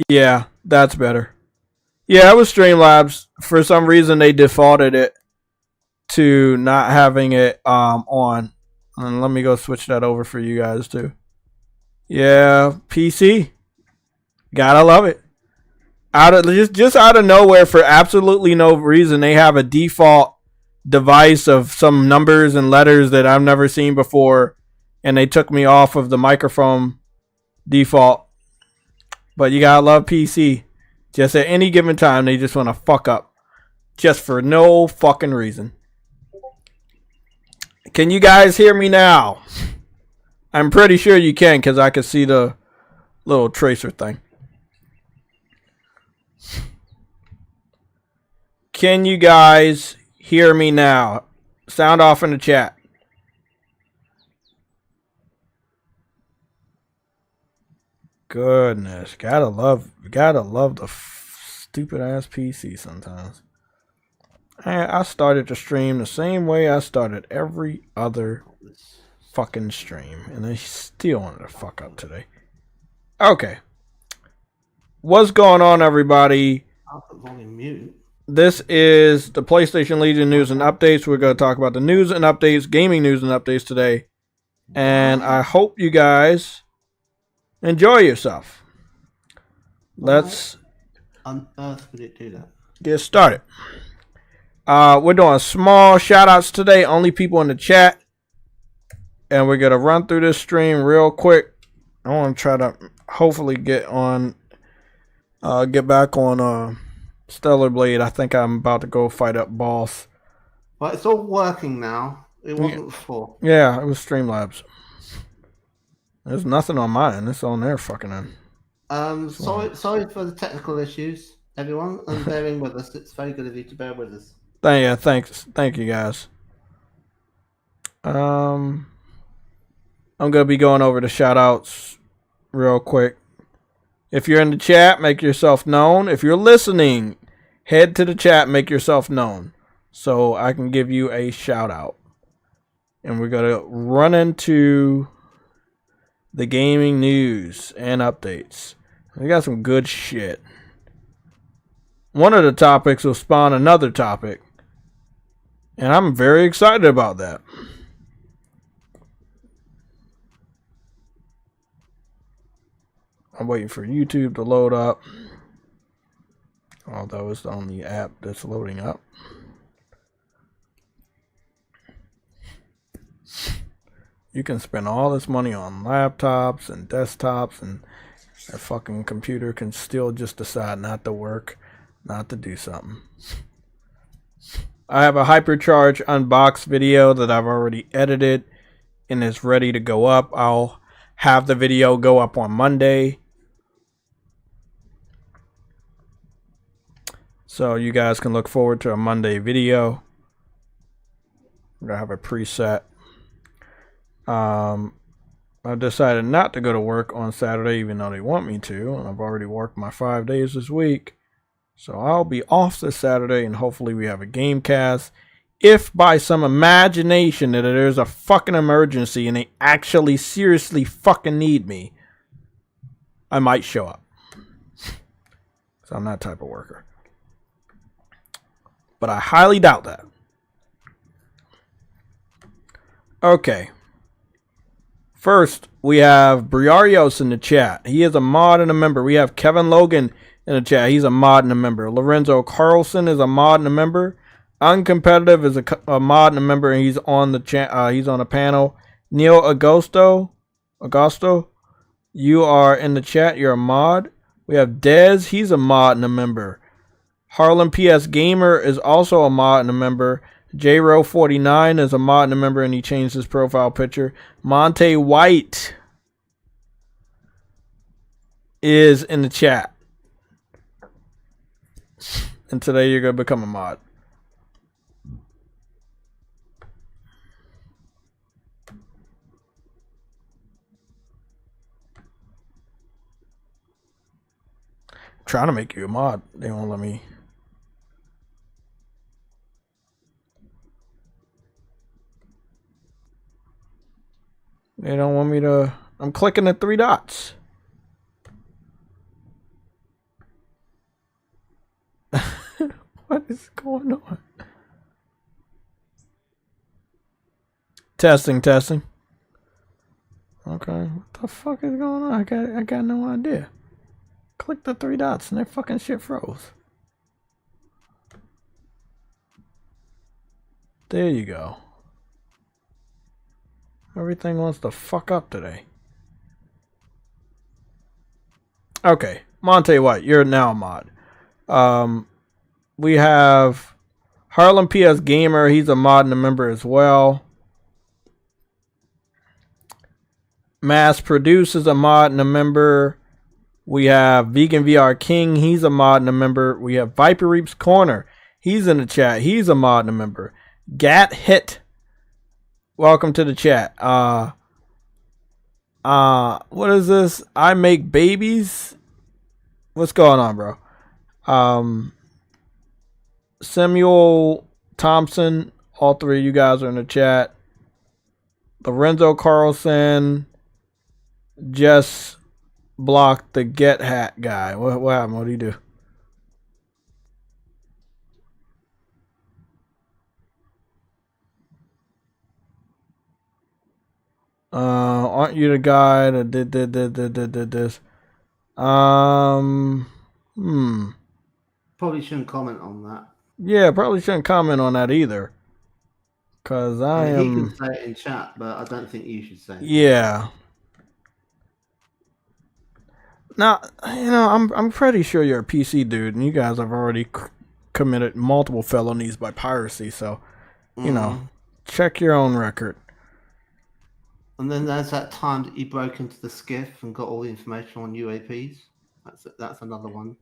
Yeah, that's better. Yeah, it was Streamlabs. For some reason, they defaulted it to not having it on. And let me go switch that over for you guys too. Yeah, PC. Gotta love it. Out of just out of nowhere for absolutely no reason, they have a default device of some numbers and letters that I've never seen before, and they took me off of the microphone default. But you gotta love PC. Just at any given time, they just want to fuck up, just for no fucking reason. Can you guys hear me now? I'm pretty sure you can, because I can see the little tracer thing. Can you guys hear me now? Sound off in the chat. Goodness, gotta love the stupid ass PC sometimes. I started the stream the same way I started every other fucking stream, and they still wanted to fuck up today. Okay, what's going on, everybody? I'll put volume mute. This is the PlayStation Legion news and updates. We're going to talk about the news and updates, gaming news and updates today, and I hope you guys enjoy yourself. Let's on earth would it do that? Get started. We're doing small shout outs today, only people in the chat, and we're going to run through this stream real quick. I want to try to hopefully get back on Stellar Blade. I think I'm about to go fight up boss. Well, it's all working now. It wasn't before. Yeah, it was Streamlabs. There's nothing on mine. It's on their fucking end. Sorry for the technical issues, everyone, and bearing with us. It's very good of you to bear with us. Thank you guys. I'm gonna be going over the shout outs real quick. If you're in the chat, make yourself known. If you're listening, head to the chat, make yourself known, so I can give you a shout out. And we're gonna run into the gaming news and updates. We got some good shit. One of the topics will spawn another topic, and I'm very excited about that. I'm waiting for YouTube to load up. Although it's on the app that's loading up. You can spend all this money on laptops and desktops, and a fucking computer can still just decide not to work, not to do something. I have a Hypercharge unbox video that I've already edited and is ready to go up. I'll have the video go up on Monday, so you guys can look forward to a Monday video. I'm gonna have a preset. I decided not to go to work on Saturday, even though they want me to, and I've already worked my 5 days this week. So I'll be off this Saturday, and hopefully we have a game cast. If by some imagination that there's a fucking emergency and they actually seriously fucking need me, I might show up. So I'm that type of worker. But I highly doubt that. Okay. First, we have Briarios in the chat. He is a mod and a member. We have Kevin Logan in the chat. He's a mod and a member. Lorenzo Carlson is a mod and a member. Uncompetitive is a mod and a member, and he's on the he's on a panel. Neil Agosto, you are in the chat. You're a mod. We have Dez. He's a mod and a member. Harlem PS Gamer is also a mod and a member. JRo49 is a mod and a member, and he changed his profile picture. Monte White is in the chat. And today you're going to become a mod. I'm trying to make you a mod. They won't let me. They don't want me to. I'm clicking the three dots. What is going on? Testing. Okay, what the fuck is going on? I got no idea. Click the 3 dots and their fucking shit froze. There you go. Everything wants to fuck up today. Okay, Monte White, you're now a mod. We have Harlem PS Gamer. He's a mod and a member as well. Mass Produce is a mod and a member. We have Vegan VR King. He's a mod and a member. We have Viper Reaps Corner. He's in the chat. He's a mod and a member. Gat Hit. Welcome to the chat. What is this? I Make Babies? What's going on, bro? Samuel Thompson. All 3 of you guys are in the chat. Lorenzo Carlson. Just blocked the Get Hat guy. What happened? What did he do? Aren't you the guy that did this? Probably shouldn't comment on that. Yeah, probably shouldn't comment on that either. Cause He can say it in chat, but I don't think you should say it. Yeah. Now, I'm pretty sure you're a PC dude, and you guys have already committed multiple felonies by piracy. So, check your own record. And then there's that time that you broke into the skiff and got all the information on UAPs. That's another one.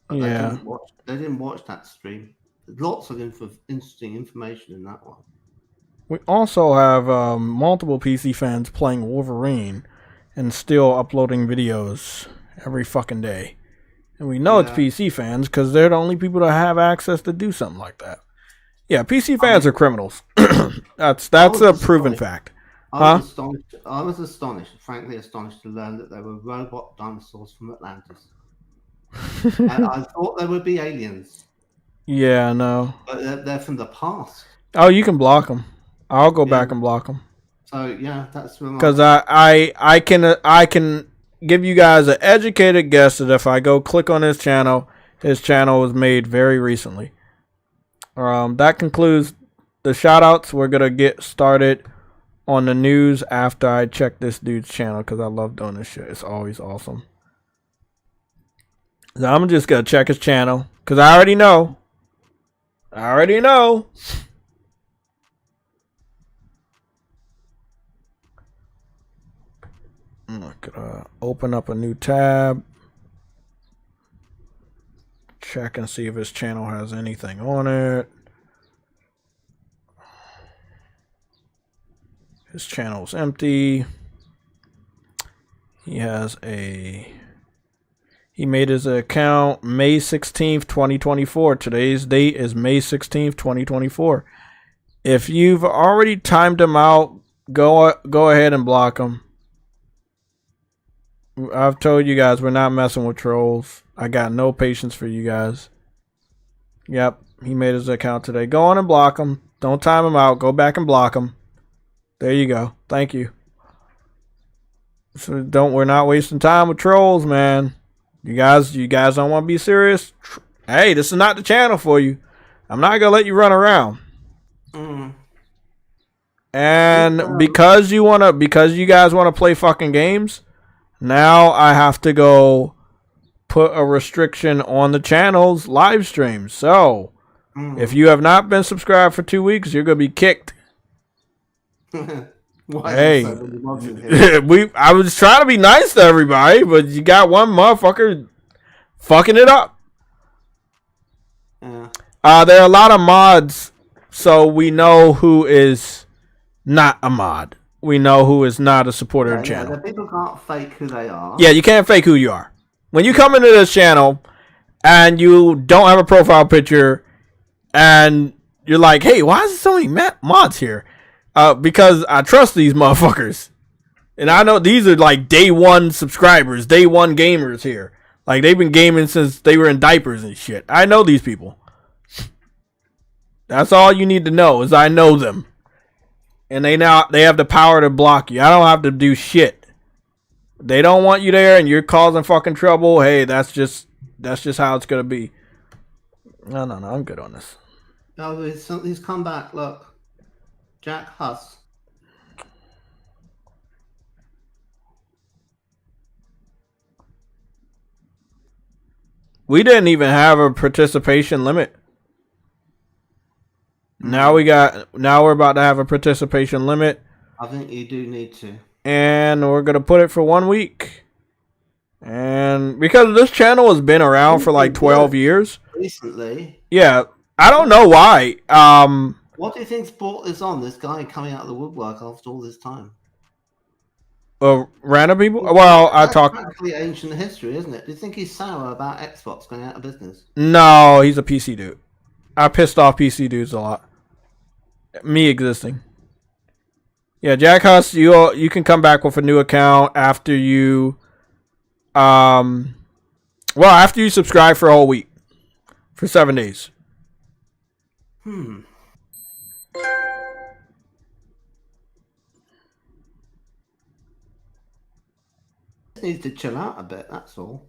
But yeah. They didn't watch that stream. There's lots of interesting information in that one. We also have multiple PC fans playing Wolverine and still uploading videos every fucking day. And we know it's PC fans because they're the only people that have access to do something like that. Yeah, PC fans are criminals. That's a proven fact. I was astonished, frankly astonished to learn that there were robot dinosaurs from Atlantis. I thought there would be aliens. Yeah, no. But they're from the past. Oh, you can block them. I'll go back and block them. So yeah, that's because I can give you guys an educated guess that if I go click on his channel was made very recently. That concludes the shout outs. We're gonna get started on the news after I check this dude's channel because I love doing this shit. It's always awesome. So I'm just gonna check his channel because I already know. I'm gonna open up a new tab. Check and see if his channel has anything on it. His channel's empty. He made his account May 16th, 2024. Today's date is May 16th, 2024. If you've already timed him out, go ahead and block him. I've told you guys we're not messing with trolls. I got no patience for you guys. Yep, he made his account today. Go on and block him. Don't time him out. Go back and block him. There you go. Thank you. So we're not wasting time with trolls, man. You guys don't want to be serious? Hey, this is not the channel for you. I'm not gonna let you run around. And because you guys want to play fucking games, now I have to go put a restriction on the channel's live streams. So if you have not been subscribed for 2 weeks, you're gonna be kicked. Hey, I was trying to be nice to everybody, but you got one motherfucker fucking it up. There are a lot of mods, so we know who is not a mod. We know who is not a supporter of the channel. People can't fake who they are. Yeah, you can't fake who you are. When you come into this channel and you don't have a profile picture and you're like, hey, why is there so many mods here? Because I trust these motherfuckers. And I know these are like day one subscribers, day one gamers here. Like, they've been gaming since they were in diapers and shit. I know these people. That's all you need to know, is I know them. And they have the power to block you. I don't have to do shit. They don't want you there and you're causing fucking trouble. Hey, that's just how it's gonna be. No, I'm good on this. Oh, he's come back. Look, Jack Huss. We didn't even have a participation limit. Now we're about to have a participation limit. I think you do need to. And we're gonna put it for 1 week. And because this channel has been around for like 12 years. Recently. Yeah. I don't know why. What do you think's brought this on? This guy coming out of the woodwork after all this time. Random people? Well, That's practically ancient history, isn't it? Do you think he's sour about Xbox going out of business? No, he's a PC dude. I pissed off PC dudes a lot. Me existing. Yeah, Jack Huss, you can come back with a new account after you after you subscribe for a whole week. For 7 days. Needs to chill out a bit, that's all.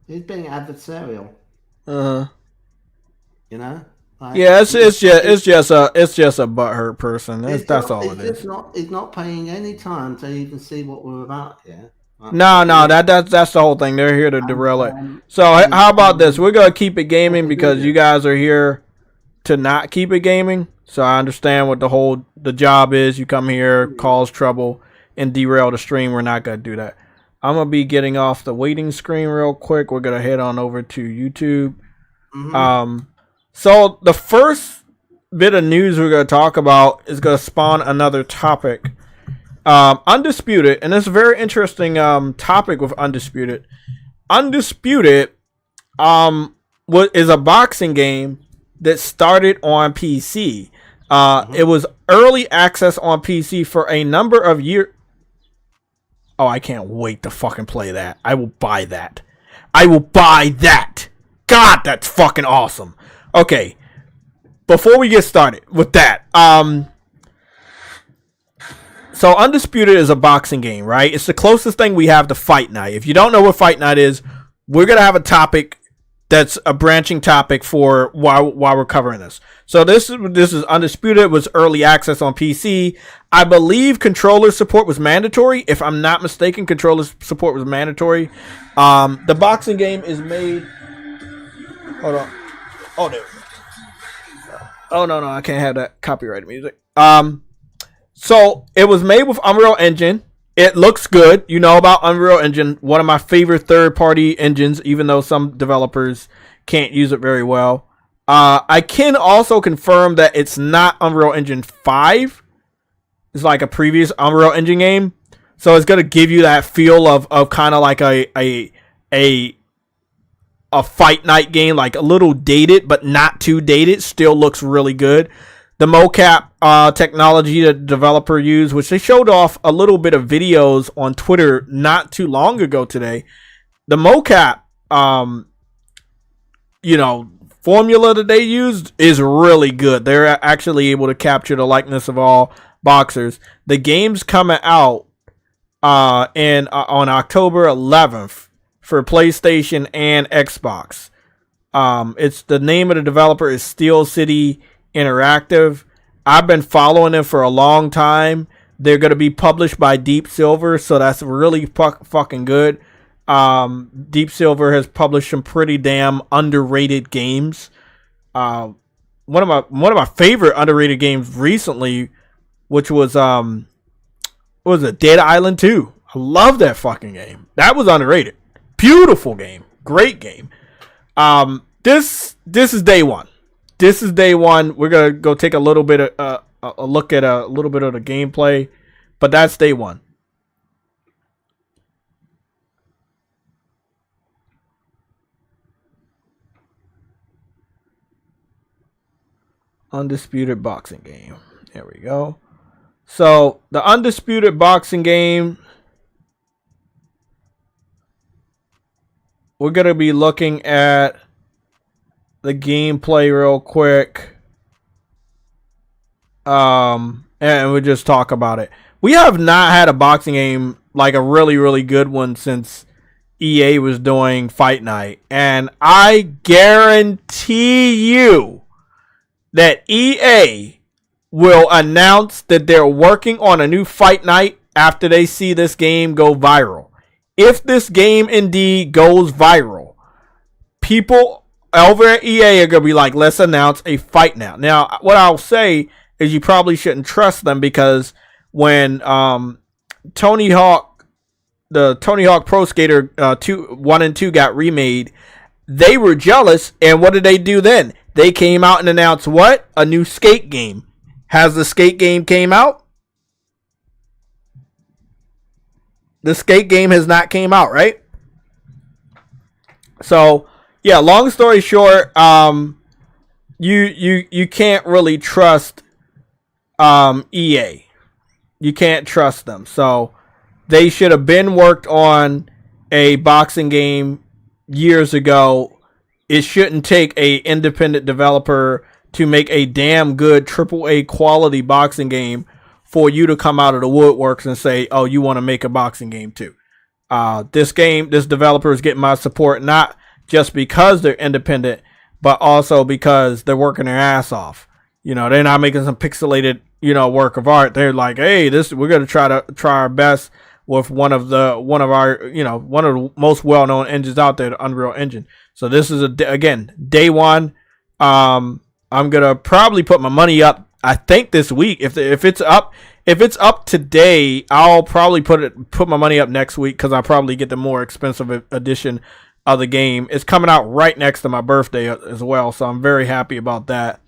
He's being adversarial. You know? Like, yeah, it's just a butthurt person. That's all it is. He's not paying any time to even see what we're about here. Right? No, that's the whole thing. They're here to derail it. So how about this? We're gonna keep it gaming because you guys are here to not keep it gaming. So I understand what the job is. You come here, cause trouble, and derail the stream. We're not gonna do that. I'm gonna be getting off the waiting screen real quick. We're gonna head on over to YouTube. So the first bit of news we're gonna talk about is gonna spawn another topic. Undisputed, and it's a very interesting topic with Undisputed. Undisputed is a boxing game that started on PC. It was early access on PC for a number of years. Oh, I can't wait to fucking play that. I will buy that. God, that's fucking awesome. Okay, before we get started with that, so Undisputed is a boxing game, right? It's the closest thing we have to Fight Night. If you don't know what Fight Night is, we're gonna have a topic that's a branching topic for while we're covering this. So this is Undisputed. It was early access on PC. I believe controller support was mandatory. If I'm not mistaken, controller support was mandatory. The boxing game is made. Hold on. Oh, there. Oh no, I can't have that copyrighted music. So it was made with Unreal Engine. It looks good. You know about Unreal Engine, one of my favorite third-party engines, even though some developers can't use it very well. I can also confirm that it's not Unreal Engine 5. It's like a previous Unreal Engine game. So it's going to give you that feel of kind of like a Fight Night game, like a little dated, but not too dated. Still looks really good. The mocap technology that the developer used, which they showed off a little bit of videos on Twitter not too long ago today. The mocap, formula that they used is really good. They're actually able to capture the likeness of all boxers. The game's coming out on October 11th for PlayStation and Xbox. It's the name of the developer is Steel City Interactive. I've been following them for a long time. They're going to be published by Deep Silver, so that's really fucking good. Deep Silver has published some pretty damn underrated games. One of my favorite underrated games recently, which was what was it, Dead Island 2. I love that fucking game. That was underrated. Beautiful game. Great game. This is day one. This is day one. We're gonna go take a little bit of a look at a little bit of the gameplay, but that's day one. Undisputed boxing game. There we go. So the Undisputed boxing game we're gonna be looking at the gameplay real quick. And we'll just talk about it. We have not had a boxing game like a really, really good one since EA was doing Fight Night. And I guarantee you that EA will announce that they're working on a new Fight Night after they see this game go viral. If this game indeed goes viral, people over at EA are going to be like, let's announce a fight now. Now, what I'll say is you probably shouldn't trust them, because when Tony Hawk Pro Skater 1 and 2 got remade, they were jealous, and what did they do then? They came out and announced what? A new skate game. Has the skate game came out? The skate game has not came out, right? So, yeah, long story short, you can't really trust EA. You can't trust them. So they should have been worked on a boxing game years ago. It shouldn't take a independent developer to make a damn good AAA quality boxing game for you to come out of the woodworks and say, oh, you want to make a boxing game too. This developer is getting my support, not just because they're independent, but also because they're working their ass off. You know, they're not making some pixelated, work of art. They're like, hey, we're going to try our best with one of the most well-known engines out there, the Unreal Engine. So this is again, day one. I'm going to probably put my money up, I think this week. If it's up today, I'll probably put my money up next week, because I'll probably get the more expensive edition of the game. It's coming out right next to my birthday as well, so I'm very happy about that.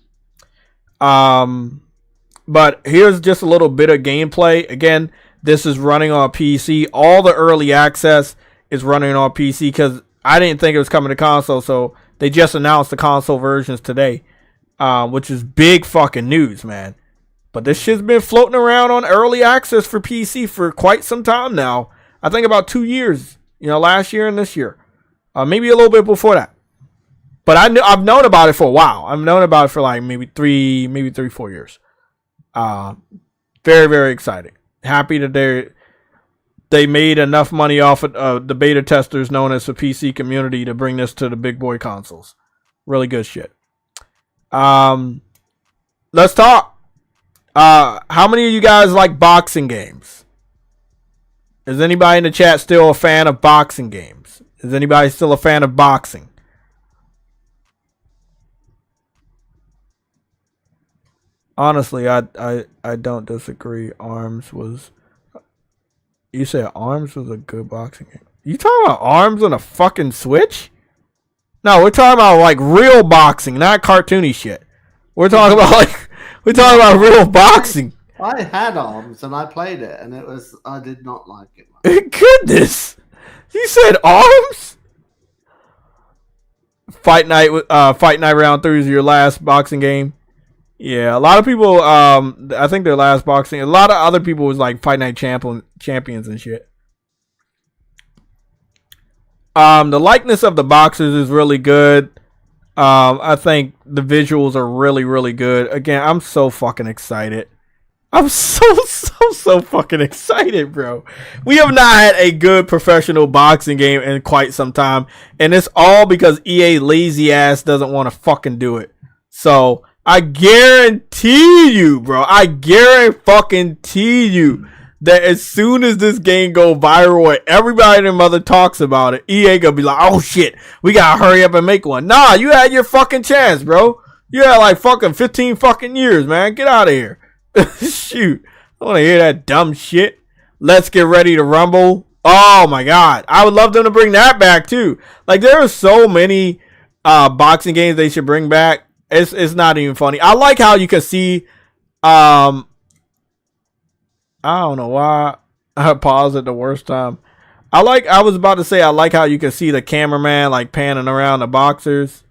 But here's just a little bit of gameplay. Again, this is running on PC. All the early access is running on PC, because I didn't think it was coming to console, so they just announced the console versions today, which is big fucking news, man. But this shit's been floating around on early access for PC for quite some time now. I think about 2 years, last year and this year. Maybe a little bit before that. But I've known about it for a while. I've known about it for like maybe 4 years. Very, very exciting. Happy that they made enough money off of the beta testers known as the PC community to bring this to the big boy consoles. Really good shit. Let's talk. How many of you guys like boxing games? Is anybody in the chat still a fan of boxing games? Is anybody still a fan of boxing? Honestly, I don't disagree. You said Arms was a good boxing game. You talking about Arms on a fucking Switch? No, we're talking about like real boxing, not cartoony shit. We're talking about real boxing. I had Arms and I played it, and I did not like it much. Goodness, you said Arms? Fight Night Round 3 is your last boxing game. Yeah, a lot of people. I think their last boxing. A lot of other people was like Fight Night Champions and shit. The likeness of the boxers is really good. I think the visuals are really, really good. Again, I'm so fucking excited. I'm so fucking excited, bro. We have not had a good professional boxing game in quite some time, and it's all because EA lazy ass doesn't want to fucking do it. So I guarantee you, bro. I guarantee you that as soon as this game go viral and everybody and their mother talks about it, EA gonna be like, oh shit, we gotta hurry up and make one. Nah, you had your fucking chance, bro. You had like fucking 15 fucking years, man. Get out of here. Shoot. I want to hear that dumb shit. Let's Get Ready to Rumble. Oh my god. I would love them to bring that back too. Like, there are so many boxing games they should bring back. It's not even funny. I like how you can see I don't know why I paused at the worst time. I was about to say I like how you can see the cameraman like panning around the boxers.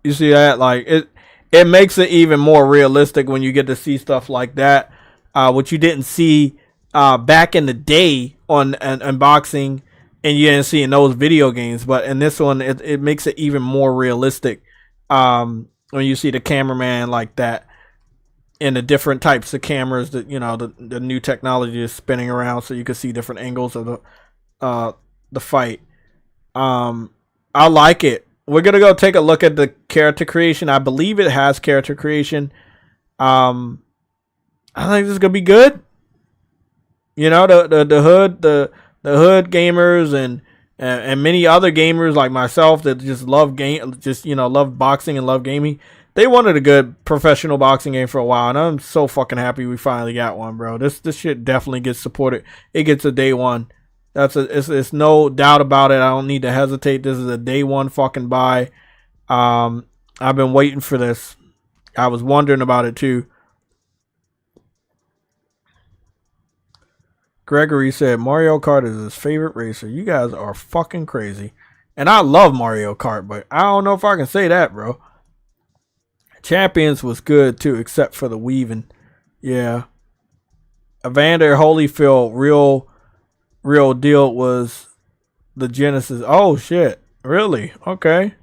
You see that? Like it makes it even more realistic when you get to see stuff like that, which you didn't see back in the day on boxing. and you didn't see in those video games. But in this one, it makes it even more realistic. When you see the cameraman like that, and the different types of cameras that the new technology is spinning around, so you can see different angles of the fight. I like it. We're gonna go take a look at the character creation. I believe it has character creation. I think this is gonna be good. The hood gamers and many other gamers like myself that just love love boxing and love gaming. They wanted a good professional boxing game for a while, and I'm so fucking happy we finally got one, bro. This shit definitely gets supported. It gets a day one. It's no doubt about it. I don't need to hesitate. This is a day one fucking buy. I've been waiting for this. I was wondering about it too. Gregory said Mario Kart is his favorite racer. You guys are fucking crazy. And I love Mario Kart, but I don't know if I can say that, bro. Champions was good too, except for the weaving. Yeah. Evander Holyfield, real deal was the Genesis. Oh shit. Really? Okay.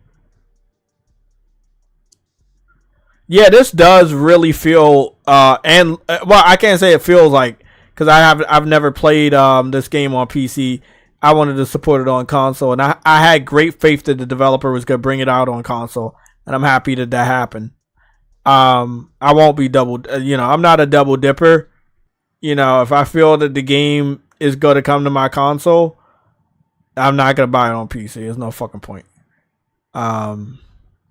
Yeah, this does really feel I can't say it feels like, because I've never played this game on PC. I wanted to support it on console, and I had great faith that the developer was gonna bring it out on console, and I'm happy that happened. I won't be I'm not a double dipper. If I feel that the game is going to come to my console, I'm not going to buy it on PC. There's no fucking point. Hypercharge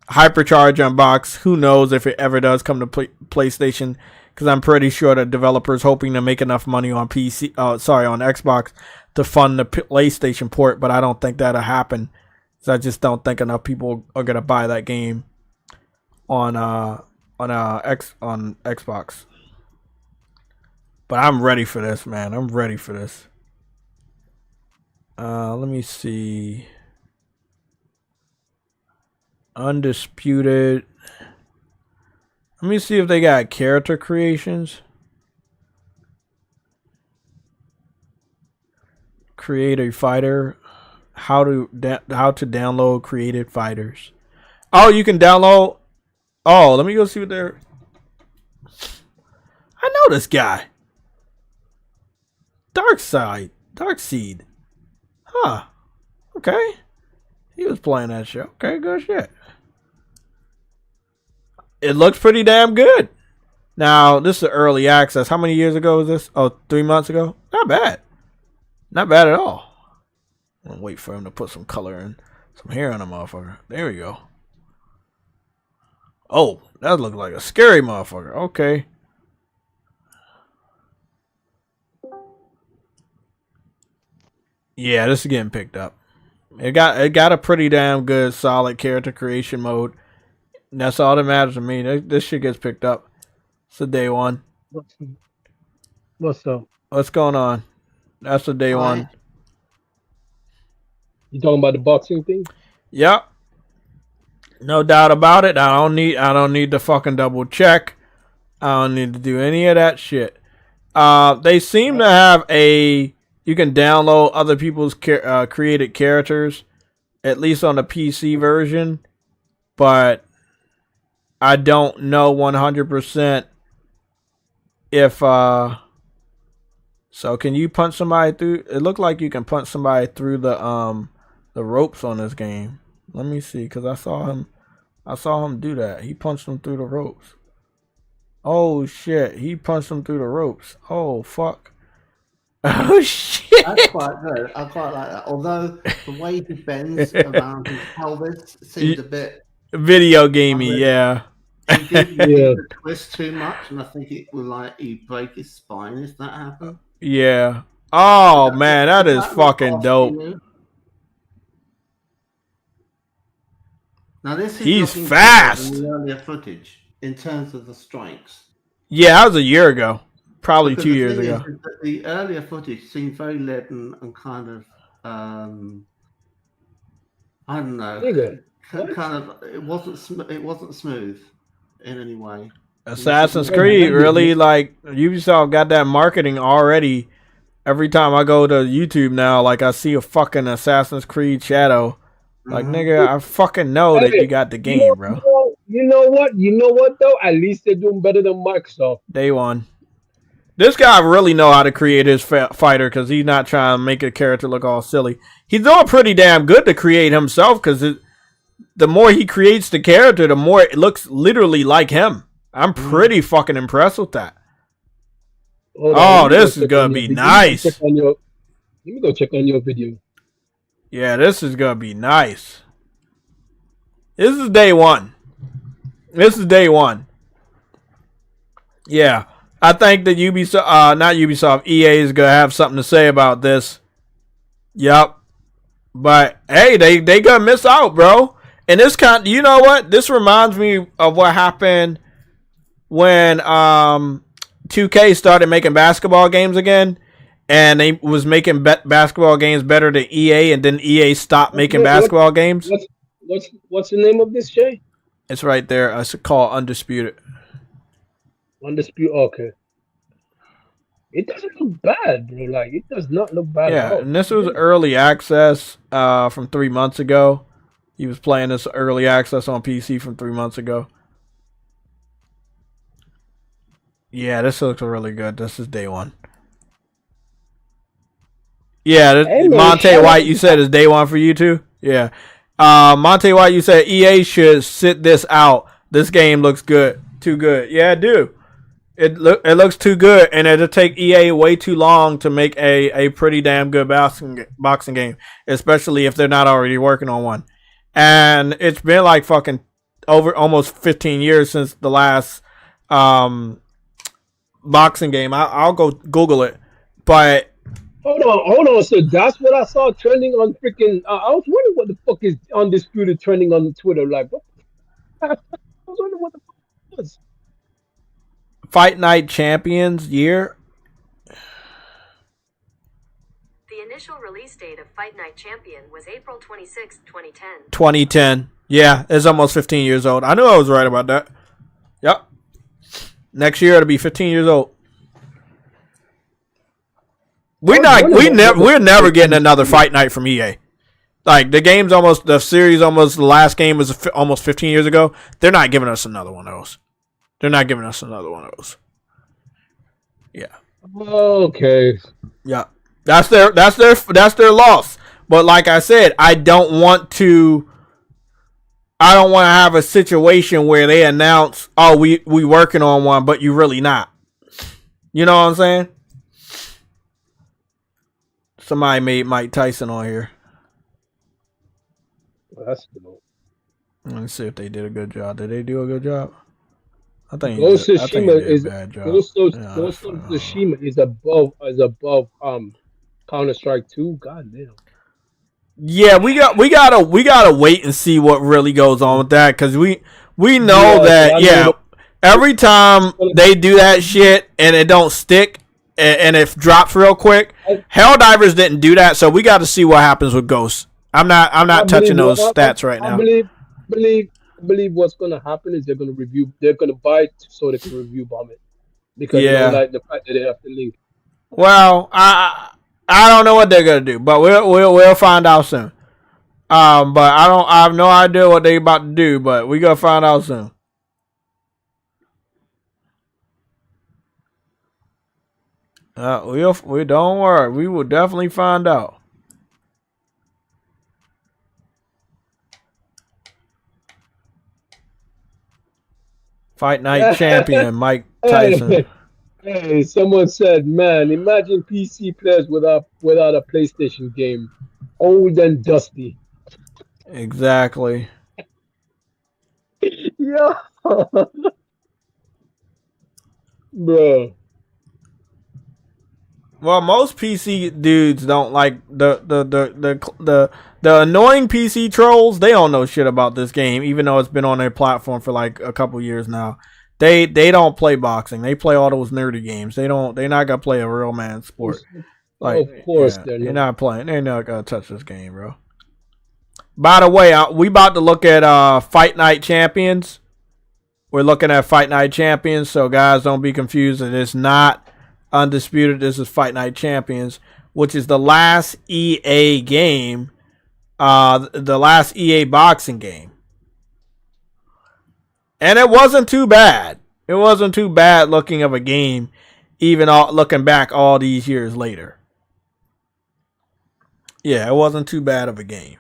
Unbox, who knows if it ever does come to PlayStation, because I'm pretty sure the developer's hoping to make enough money on on Xbox to fund the PlayStation port, but I don't think that'll happen. So I just don't think enough people are going to buy that game on Xbox. But I'm ready for this, man. I'm ready for this. Let me see. Undisputed. Let me see if they got character creations. Create a fighter. How to download created fighters. Oh, you can download. Oh, let me go see what they're. I know this guy. Darkseed. Huh. Okay. He was playing that shit. Okay, good shit. It looks pretty damn good. Now, this is early access. How many years ago was this? Oh, 3 months ago? Not bad. Not bad at all. I'm gonna wait for him to put some color and some hair on the motherfucker. There we go. Oh, that looks like a scary motherfucker. Okay. Yeah, this is getting picked up. It got a pretty damn good solid character creation mode. And that's all that matters to me. This shit gets picked up. It's a day one. What's up? What's going on? That's a day one. You talking about the boxing thing? Yep. No doubt about it. I don't need to fucking double check. I don't need to do any of that shit. They seem to have you can download other people's created characters, at least on the PC version, but I don't know 100% if so can you punch somebody through? It looked like you can punch somebody through the ropes on this game. Let me see, because I saw him do that. He punched him through the ropes. Oh shit, he punched him through the ropes. Oh fuck. Oh shit. That's quite good. I quite like that. Although the way he bends around his pelvis seems a bit video gamey, yeah. He did twist too much, and I think it will you break his spine if that happened. Yeah. Oh man, that is fucking dope. Now this is he's fast. In the earlier footage in terms of the strikes. Yeah, that was a year ago, probably 2 years ago. The earlier footage seemed very leaden and kind of I don't know, kind of it wasn't smooth in any way. Assassin's Creed really, like, Ubisoft got that marketing already Every time I go to YouTube now, like I see a fucking Assassin's Creed Shadow. Like, nigga, I fucking know that you got the game, bro. You know what? You know what though? At least they're doing better than Microsoft. Day one. This guy really know how to create his fighter because he's not trying to make a character look all silly. He's doing pretty damn good to create himself because the more he creates the character, the more it looks literally like him. I'm pretty fucking impressed with that. Oh, this is gonna be nice. Let me go check on your video. Yeah, this is gonna be nice. This is day one. This is day one. Yeah, I think that Ubisoft, not Ubisoft, EA is gonna have something to say about this. Yep. But hey, they gonna miss out, bro. And this you know what? This reminds me of what happened when 2K started making basketball games again, and they was making basketball games better than EA, and then EA stopped making basketball games. What's the name of this, Jay? It's right there. It's called Undisputed. Undisputed. Okay. It doesn't look bad, bro. Like, it does not look bad. Yeah, and this was early access from 3 months ago. He was playing this early access on PC from 3 months ago. Yeah, this looks really good. This is day one. Yeah, Monte White, you said is day one for you too? Yeah. Monte White, you said EA should sit this out. This game looks good. Too good. Yeah, it do. It looks too good, and it'll take EA way too long to make a pretty damn good boxing game, especially if they're not already working on one. And it's been like fucking over almost 15 years since the last boxing game. I'll go Google it, but hold on. So that's what I saw trending on freaking. I was wondering what the fuck is Undisputed trending on Twitter. Like, what? I was wondering what the fuck it was. Fight Night Champions year. The initial release date of Fight Night Champion was April 26, 2010. 2010. Yeah, it's almost 15 years old. I knew I was right about that. Yep. Next year it'll be 15 years old. We're never getting another Fight Night from EA. Like the last game was almost 15 years ago. They're not giving us another one of those. Yeah. Okay. Yeah. That's their loss. But like I said, I don't want to have a situation where they announce, "Oh, we working on one," but you really not. You know what I'm saying? Somebody made Mike Tyson on here. Well, that's dope. Let's see if they did a good job. Did they do a good job? I think Ghost of he did a bad job. Ghost of Tsushima is above Counter-Strike 2. God damn. Yeah, we gotta wait and see what really goes on with that, because we know that every time they do that shit and it don't stick and it drops real quick. Helldivers didn't do that, so we got to see what happens with Ghost. I'm not touching those stats right now. I believe what's gonna happen is they're gonna buy it so they can review bomb it, because they don't like the fact that they have to link. Well, I don't know what they're gonna do, but we'll find out soon. But I have no idea what they about to do, but we gonna find out soon. We don't worry, we will definitely find out. Fight Night Champion Mike Tyson. Hey, someone said, "Man, imagine PC players without a PlayStation game, old and dusty." Exactly. Yeah, bro. Well, most PC dudes don't like the annoying PC trolls. They don't know shit about this game, even though it's been on their platform for like a couple years now. They don't play boxing. They play all those nerdy games. They're not gonna play a real man sport. Like, of course, they're not playing. They're not gonna touch this game, bro. By the way, we about to look at Fight Night Champions. We're looking at Fight Night Champions, so guys, don't be confused. It is not Undisputed. This is Fight Night Champions, which is the last EA game, the last EA boxing game. And it wasn't too bad. It wasn't too bad looking of a game, even looking back all these years later. Yeah, it wasn't too bad of a game.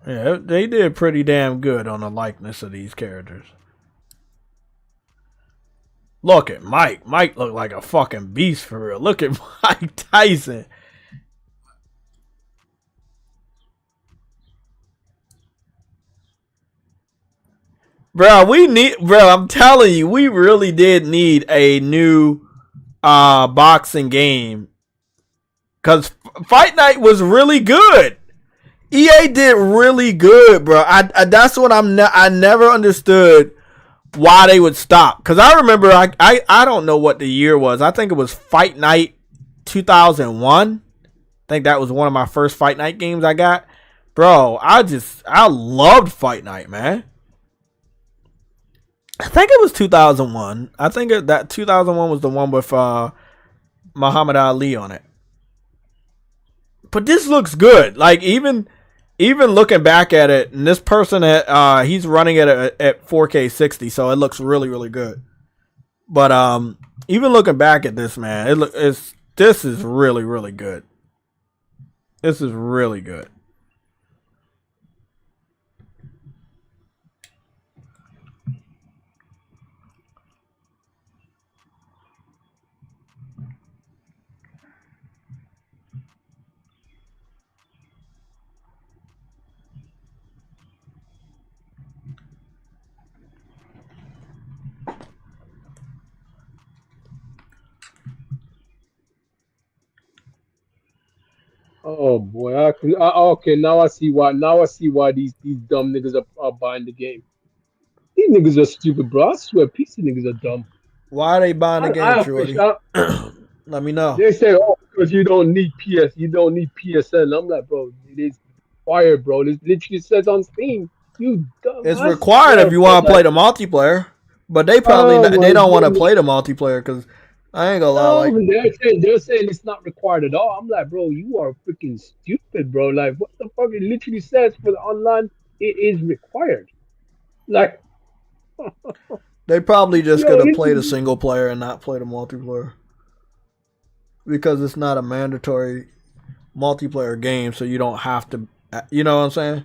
Yeah, they did pretty damn good on the likeness of these characters. Look at Mike. Mike looked like a fucking beast for real. Look at Mike Tyson. Bro, I'm telling you, we really did need a new boxing game. Because Fight Night was really good. EA did really good, bro. That's what I never understood why they would stop. Because I remember, I don't know what the year was. I think it was Fight Night 2001. I think that was one of my first Fight Night games I got. Bro, I loved Fight Night, man. I think it was 2001. I think that 2001 was the one with Muhammad Ali on it. But this looks good. Like, even looking back at it, and this person he's running it at 4K 60, so it looks really, really good. But even looking back at this, man, this is really, really good. This is really good. Oh boy, okay. Now I see why. Now I see why these dumb niggas are buying the game. These niggas are stupid, bro. I swear, piece of niggas are dumb. Why are they buying the game, Shorty? Let me know. They say, oh, because you don't need PSN. I'm like, bro, it is required, bro. It literally says on Steam. You dumb. It's required if you want to play the multiplayer, but they probably they don't want to play the multiplayer because. I ain't gonna lie. They're saying it's not required at all. I'm like, bro, you are freaking stupid, bro. Like, what the fuck? It literally says for the online, it is required. Like, they probably just gonna play the single player and not play the multiplayer because it's not a mandatory multiplayer game, so you don't have to. You know what I'm saying?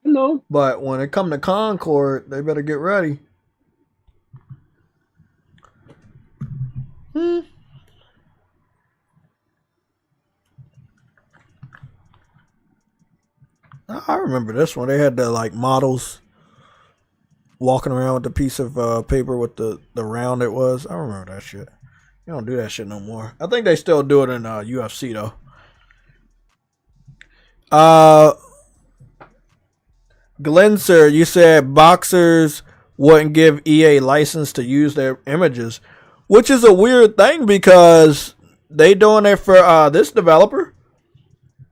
No. But when it come to Concord, they better get ready. I remember this one. They had the like models walking around with the piece of paper with the round it was. I remember that shit. You don't do that shit no more. I think they still do it in UFC though. Glenser, you said boxers wouldn't give EA license to use their images. Which is a weird thing because they doing it for this developer.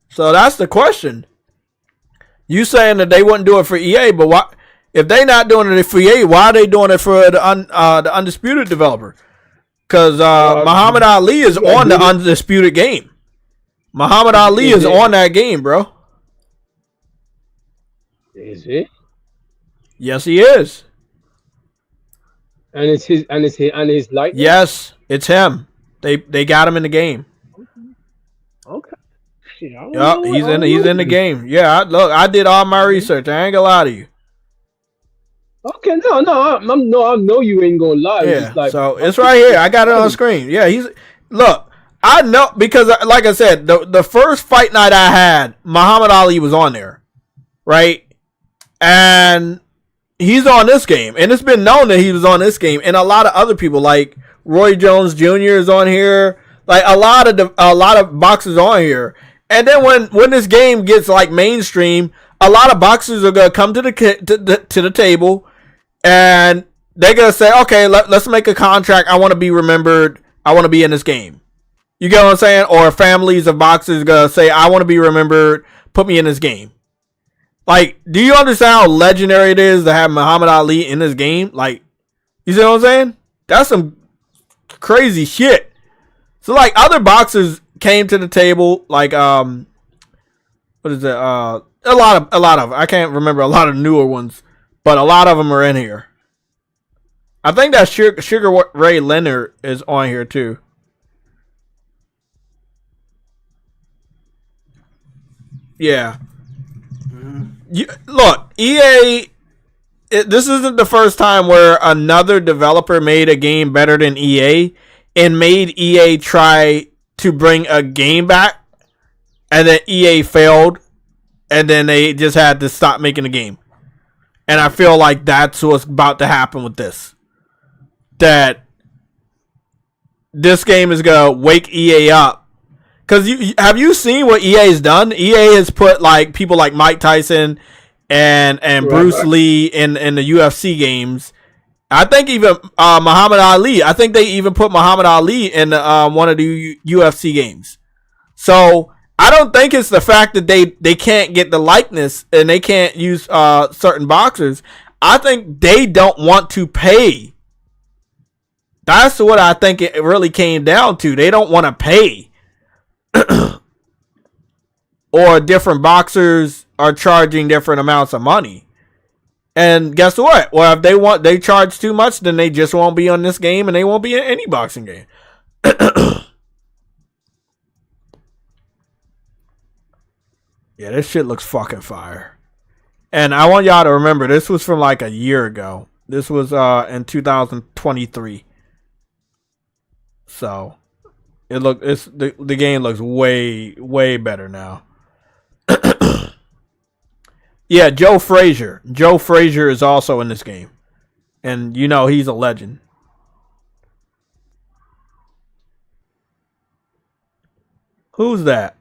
So that's the question. You saying that they wouldn't do it for EA, but why? If they not doing it for EA, why are they doing it for the Undisputed developer? Because Muhammad Ali is on the Undisputed game. Muhammad Ali is on that game, bro. Is he? Yes, he is. And it's his light. Yes, it's him. They got him in the game. Okay. Yeah, he's in the game. Yeah, look, I did all my research. I ain't gonna lie to you. Okay, no, I know you ain't gonna lie. Yeah, like, so it's right here. I got it on screen. Yeah, look. I know because, like I said, the first fight night I had, Muhammad Ali was on there, right? And he's on this game, and it's been known that he was on this game, and a lot of other people like Roy Jones Jr. is on here, like a lot of boxers on here. And then when this game gets like mainstream, a lot of boxers are gonna come to the table, and they're gonna say, okay, let's make a contract. I want to be remembered. I want to be in this game. You get what I'm saying? Or families of boxers gonna say, I want to be remembered put me in this game. Like, do you understand how legendary it is to have Muhammad Ali in this game? Like, you see what I'm saying? That's some crazy shit. So, like, other boxers came to the table, like, what is it? A lot of, I can't remember a lot of newer ones, but a lot of them are in here. I think that Sugar Ray Leonard is on here too. Yeah. Look, EA, this isn't the first time where another developer made a game better than EA and made EA try to bring a game back, and then EA failed, and then they just had to stop making the game. And I feel like that's what's about to happen with this. That this game is gonna wake EA up, because have you seen what EA has done? EA has put like people like Mike Tyson and Bruce Lee in the UFC games. I think even Muhammad Ali. I think they even put Muhammad Ali in one of the UFC games. So I don't think it's the fact that they can't get the likeness and they can't use certain boxers. I think they don't want to pay. That's what I think it really came down to. They don't want to pay. Or different boxers are charging different amounts of money. And guess what? Well, if they charge too much, then they just won't be on this game and they won't be in any boxing game. Yeah, this shit looks fucking fire. And I want y'all to remember, this was from like a year ago. This was in 2023. So the game looks way better now. Yeah, Joe Frazier. Joe Frazier is also in this game. And you know he's a legend. Who's that?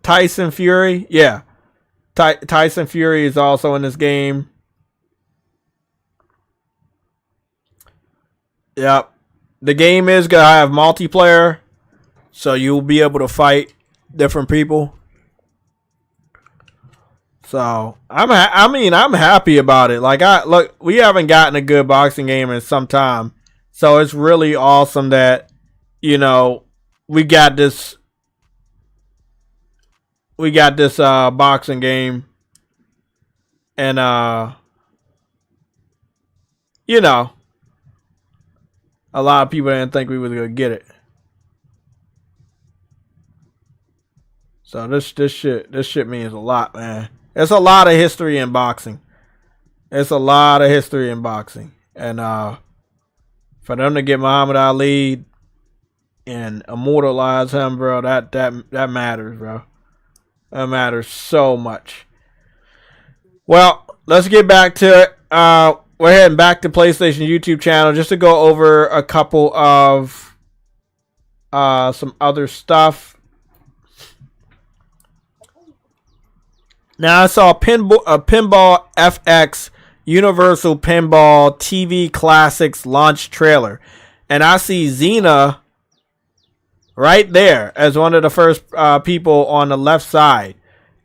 Tyson Fury? Yeah. Tyson Fury is also in this game. Yep. The game is going to have multiplayer, so you'll be able to fight different people. So, I'm happy about it. Like, look, we haven't gotten a good boxing game in some time. So, it's really awesome that, you know, we got this boxing game. And, you know, a lot of people didn't think we was gonna get it. So this shit means a lot, man. It's a lot of history in boxing. It's a lot of history in boxing. And for them to get Muhammad Ali and immortalize him, bro, that matters, bro. That matters so much. Well, let's get back to it. We're heading back to PlayStation YouTube channel just to go over a couple of some other stuff. Now I saw Pinball FX Universal Pinball TV Classics launch trailer, and I see Xena right there as one of the first people on the left side.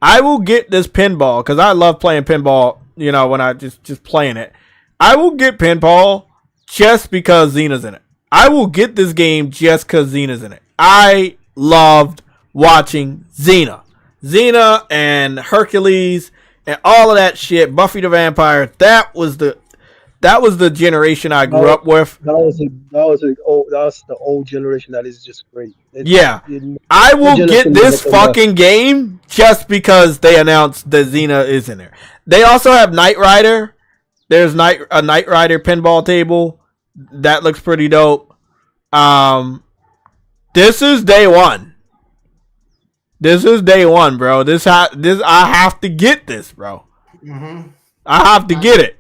I will get this pinball because I love playing pinball. You know, when I just playing it. I will get Pinball just because Xena's in it. I will get this game just because Xena's in it. I loved watching Xena. Xena and Hercules and all of that shit. Buffy the Vampire. That was the generation I grew up with. That's the old generation that is just great. I will get this fucking game just because they announced that Xena is in there. They also have Knight Rider. There's a Knight Rider pinball table. That looks pretty dope. This is day one. This is day one, bro. I have to get this, bro. Mm-hmm. I have to get it.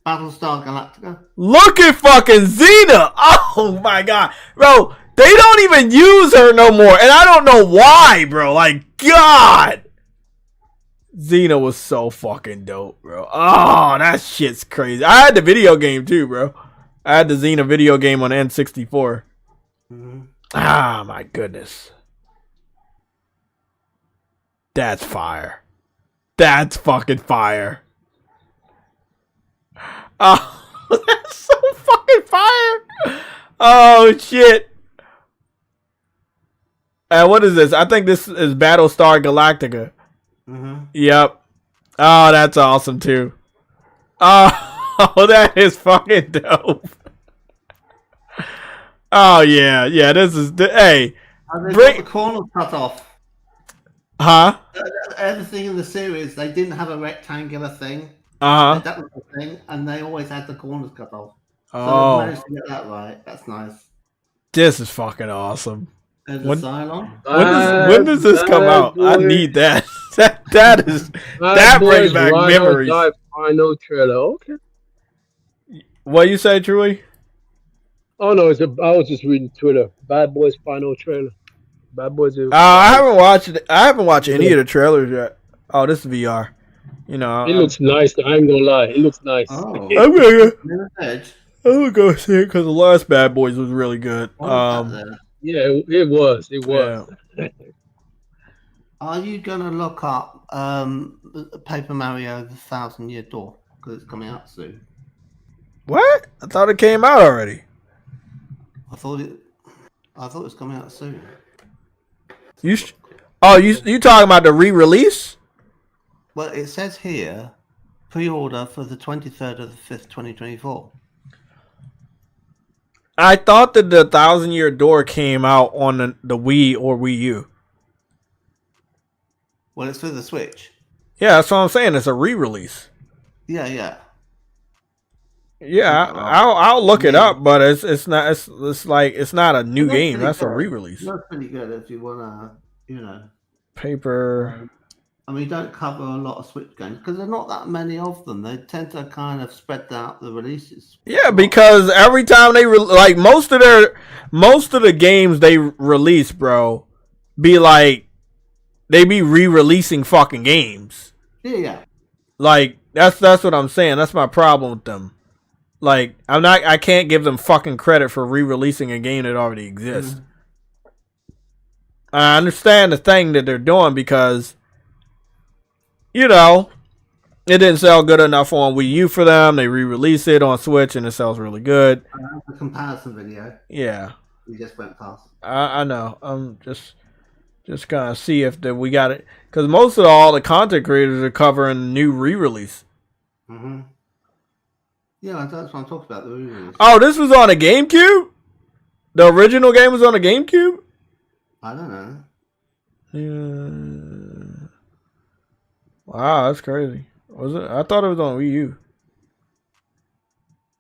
Battlestar Galactica. Look at fucking Xena. Oh my god, bro. They don't even use her no more, and I don't know why, bro. Like, God. Xena was so fucking dope, bro. Oh, that shit's crazy. I had the video game too, bro. I had the Xena video game on N64. Mm-hmm. Ah, my goodness. That's fire. That's fucking fire. Oh, that's so fucking fire. Oh, shit. What is this? I think this is Battlestar Galactica. Mm-hmm. Yep. Oh, that's awesome, too. Oh, that is fucking dope. Oh, yeah. Yeah, this is... Hey. And they got the corners cut off. Huh? Everything in the series, they didn't have a rectangular thing. Uh-huh. That was the thing, and they always had the corners cut off. So Oh. they managed to get that right. That's nice. This is fucking awesome. There's When- a Cylon. When does this come out? I need that. that is that brings back memories. Final trailer. Okay. What you say, Truly? Oh no, I was just reading Twitter. Bad Boys final trailer. Bad Boys. I haven't watched it. I haven't watched any of the trailers yet. Oh, this is VR. You know, it looks nice. I ain't gonna lie. It looks nice. Oh. I'm gonna Edge. go see it because the last Bad Boys was really good. Yeah, it was. It was. Yeah. Are you gonna look up Paper Mario: The 1,000-Year Door because it's coming out soon? What? I thought it came out already. I thought it was coming out soon. You talking about the re-release? Well, it says here, pre-order for the 23rd of the 5th, 2024. I thought that the 1,000-Year Door came out on the Wii or Wii U. Well, it's for the Switch. Yeah, that's what I'm saying. It's a re-release. Yeah. Yeah, I'll look it up, but it's not it's not a new game. That's a re-release. That's pretty good if you wanna, Paper. I mean, don't cover a lot of Switch games because there's not that many of them. They tend to kind of spread out the releases. Yeah, because every time they most of the games they release, bro, be like they be re-releasing fucking games. Yeah. Like that's what I'm saying. That's my problem with them. Like I can't give them fucking credit for re-releasing a game that already exists. Mm-hmm. I understand the thing that they're doing because, it didn't sell good enough on Wii U for them. They re-release it on Switch and it sells really good. The comparison video. Yeah. We just went past. I know. I'm just gonna see if we got it because most of all the content creators are covering the new re-release. Mm-hmm. Yeah, that's what I'm talking about. The re-release. Oh, this was on a GameCube? The original game was on a GameCube? I don't know. Yeah. Wow, that's crazy. Was it? I thought it was on Wii U.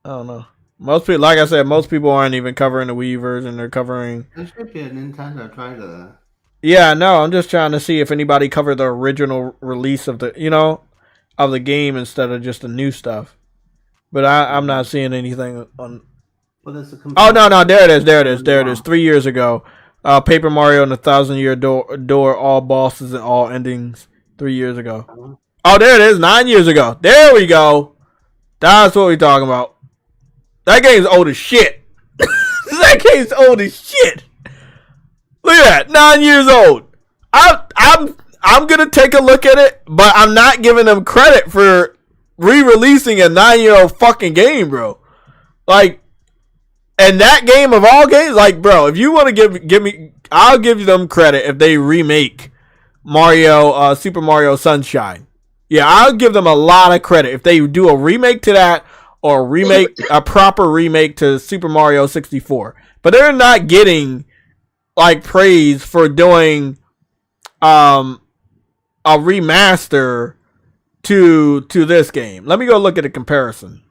I don't know. Most people, like I said, most people aren't even covering the Wii U version. They're covering. There should be a Nintendo trailer there. Yeah, no, I'm just trying to see if anybody covered the original release of the, of the game instead of just the new stuff. But I'm not seeing anything on. Well, there's oh no, there it is. 3 years ago, Paper Mario and the 1,000-Year Door, all bosses and all endings. 3 years ago. Oh, there it is. 9 years ago. There we go. That's what we're talking about. That game's old as shit. That game's old as shit. Look at that. 9 years old. I'm gonna take a look at it, but I'm not giving them credit for re-releasing a 9-year-old fucking game, bro. Like, and that game of all games, like, bro, if you want to give me, I'll give them credit if they remake Mario, Super Mario Sunshine. Yeah, I'll give them a lot of credit if they do a remake to that or a proper remake to Super Mario 64. But they're not getting like praise for doing a remaster to this game. Let me go look at a comparison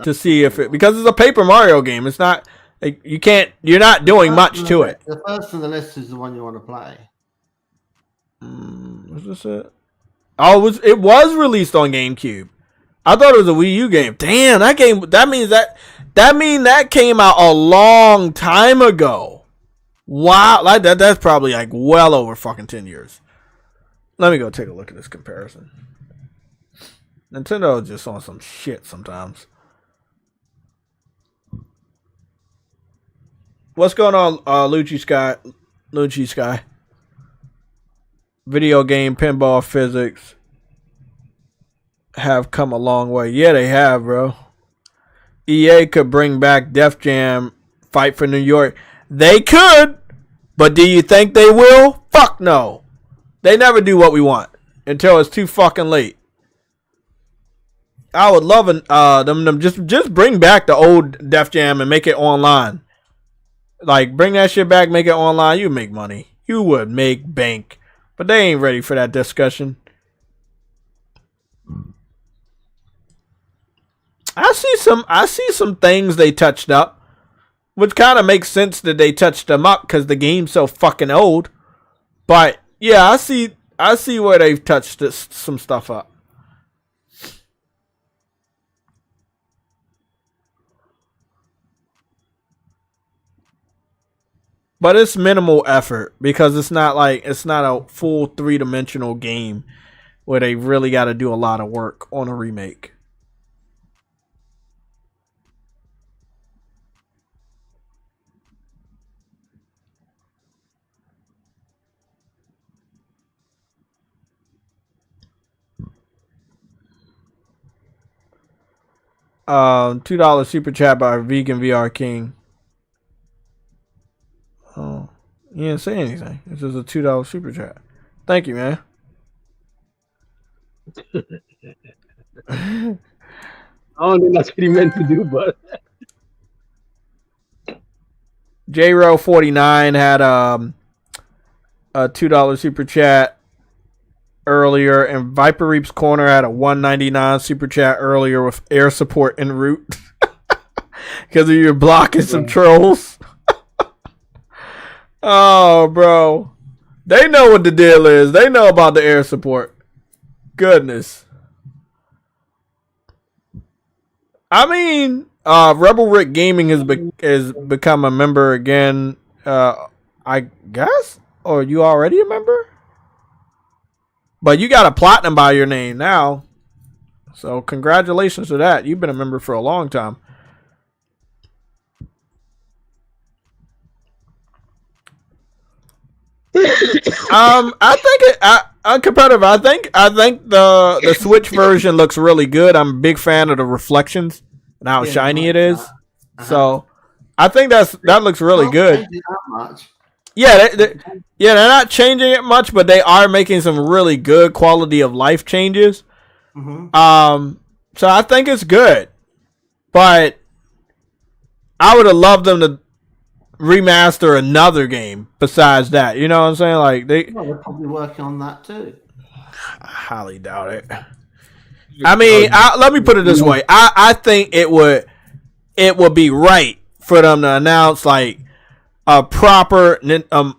to see if it, because it's a Paper Mario game. It's not like you're not doing much to it. The first on the list is the one you want to play. Was this it? Oh, it was released on GameCube. I thought it was a Wii U game. Damn, that game. That means that came out a long time ago. Wow, like that's probably like well over fucking 10 years. Let me go take a look at this comparison. Nintendo is just on some shit sometimes. What's going on, Lucci Sky? video game pinball physics have come a long way. Yeah, they have, bro. EA could bring back Def Jam Fight for New York. They could, but do you think they will? Fuck no. They never do what we want until it's too fucking late. I would love them just bring back the old Def Jam and make it online. Like, bring that shit back, make it online. You make money. You would make bank. But they ain't ready for that discussion. I see some things they touched up, which kind of makes sense that they touched them up because the game's so fucking old. But yeah, I see where they've touched some stuff up. But it's minimal effort because it's not a full 3-dimensional game where they really got to do a lot of work on a remake. 2 $2 super chat by Vegan VR King. Oh, you didn't say anything. This is a $2 super chat. Thank you, man. I don't think that's what he meant to do, but JRo49 had a $2 super chat earlier, and Viper Reap's Corner had a $1.99 super chat earlier with air support en route because you're blocking some trolls. Oh, bro. They know what the deal is. They know about the air support. Goodness. I mean, Rebel Rick Gaming has become a member again, I guess? Or you already a member? But you got a platinum by your name now. So congratulations to that. You've been a member for a long time. I think competitive. I think the Switch version looks really good. I'm a big fan of the reflections and how shiny it is. So I think that looks really good. Yeah, they're not changing it much, but they are making some really good quality of life changes. Mm-hmm. So I think it's good, but I would have loved them to remaster another game besides that. You know what I'm saying? Like they're probably working on that too. I highly doubt it. I mean, let me put it this way. I think it would be right for them to announce like a proper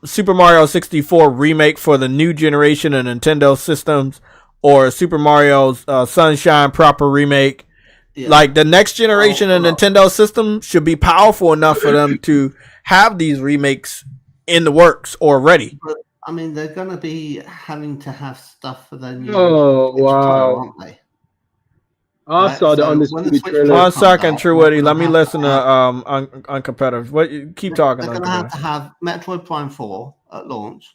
Super Mario 64 remake for the new generation of Nintendo systems, or Super Mario Sunshine proper remake. Yeah. Like the next generation of Nintendo system should be powerful enough for them to have these remakes in the works already. But I mean, they're going to be having to have stuff for their new. Oh wow! Title, aren't they? I saw the Undisputed trailer. 1 second, True Woody. Let me listen to uncompetitive. What? Keep talking. They're going to have Metroid Prime 4 at launch.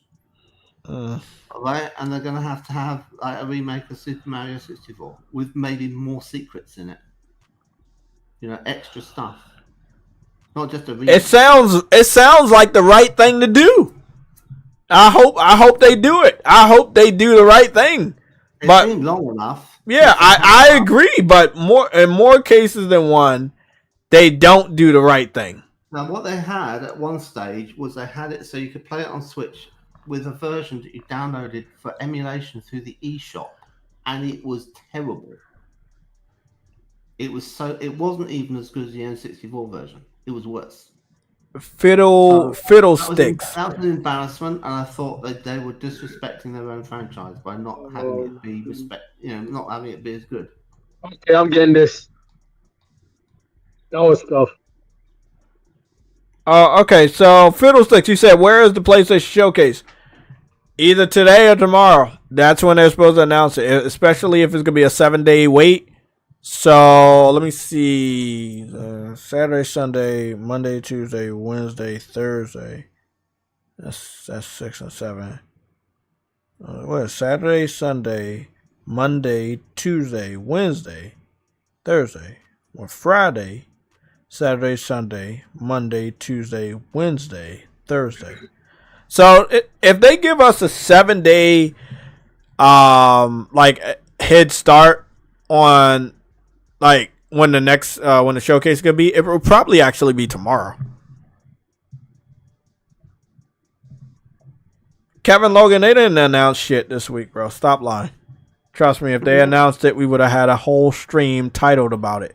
Right, and they're going to have like, a remake of Super Mario 64 with maybe more secrets in it. You know, extra stuff. Not just a remake. It sounds like the right thing to do. I hope they do it. I hope they do the right thing. It's been long enough. Yeah, I agree, but in more cases than one, they don't do the right thing. Now, what they had at one stage was they had it so you could play it on Switch with a version that you downloaded for emulation through the eShop, and it was terrible. It wasn't even as good as the N64 version. It was worse. Fiddlesticks. That was an embarrassment, and I thought that they were disrespecting their own franchise by not having it be not having it be as good. Okay, I'm getting this. That was tough. Okay, so Fiddlesticks, you said, where is the PlayStation Showcase? Either today or tomorrow. That's when they're supposed to announce it, especially if it's going to be a 7-day wait. So, let me see. Saturday, Sunday, Monday, Tuesday, Wednesday, Thursday. That's 6 and 7. What is Saturday, Sunday, Monday, Tuesday, Wednesday, Thursday, or Friday, Saturday, Sunday, Monday, Tuesday, Wednesday, Thursday. So if they give us a 7-day like head start on like when the next when the showcase is gonna be, it will probably actually be tomorrow. Kevin Logan, they didn't announce shit this week, bro. Stop lying. Trust me, if they announced it, we would have had a whole stream titled about it.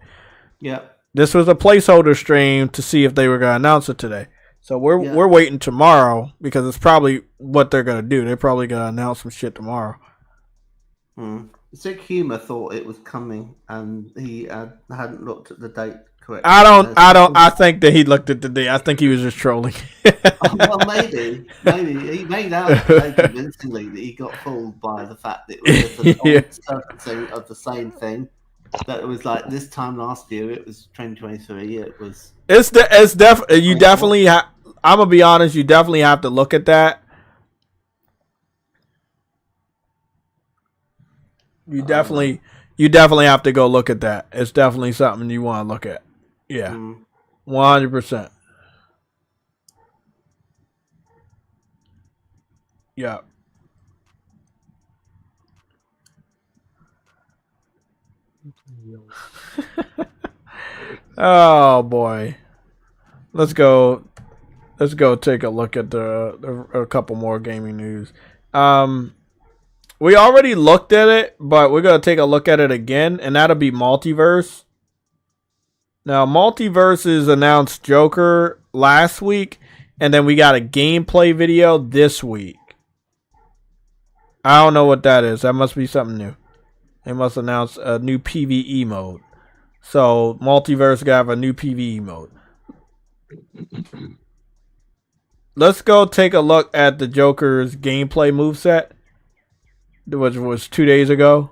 Yeah. This was a placeholder stream to see if they were gonna announce it today. So we're waiting tomorrow because it's probably what they're gonna do. They're probably gonna announce some shit tomorrow. Sick Humor thought it was coming, and he hadn't looked at the date correctly. I think that he looked at the date. I think he was just trolling. Well, maybe he made out very convincingly that he got fooled by the fact that it was just an surfacing of the same thing. That it was like this time last year. It was 2023. It was. It's definitely you definitely. I'm gonna be honest. You definitely have to look at that. You definitely have to go look at that. It's definitely something you want to look at. Yeah, 100%. Yeah. Oh boy, let's go take a look at a couple more gaming news. We already looked at it, but we're gonna take a look at it again, and that'll be Multiverse. Now, Multiversus announced Joker last week, and then we got a gameplay video this week. I don't know what that is. That must be something new. They must announce a new PvE mode. So, Multiverse gonna have a new PvE mode. Let's go take a look at the Joker's gameplay moveset, which was 2 days ago.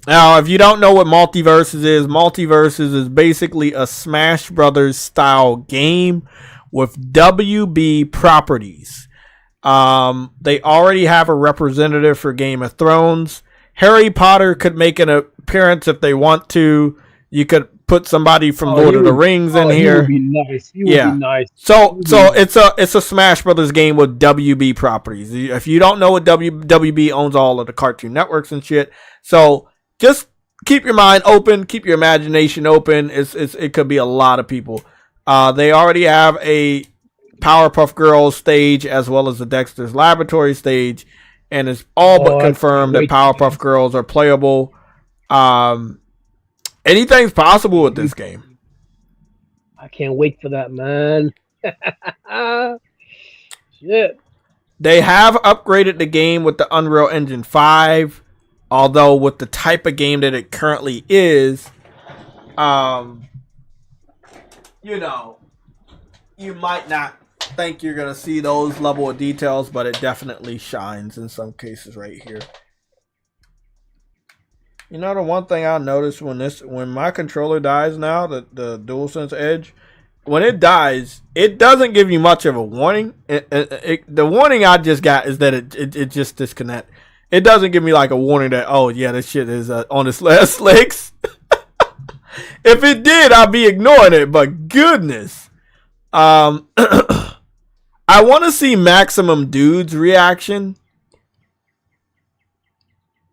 Now, if you don't know what Multiversus is basically a Smash Brothers style game with WB properties. They already have a representative for Game of Thrones. Harry Potter could make an appearance if they want to. You could put somebody from Lord of the Rings in here. Would be nice. Would be nice. So it's a Smash Brothers game with WB properties. If you don't know what WB owns all of the Cartoon Networks and shit. So just keep your mind open, keep your imagination open. It could be a lot of people. They already have a Powerpuff Girls stage as well as the Dexter's Laboratory stage, and it's all but confirmed that Powerpuff Girls are playable. Anything's possible with this game. I can't wait for that, man. Shit. They have upgraded the game with the Unreal Engine 5, although with the type of game that it currently is, you might not think you're going to see those level of details, but it definitely shines in some cases right here. You know, the one thing I noticed when my controller dies now, the DualSense Edge, when it dies, it doesn't give you much of a warning. The warning I just got is that it just disconnect. It doesn't give me like a warning that, oh yeah, this shit is on its last legs. If it did, I'd be ignoring it. But goodness, I want to see Maximum Dude's reaction.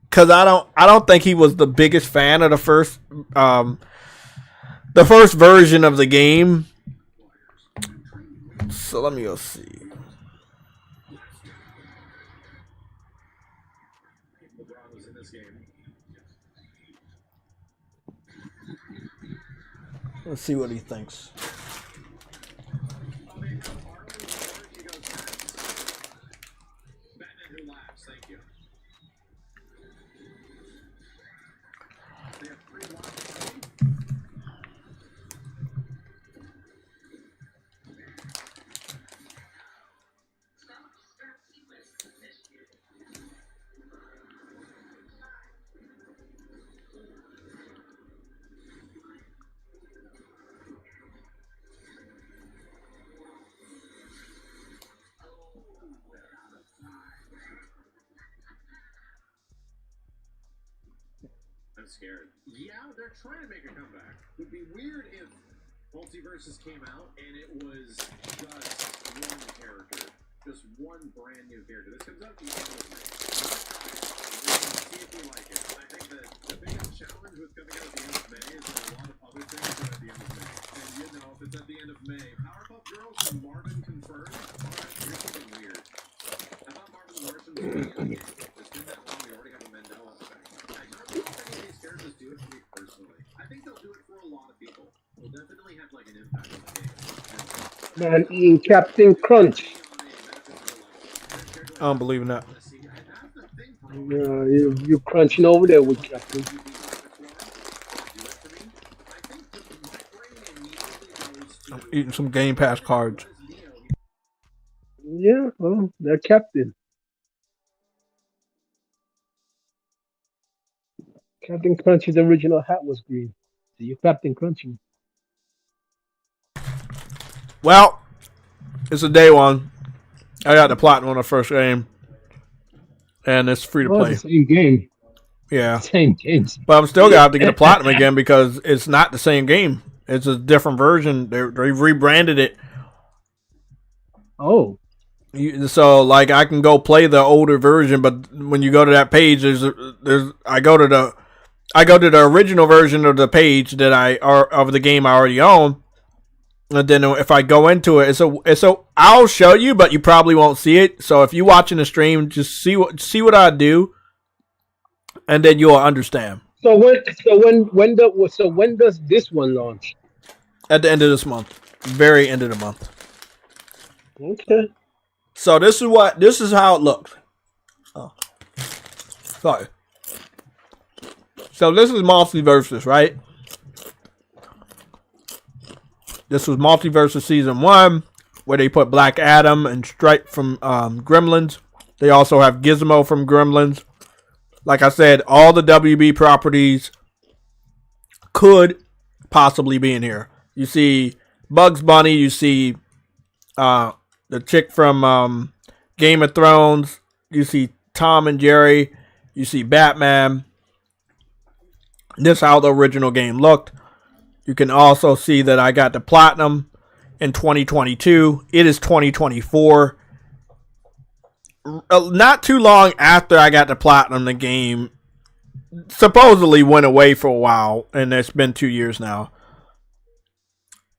Cause I don't think he was the biggest fan of the first version of the game. So let me go see. Let's see what he thinks. scared. Yeah, they're trying to make a comeback. It would be weird if Multiversus came out and it was just one character. Just one brand new character. This comes out the end of May. See if we like it. I think that the biggest challenge with coming out at the end of May is that a lot of other things are at the end of May. And you know, if it's at the end of May, Powerpuff Girls and Marvin confirmed. Alright, here's something weird. I thought Marvin and Martian was really in the game. It's been that long, we already have a Mandela effect. I don't know if any of these characters do it for me personally. I think they'll do it for a lot of people. They'll definitely have like an impact on the game. Man, eating Captain Crunch. I don't believe in that. You're crunching over there with Captain. I'm eating some Game Pass cards. Yeah, well, they're Captain. Captain Crunch's original hat was green. So you're Captain Crunchy. Well, it's a day one. I got the platinum on the first game. And it's free to play. It's the same game. Yeah. Same games. But I'm still going to have to get a platinum again because it's not the same game. It's a different version. They rebranded it. Oh. So, like, I can go play the older version, but when you go to that page, I go to the original version of the page of the game I already own. And then if I go into it, I'll show you, but you probably won't see it. So if you're watching the stream, just see what I do, and then you'll understand. So when does this one launch? At the end of this month, very end of the month. Okay. So this is how it looks. Oh, sorry. So this is Multiversus, right? This was Multiversus Season 1, where they put Black Adam and Stripe from Gremlins. They also have Gizmo from Gremlins. Like I said, all the WB properties could possibly be in here. You see Bugs Bunny, you see the chick from Game of Thrones, you see Tom and Jerry, you see Batman. This is how the original game looked. You can also see that I got the platinum in 2022. It is 2024. Not too long after I got the platinum, the game supposedly went away for a while, and it's been 2 years now.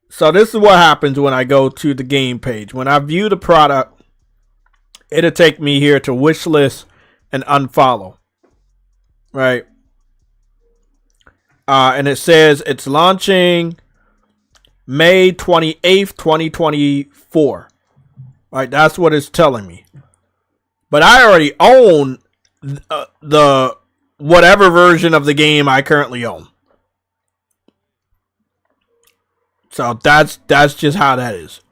So this is what happens when I go to the game page. When I view the product, it'll take me here to wish list and unfollow. Right? And it says it's launching May 28th, 2024. Right, that's what it's telling me. But I already own the whatever version of the game I currently own. So that's just how that is.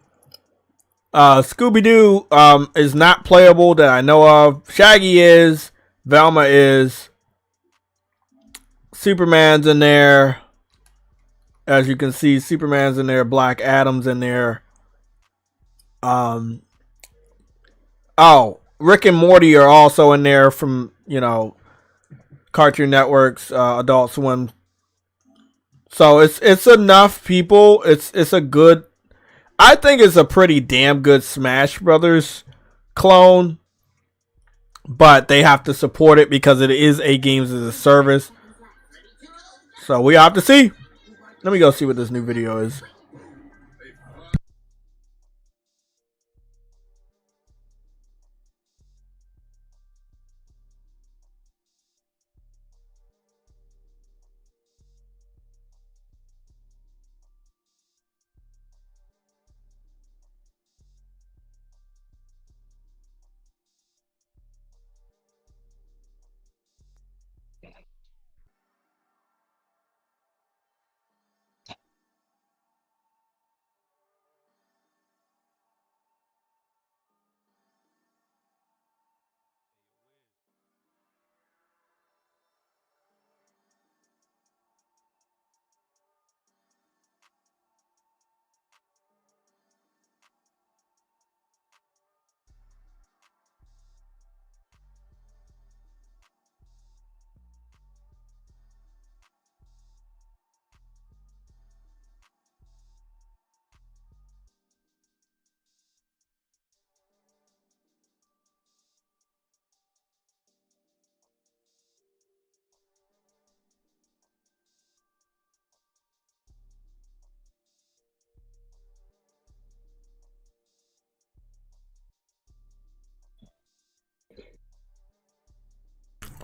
Scooby-Doo is not playable that I know of. Shaggy is. Velma is. Superman's in there. As you can see, Superman's in there. Black Adam's in there. Rick and Morty are also in there from, Cartoon Network's Adult Swim. So it's enough people. It's a good. I think it's a pretty damn good Smash Brothers clone. But they have to support it because it is a games as a service. So we have to see. Let me go see what this new video is.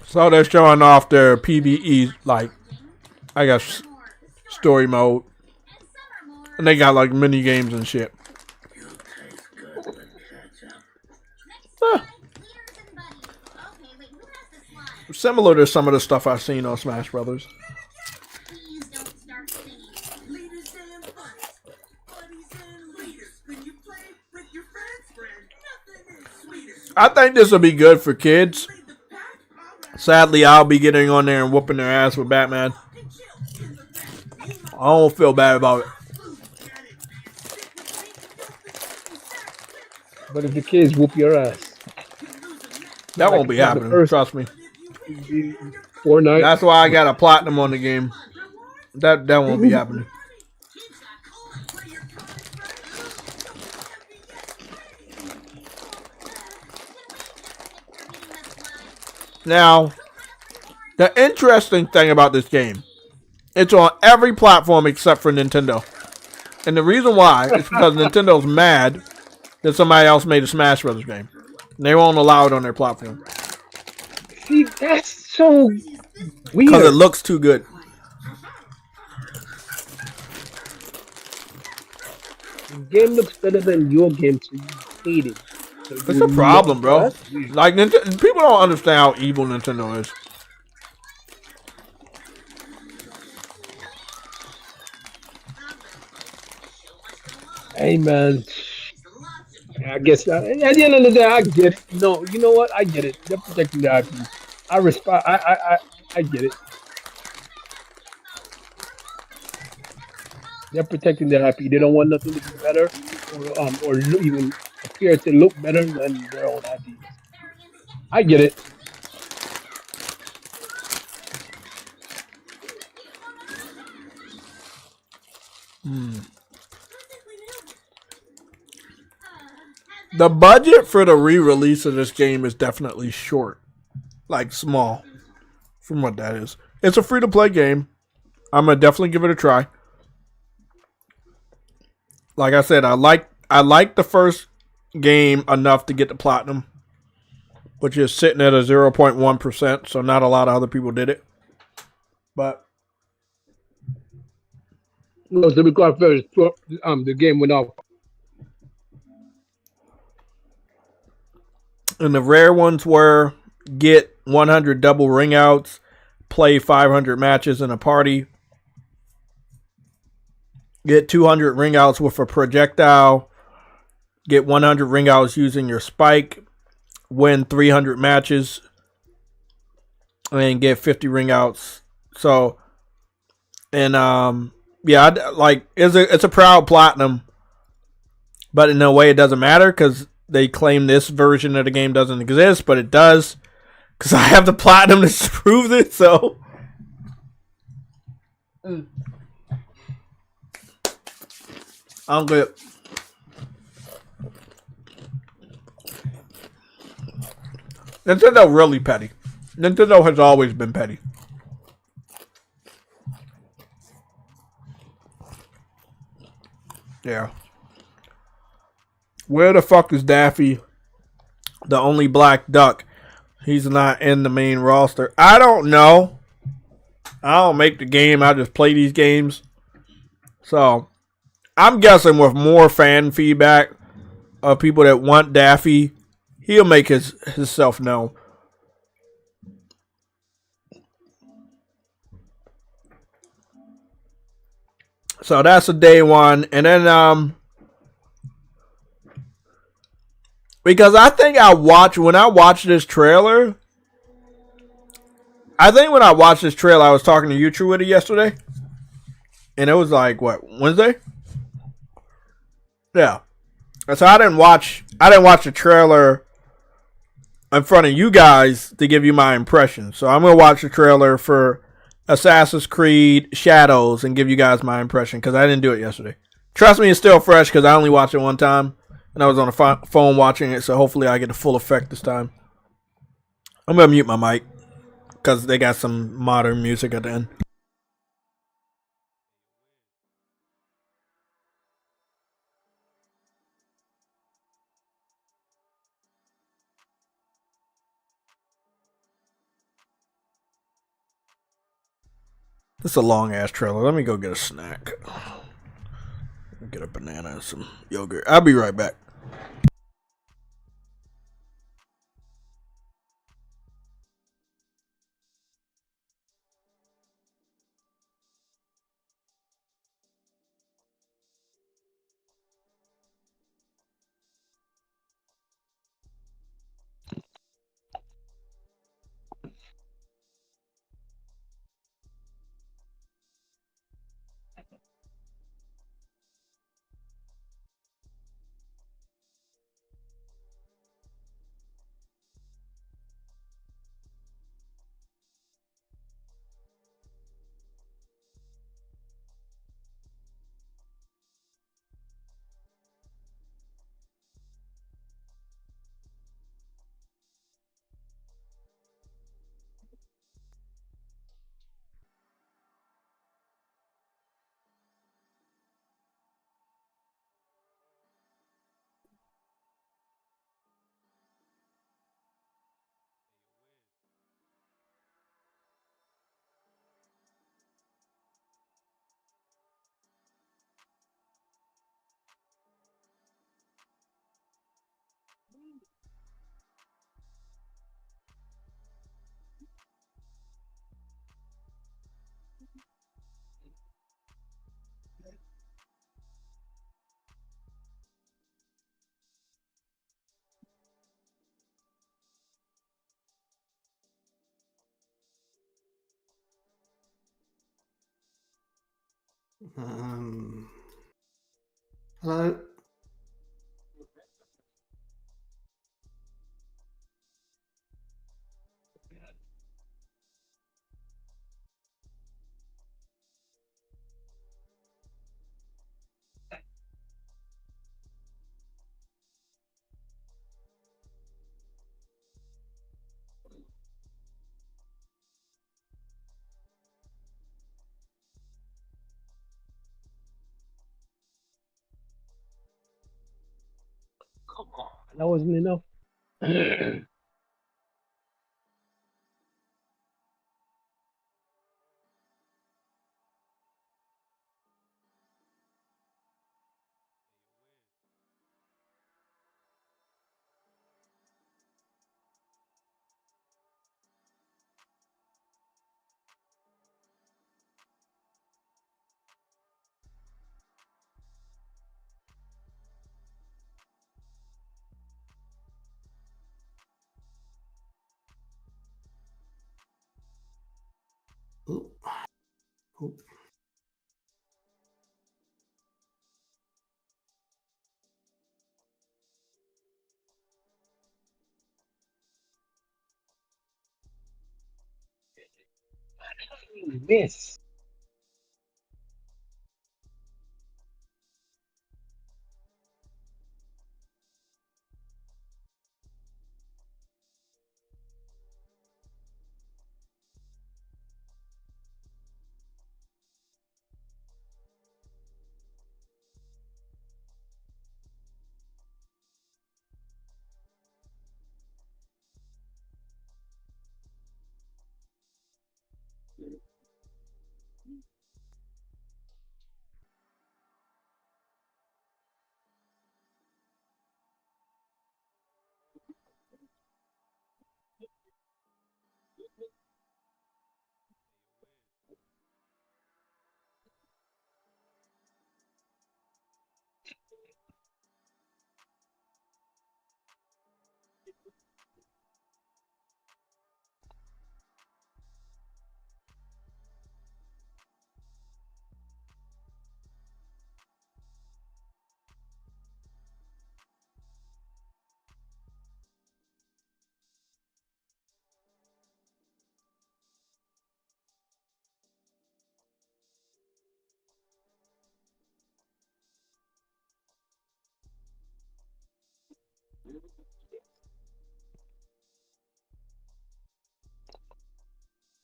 So they're showing off their PvE, like, I guess, story mode. And they got, like, mini games and shit. Similar to some of the stuff I've seen on Smash Brothers. I think this will be good for kids. Sadly, I'll be getting on there and whooping their ass with Batman. I don't feel bad about it. But if the kids whoop your ass, That won't be happening. Trust me. Fortnite. That's why I got a platinum on the game. That won't be happening. Now, the interesting thing about this game, it's on every platform except for Nintendo. And the reason why is because Nintendo's mad that somebody else made a Smash Brothers game. And they won't allow it on their platform. See, that's so weird. Because it looks too good. The game looks better than your game, so you hate it. So It's a problem, bro. Like, people don't understand how evil Nintendo is. Hey, man. I guess at the end of the day, I get it. No, you know what? I get it. They're protecting the IP. I respect. I get it. They're protecting their IP. They don't want nothing to be better, or even appear to look better than their own IP. I get it. The budget for the re-release of this game is definitely short. Like, small. From what that is. It's a free-to-play game. I'm going to definitely give it a try. Like I said, I like the first game enough to get the platinum. Which is sitting at a 0.1%. So not a lot of other people did it. But No, to be quite fair, the game went off. and the rare ones were get 100 double ring outs, play 500 matches in a party, get 200 ring outs with a projectile, get 100 ring outs using your spike, win 300 matches, and get 50 ring outs. So, and yeah, it's a proud platinum, but in a way it doesn't matter because they claim this version of the game doesn't exist, but it does because I have the platinum that proves it. So, I'm good. Nintendo really petty. Nintendo has always been petty. Yeah. Where the fuck is Daffy? The only black duck. He's not in the main roster. I don't know. I don't make the game. I just play these games. So, I'm guessing with more fan feedback of people that want Daffy, he'll make himself known. So that's a day one. And then because I think when I watched this trailer, I was talking to you, True Witty, yesterday. And it was like, what, Wednesday? Yeah. So I didn't watch the trailer in front of you guys to give you my impression. So I'm going to watch the trailer for Assassin's Creed Shadows and give you guys my impression because I didn't do it yesterday. Trust me, it's still fresh because I only watched it one time and I was on the phone watching it, so hopefully I get the full effect this time. I'm going to mute my mic because they got some modern music at the end. This is a long ass trailer. Let me go get a snack. Get a banana and some yogurt. I'll be right back. Hello. Come on, that wasn't enough. Oop. Oop. Miss.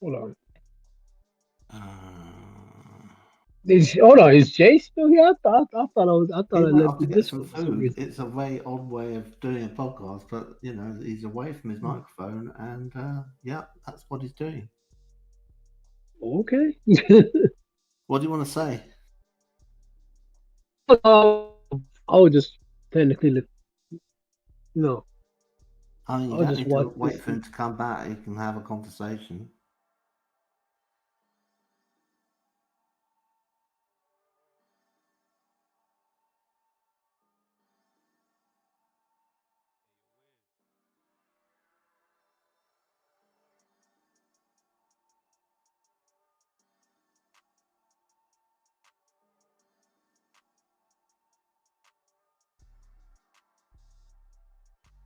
Hold on. Hold on. Is Jay still here? I thought He I went left off to the get some Discord for some food. reason. It's a very odd way of doing a podcast, but you know, he's away from his microphone, and yeah, that's what he's doing. Okay. What do you want to say? I would just technically, no, I mean, you I'll don't just need to watch wait this. for him to come back. You can have a conversation.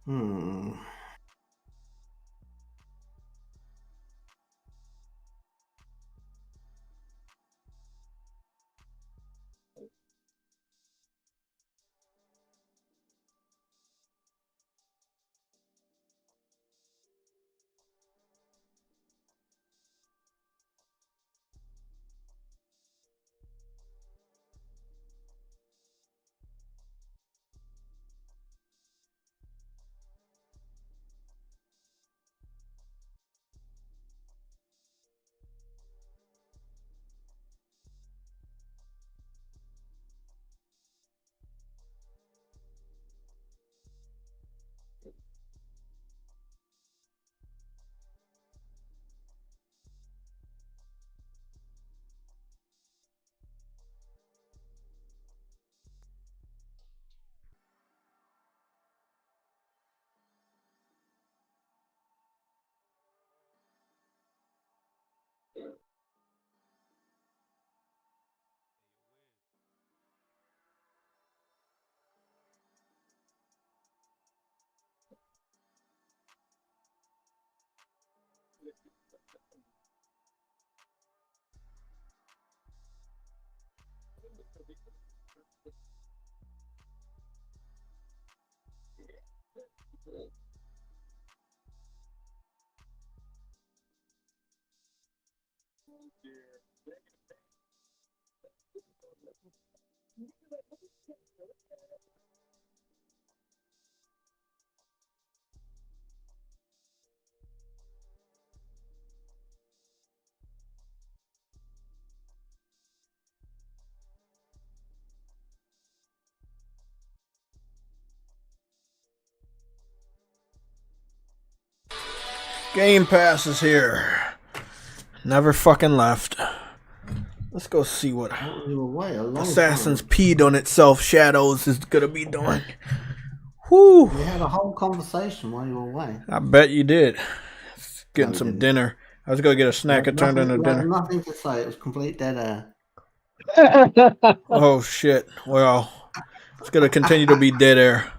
Hmm. Game Pass is here. Never fucking left. Let's go see what You were away a long Assassin's time. peed on itself. Shadows is gonna be doing. Whoo! We had a whole conversation while you were away. I bet you did. Getting No, some didn't. dinner. I was gonna get a snack. It turned into We had dinner. nothing to say. It was complete dead air. Oh shit! Well, it's gonna continue to be dead air.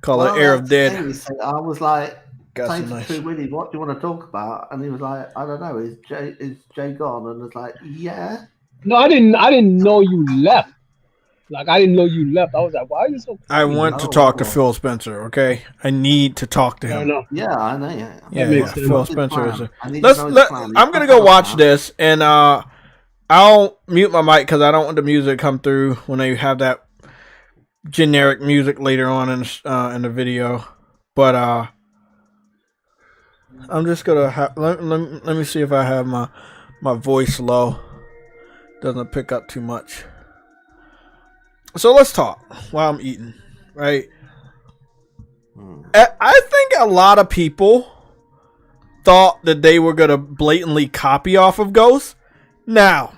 Call Well, it air of that's the dead. thing, he said, I was like, Got saying some to nice. True Willie, what do you want to talk about? And he was like, I don't know, is Jay gone? And it's like, yeah. No, I didn't know you left. Like, I didn't know you left. I was like, why are you so I quiet? want to Oh, talk to well. Phil Spencer. Okay, I need to talk to Fair him. enough. Yeah, I know. Yeah, Yeah, makes sense. Phil What's his Spencer is. plan? I need Let's to know his let. plan. I'm gonna go watch this, and I'll mute my mic because I don't want the music to come through when they have that generic music later on in the video. But I'm just gonna let me see if I have my voice low. Doesn't pick up too much. So let's talk while I'm eating, right? I think a lot of people thought that they were gonna blatantly copy off of Ghost. Now,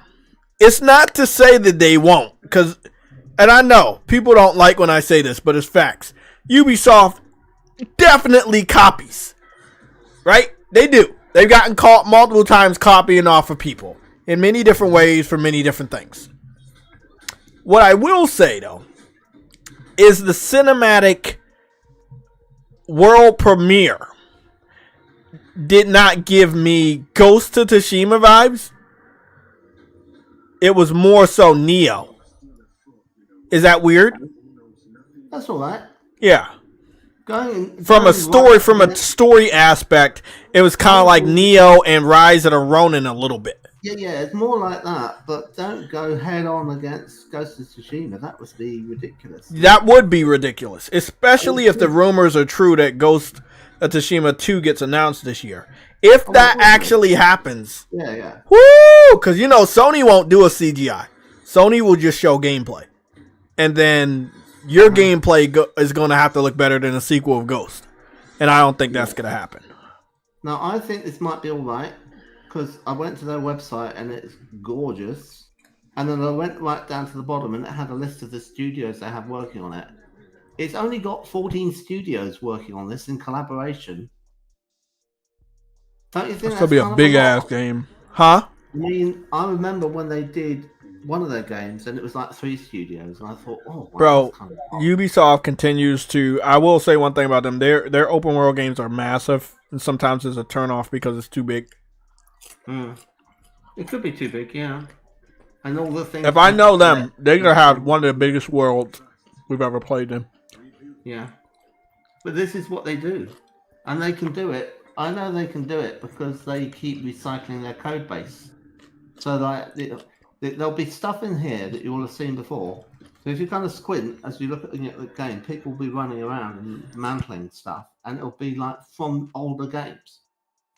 it's not to say that they won't, and I know people don't like when I say this, but it's facts. Ubisoft definitely copies, right? They do. They've gotten caught multiple times copying off of people in many different ways for many different things. What I will say, though, is the cinematic world premiere did not give me Ghost of Tsushima vibes. It was more so Neo. Is that weird? That's all right. Yeah. From a story aspect, it was kind of like Neo and Rise of the Ronin a little bit. Yeah, it's more like that, but don't go head on against Ghost of Tsushima. That would be ridiculous. That would be ridiculous, especially if the rumors are true that Ghost of Tsushima 2 gets announced this year. If that actually happens, Yeah. woo! Because you know Sony won't do a CGI. Sony will just show gameplay, and then your gameplay is going to have to look better than a sequel of Ghost, and I don't think that's going to happen. Now I think this might be all right because I went to their website and it's gorgeous, and then I went right down to the bottom and it had a list of the studios they have working on it. It's only got 14 studios working on this in collaboration. Don't you think That's going to be a big ass game, huh? I mean, I remember when they did one of their games and it was like 3 studios, and I thought, oh, wow, bro, that's kind of Ubisoft continues to. I will say one thing about them: their open world games are massive, and sometimes it's a turnoff because it's too big. It could be too big, yeah. And all the things. If I know them, they're gonna have one of the biggest worlds we've ever played in. Yeah, but this is what they do, and they can do it. I know they can do it because they keep recycling their code base. So like there'll be stuff in here that you will have seen before. So if you kind of squint as you look at the game, people will be running around and mantling stuff, and it'll be like from older games.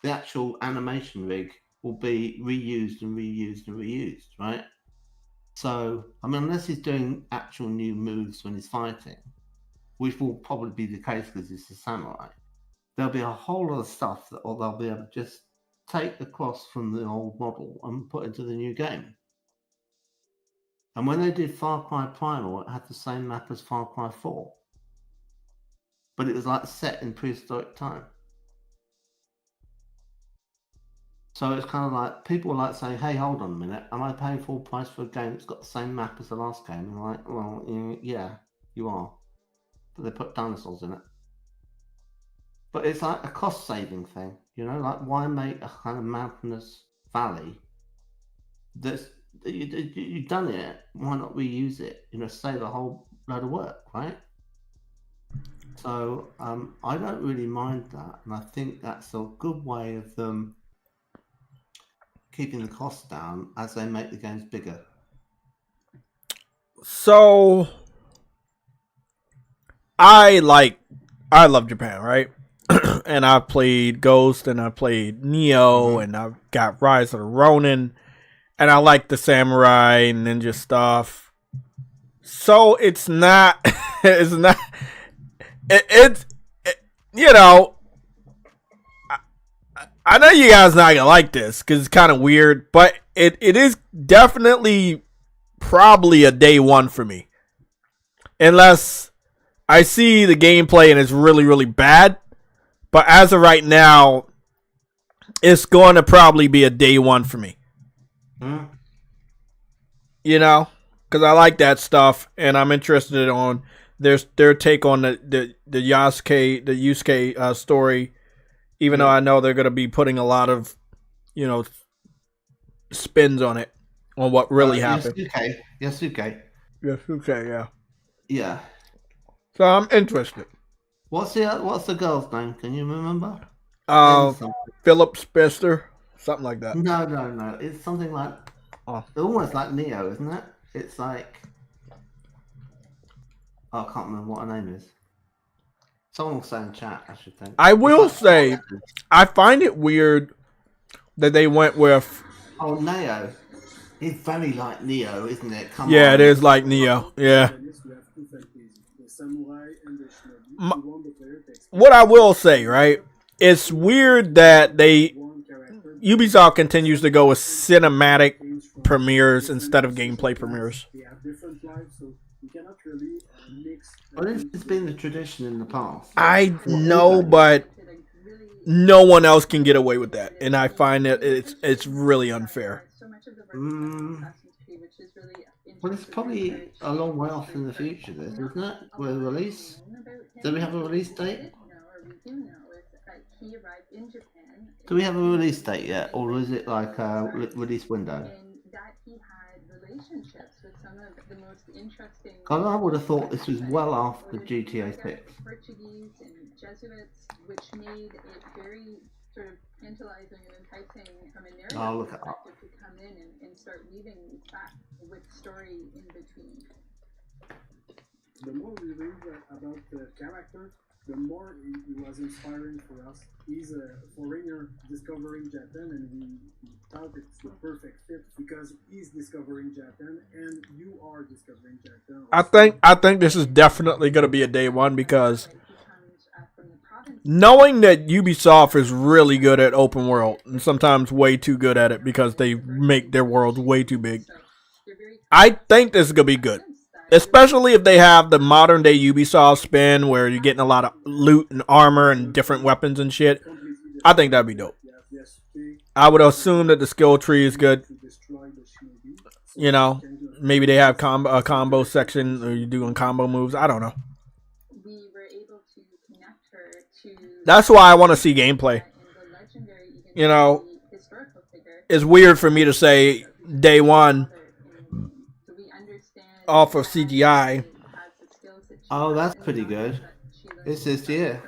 The actual animation rig will be reused and reused and reused, right? So I mean, unless he's doing actual new moves when he's fighting, which will probably be the case because it's a samurai, there'll be a whole lot of stuff that they'll be able to just take across from the old model and put into the new game. And when they did Far Cry Primal, it had the same map as Far Cry 4. But it was like set in prehistoric time. So it's kind of like, people are like saying, hey, hold on a minute, am I paying full price for a game that's got the same map as the last game? And I'm like, well, yeah, you are. But they put dinosaurs in it. But it's like a cost-saving thing, you know? Like, why make a kind of mountainous valley that's... You've done it, why not reuse it? You know, save a whole load of work, right? So, I don't really mind that. And I think that's a good way of them keeping the costs down as they make the games bigger. So, I love Japan, right? And I played Ghost, and I played Neo, and I've got Rise of the Ronin, and I like the samurai and ninja stuff. So it's not, it's you know, I know you guys not gonna like this because it's kind of weird, but it is definitely probably a day one for me. Unless I see the gameplay and it's really, really bad. But as of right now, it's going to probably be a day one for me. You know? Because I like that stuff, and I'm interested on their take on the Yusuke story. Even though I know they're going to be putting a lot of, you know, spins on it, on what really happened. Yasuke, yeah. Yeah. So I'm interested. What's the girl's name? Can you remember? Philip Spencer, something like that. No. It's something like almost like Neo, isn't it? It's like I can't remember what her name is. Someone will say in chat, I should think. I will say, I find it weird that they went with. Oh, Neo. It's very like Neo, isn't it? Come on. It is like Neo. Yeah. What I will say, right? It's weird that Ubisoft continues to go with cinematic premieres instead of gameplay premieres. Well, it's been the tradition in the past. I know, but no one else can get away with that, and I find that it's really unfair. Well, it's probably a long way off in the future, this, isn't it? With a release? Do we have a release date? Do we have a release date yet, or is it like a release window? I would have thought this was well after GTA 6. Portuguese and Jesuits, which made it very sort of tantalizing and enticing from a narrative perspective to come in and start weaving these facts with story in between. The more we read about the character, the more it was inspiring for us. He's a foreigner discovering Japan, and we thought it's the perfect fit because he's discovering Japan, and you are discovering Japan. I think this is definitely going to be a day one because knowing that Ubisoft is really good at open world and sometimes way too good at it because they make their worlds way too big. I think this is going to be good. Especially if they have the modern day Ubisoft spin where you're getting a lot of loot and armor and different weapons and shit. I think that'd be dope. I would assume that the skill tree is good. You know, maybe they have a combo section or you're doing combo moves. I don't know. That's why I want to see gameplay. You know, it's weird for me to say day one off of CGI. Oh, that's pretty good. It's this year.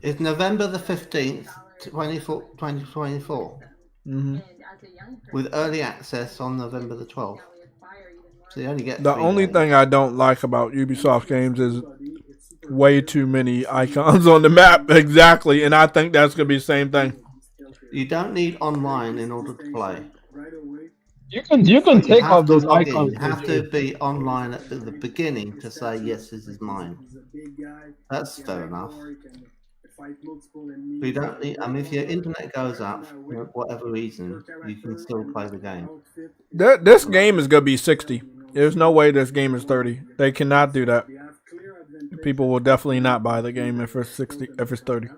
It's November the 15th, 2024. Mm-hmm. With early access on November the 12th. So you only get the only thing I don't like about Ubisoft games is way too many icons on the map. Exactly. And I think that's going to be the same thing. You don't need online in order to play. You can take off those icons. You have to be online at the beginning to say, yes, this is mine. That's fair enough. You don't need, I mean, if your internet goes up, for whatever reason, you can still play the game. This game is going to be 60. There's no way this game is 30. They cannot do that. People will definitely not buy the game if it's 60, if it's 30.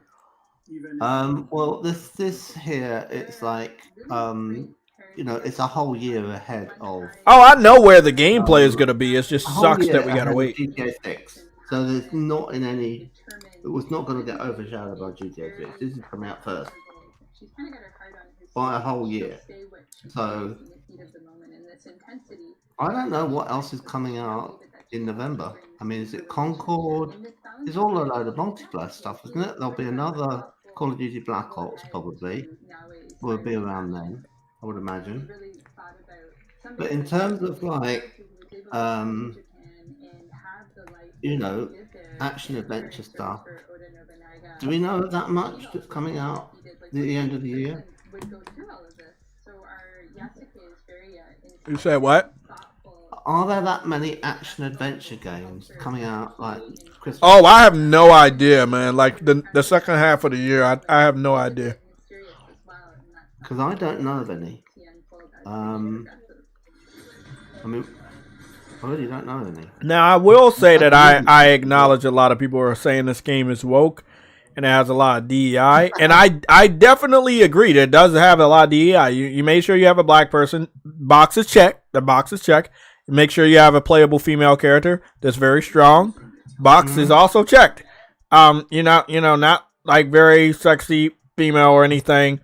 Well, this here, it's like, you know, it's a whole year ahead of. Oh, I know where the gameplay is going to be. It just sucks that we got to wait. GTA 6. So there's not in any. It was not going to get overshadowed by GTA 6. This is coming out first by a whole year. So I don't know what else is coming out in November. I mean, is it Concord? It's all a load of multiplayer stuff, isn't it? There'll be another Call of Duty Black Ops probably. Will be around then, I would imagine. But in terms of like, you know, action adventure stuff, do we know that much that's coming out at the end of the year? You said what? Are there that many action adventure games coming out like Christmas? Oh, I have no idea, man. Like the second half of the year, I have no idea. Because I don't know of any. I mean, I really don't know any. Now, I will say that I acknowledge a lot of people are saying this game is woke and it has a lot of DEI. And I definitely agree that it does have a lot of DEI. You make sure you have a black person. Box is checked. The box is checked. Make sure you have a playable female character that's very strong. Box is also checked. You know, not like very sexy female or anything,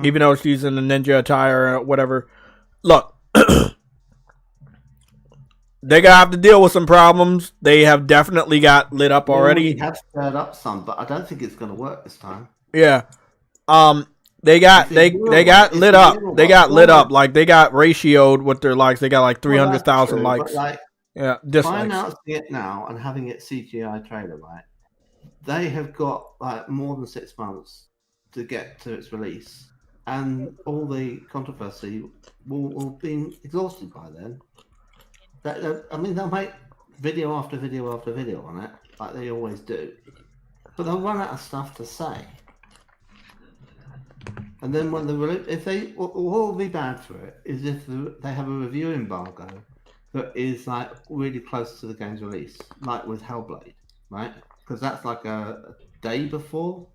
even though she's in the ninja attire or whatever. Look. They're going to have to deal with some problems. They have definitely got lit up already. We have stirred up some, but I don't think it's going to work this time. Yeah. They got lit up. They got lit up. Like, they got ratioed with their likes. They got like 300,000 likes. Like, yeah, dislikes. By announcing it now and having it CGI trailer, right? They have got like more than 6 months to get to its release. And all the controversy will be exhausted by then. I mean, they'll make video after video after video on it, like they always do. But they'll run out of stuff to say. And then when what will be bad for it is if they have a review embargo that is like really close to the game's release, like with Hellblade, right? Because that's like a day before.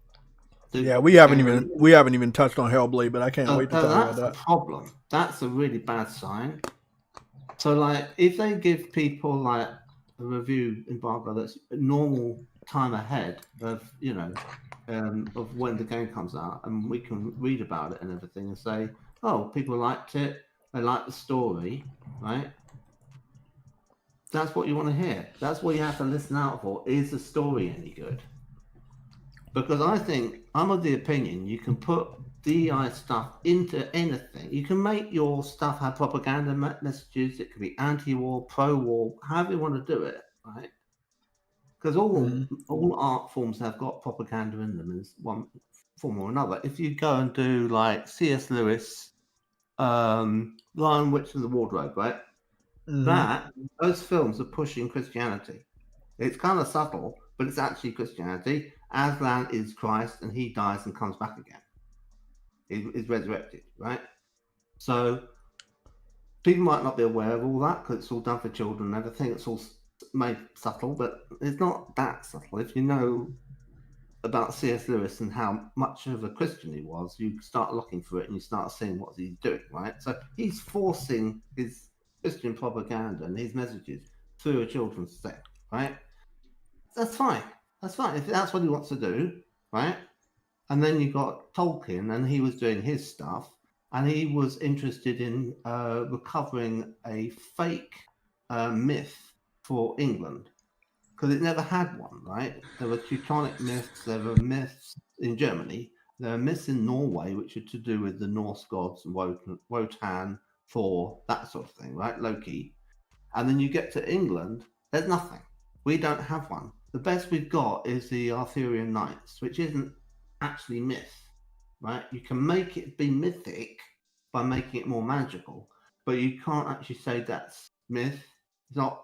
Yeah, we haven't even touched on Hellblade, but I can't wait to talk about that. That's a problem. That's a really bad sign. So, like, if they give people like a review embargo that's a normal time ahead of, you know, of when the game comes out, and we can read about it and everything, and say, oh, people liked it, they liked the story, right? That's what you want to hear. That's what you have to listen out for. Is the story any good? Because I think I'm of the opinion you can put DEI stuff into anything. You can make your stuff have propaganda messages. It could be anti-war, pro-war, however you want to do it, right? because all art forms have got propaganda in them in one form or another. If you go and do like C.S. Lewis, Lion, Witch, and the Wardrobe, right? Those films are pushing Christianity. It's kind of subtle, but it's actually Christianity. Aslan is Christ, and he dies and comes back again. Is resurrected, right? So people might not be aware of all that because it's all done for children and everything. It's all made subtle, but it's not that subtle. If you know about C.S. Lewis and how much of a Christian he was, you start looking for it and you start seeing what he's doing, right? So he's forcing his Christian propaganda and his messages through a children's set, right? That's fine. That's fine. If that's what he wants to do, right? And then you got Tolkien, and he was doing his stuff, and he was interested in recovering a fake myth for England because it never had one, right? There were Teutonic myths, there were myths in Germany, there are myths in Norway which are to do with the Norse gods, Wotan, Thor, that sort of thing, right? Loki. And then you get to England, there's nothing. We don't have one. The best we've got is the Arthurian Knights, which isn't actually myth, right? You can make it be mythic by making it more magical, but you can't actually say that's myth. It's not.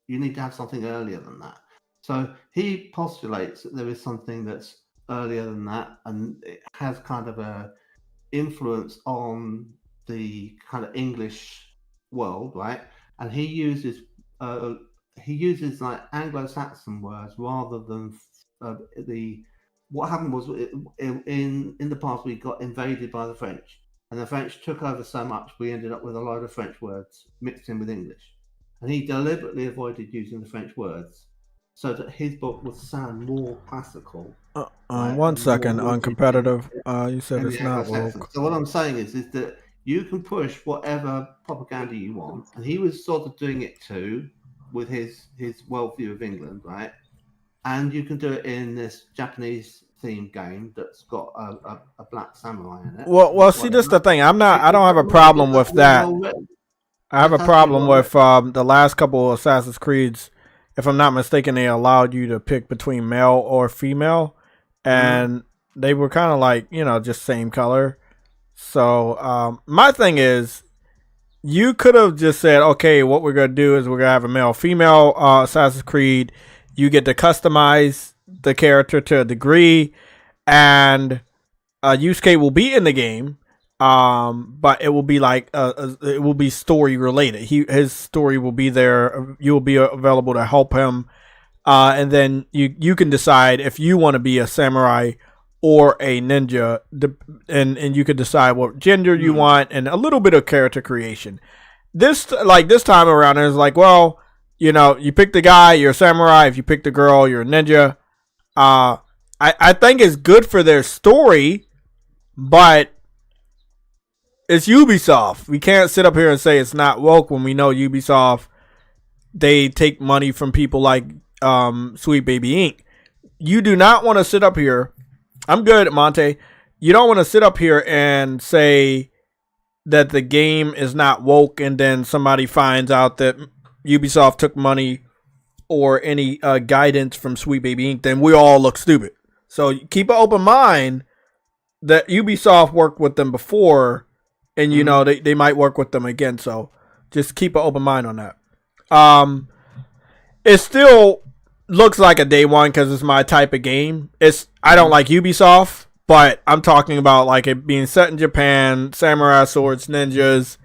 You need to have something earlier than that. So he postulates that there is something that's earlier than that, and it has kind of a influence on the kind of English world, right? And he uses like Anglo-Saxon words rather than the. What happened was in the past we got invaded by the French, and the French took over so much we ended up with a load of French words mixed in with English. And he deliberately avoided using the French words so that his book would sound more classical. Right? 1 second, uncompetitive. You said it's not woke. So what I'm saying is that you can push whatever propaganda you want, and he was sort of doing it too with his worldview of England, right? And you can do it in this Japanese themed game that's got a black samurai in it. Well, see, this is the thing. I don't have a problem with that. I have a problem with the last couple of Assassin's Creeds. If I'm not mistaken, they allowed you to pick between male or female, and they were kind of like, just same color. So my thing is, you could have just said, okay, what we're gonna do is we're gonna have a male, female Assassin's Creed. You get to customize the character to a degree, and Yusuke will be in the game, but it will be like it will be story related. His story will be there. You will be available to help him, and then you can decide if you want to be a samurai or a ninja, and you can decide what gender you want and a little bit of character creation. This time around, it's like, well, you pick the guy, you're a samurai. If you pick the girl, you're a ninja. I think it's good for their story, but it's Ubisoft. We can't sit up here and say it's not woke when we know Ubisoft, they take money from people like Sweet Baby Inc. You do not want to sit up here. I'm good, Monte. You don't want to sit up here and say that the game is not woke and then somebody finds out that Ubisoft took money or any guidance from Sweet Baby Inc., then we all look stupid. So keep an open mind that Ubisoft worked with them before, and they might work with them again. So just keep an open mind on that. It still looks like a day one because it's my type of game. I don't like Ubisoft, but I'm talking about like it being set in Japan, samurai swords, ninjas,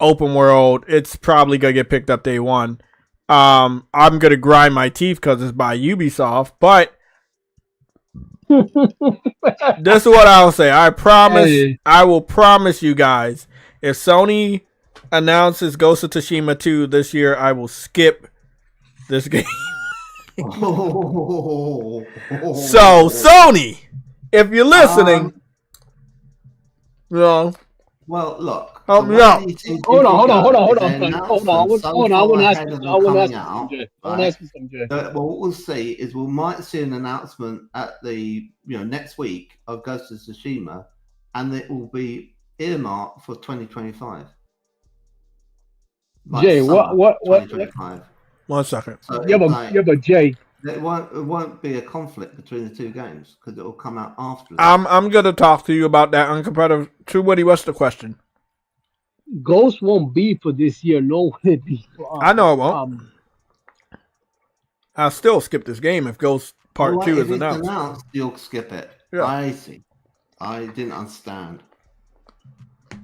open world. It's probably gonna get picked up day one. I'm gonna grind my teeth because it's by Ubisoft, but this is what I'll say. I promise. I will promise you guys, if Sony announces Ghost of Tsushima 2 this year, I will skip this game. So Sony, if you're listening, well, look. Help me out. Hold on. I want to ask you something, Jay. Well, what we'll see is we might see an announcement at the next week of Ghost of Tsushima, and it will be earmarked for 2025. Jay, what? 2025. 1 second. So but Jay, It won't be a conflict between the two games because it will come out after. I'm gonna talk to you about that uncompetitive. True Woody, what's the question? Ghost won't be for this year. No, will it be? I know it won't. I'll still skip this game if Ghost Part 2 is announced. You'll skip it. Yeah. I see. I didn't understand.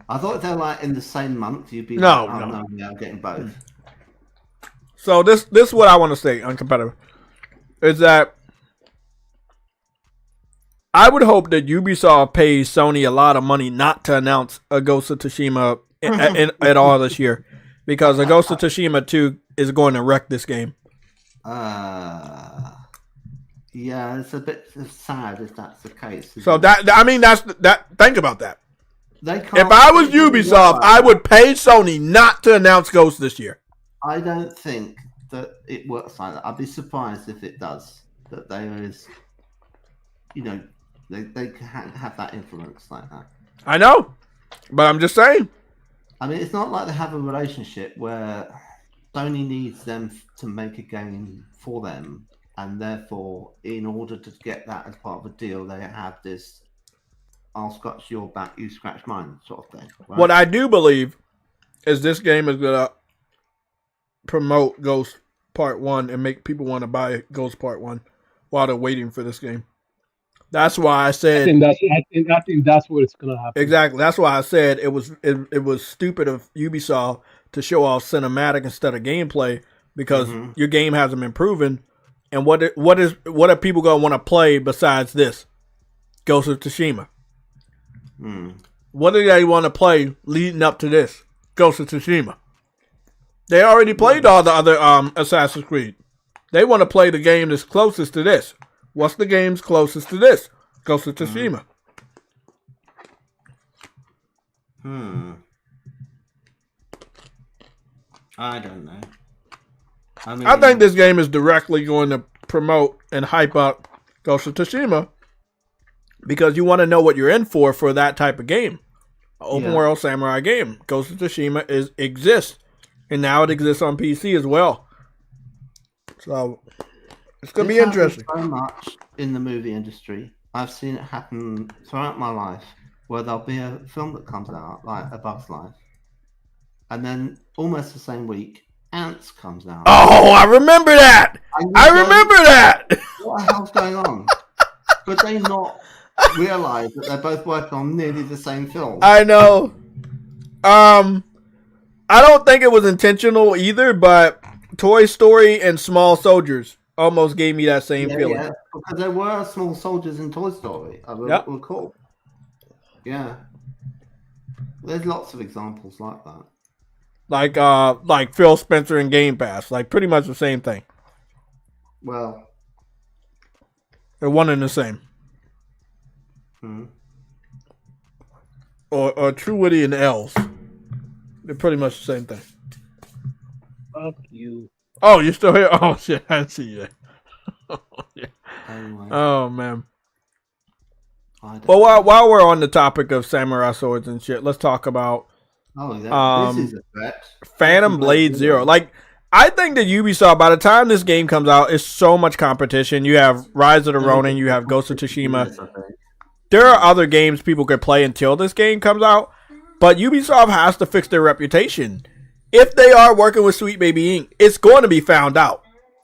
I thought they're like in the same month. You'd be no. Yeah, I'm getting both. So this is what I want to say, uncompetitive, is that I would hope that Ubisoft pays Sony a lot of money not to announce a Ghost of Tsushima at all this year, because a Ghost of Tsushima 2 is going to wreck this game. Yeah, it's a bit sad if that's the case. So that's think about that. If I was Ubisoft, I would pay Sony not to announce Ghost this year. I don't think that it works like that. I'd be surprised if it does. That there is, they can't have that influence like that. I know, but I'm just saying. I mean, it's not like they have a relationship where Sony needs them to make a game for them, and therefore, in order to get that as part of a deal, they have this "I'll scratch your back, you scratch mine" sort of thing. Right? What I do believe is this game is gonna promote Ghost Part 1 and make people want to buy Ghost Part 1 while they're waiting for this game. That's why I said I think that's what it's gonna happen. Exactly. That's why I said it was stupid of Ubisoft to show off cinematic instead of gameplay, because your game hasn't been proven. And what are people gonna want to play besides this? Ghost of Tsushima. What do they want to play leading up to this? Ghost of Tsushima. They already played all the other Assassin's Creed. They want to play the game that's closest to this. What's the game's closest to this? Ghost of Tsushima. I don't know. I think this game is directly going to promote and hype up Ghost of Tsushima, because you want to know what you're in for that type of game. Open world samurai game. Ghost of Tsushima exists, and now it exists on PC as well. So it's going to be interesting. So much in the movie industry. I've seen it happen throughout my life, where there'll be a film that comes out, like A Bug's Life, and then almost the same week, Ants comes out. Oh, I remember that. I remember that. What the hell's going on? Could they not realize that they're both working on nearly the same film? I know. I don't think it was intentional either, but Toy Story and Small Soldiers almost gave me that same feeling. Yeah, because there were small soldiers in Toy Story. I recall. Yeah. There's lots of examples like that. Like Phil Spencer and Game Pass, like pretty much the same thing. Well, they're one and the same. Or True Woody and L's. They're pretty much the same thing. Fuck you. Oh, you're still here? Oh shit, I see you. Yeah. Anyway. Oh man. Well, while we're on the topic of samurai swords and shit, let's talk about this is a threat. Phantom Blade Zero. Like, I think that Ubisoft, by the time this game comes out, it's so much competition. You have Rise of the Ronin, you have Ghost of Tsushima. There are other games people could play until this game comes out, but Ubisoft has to fix their reputation. If they are working with Sweet Baby Inc., it's going to be found out.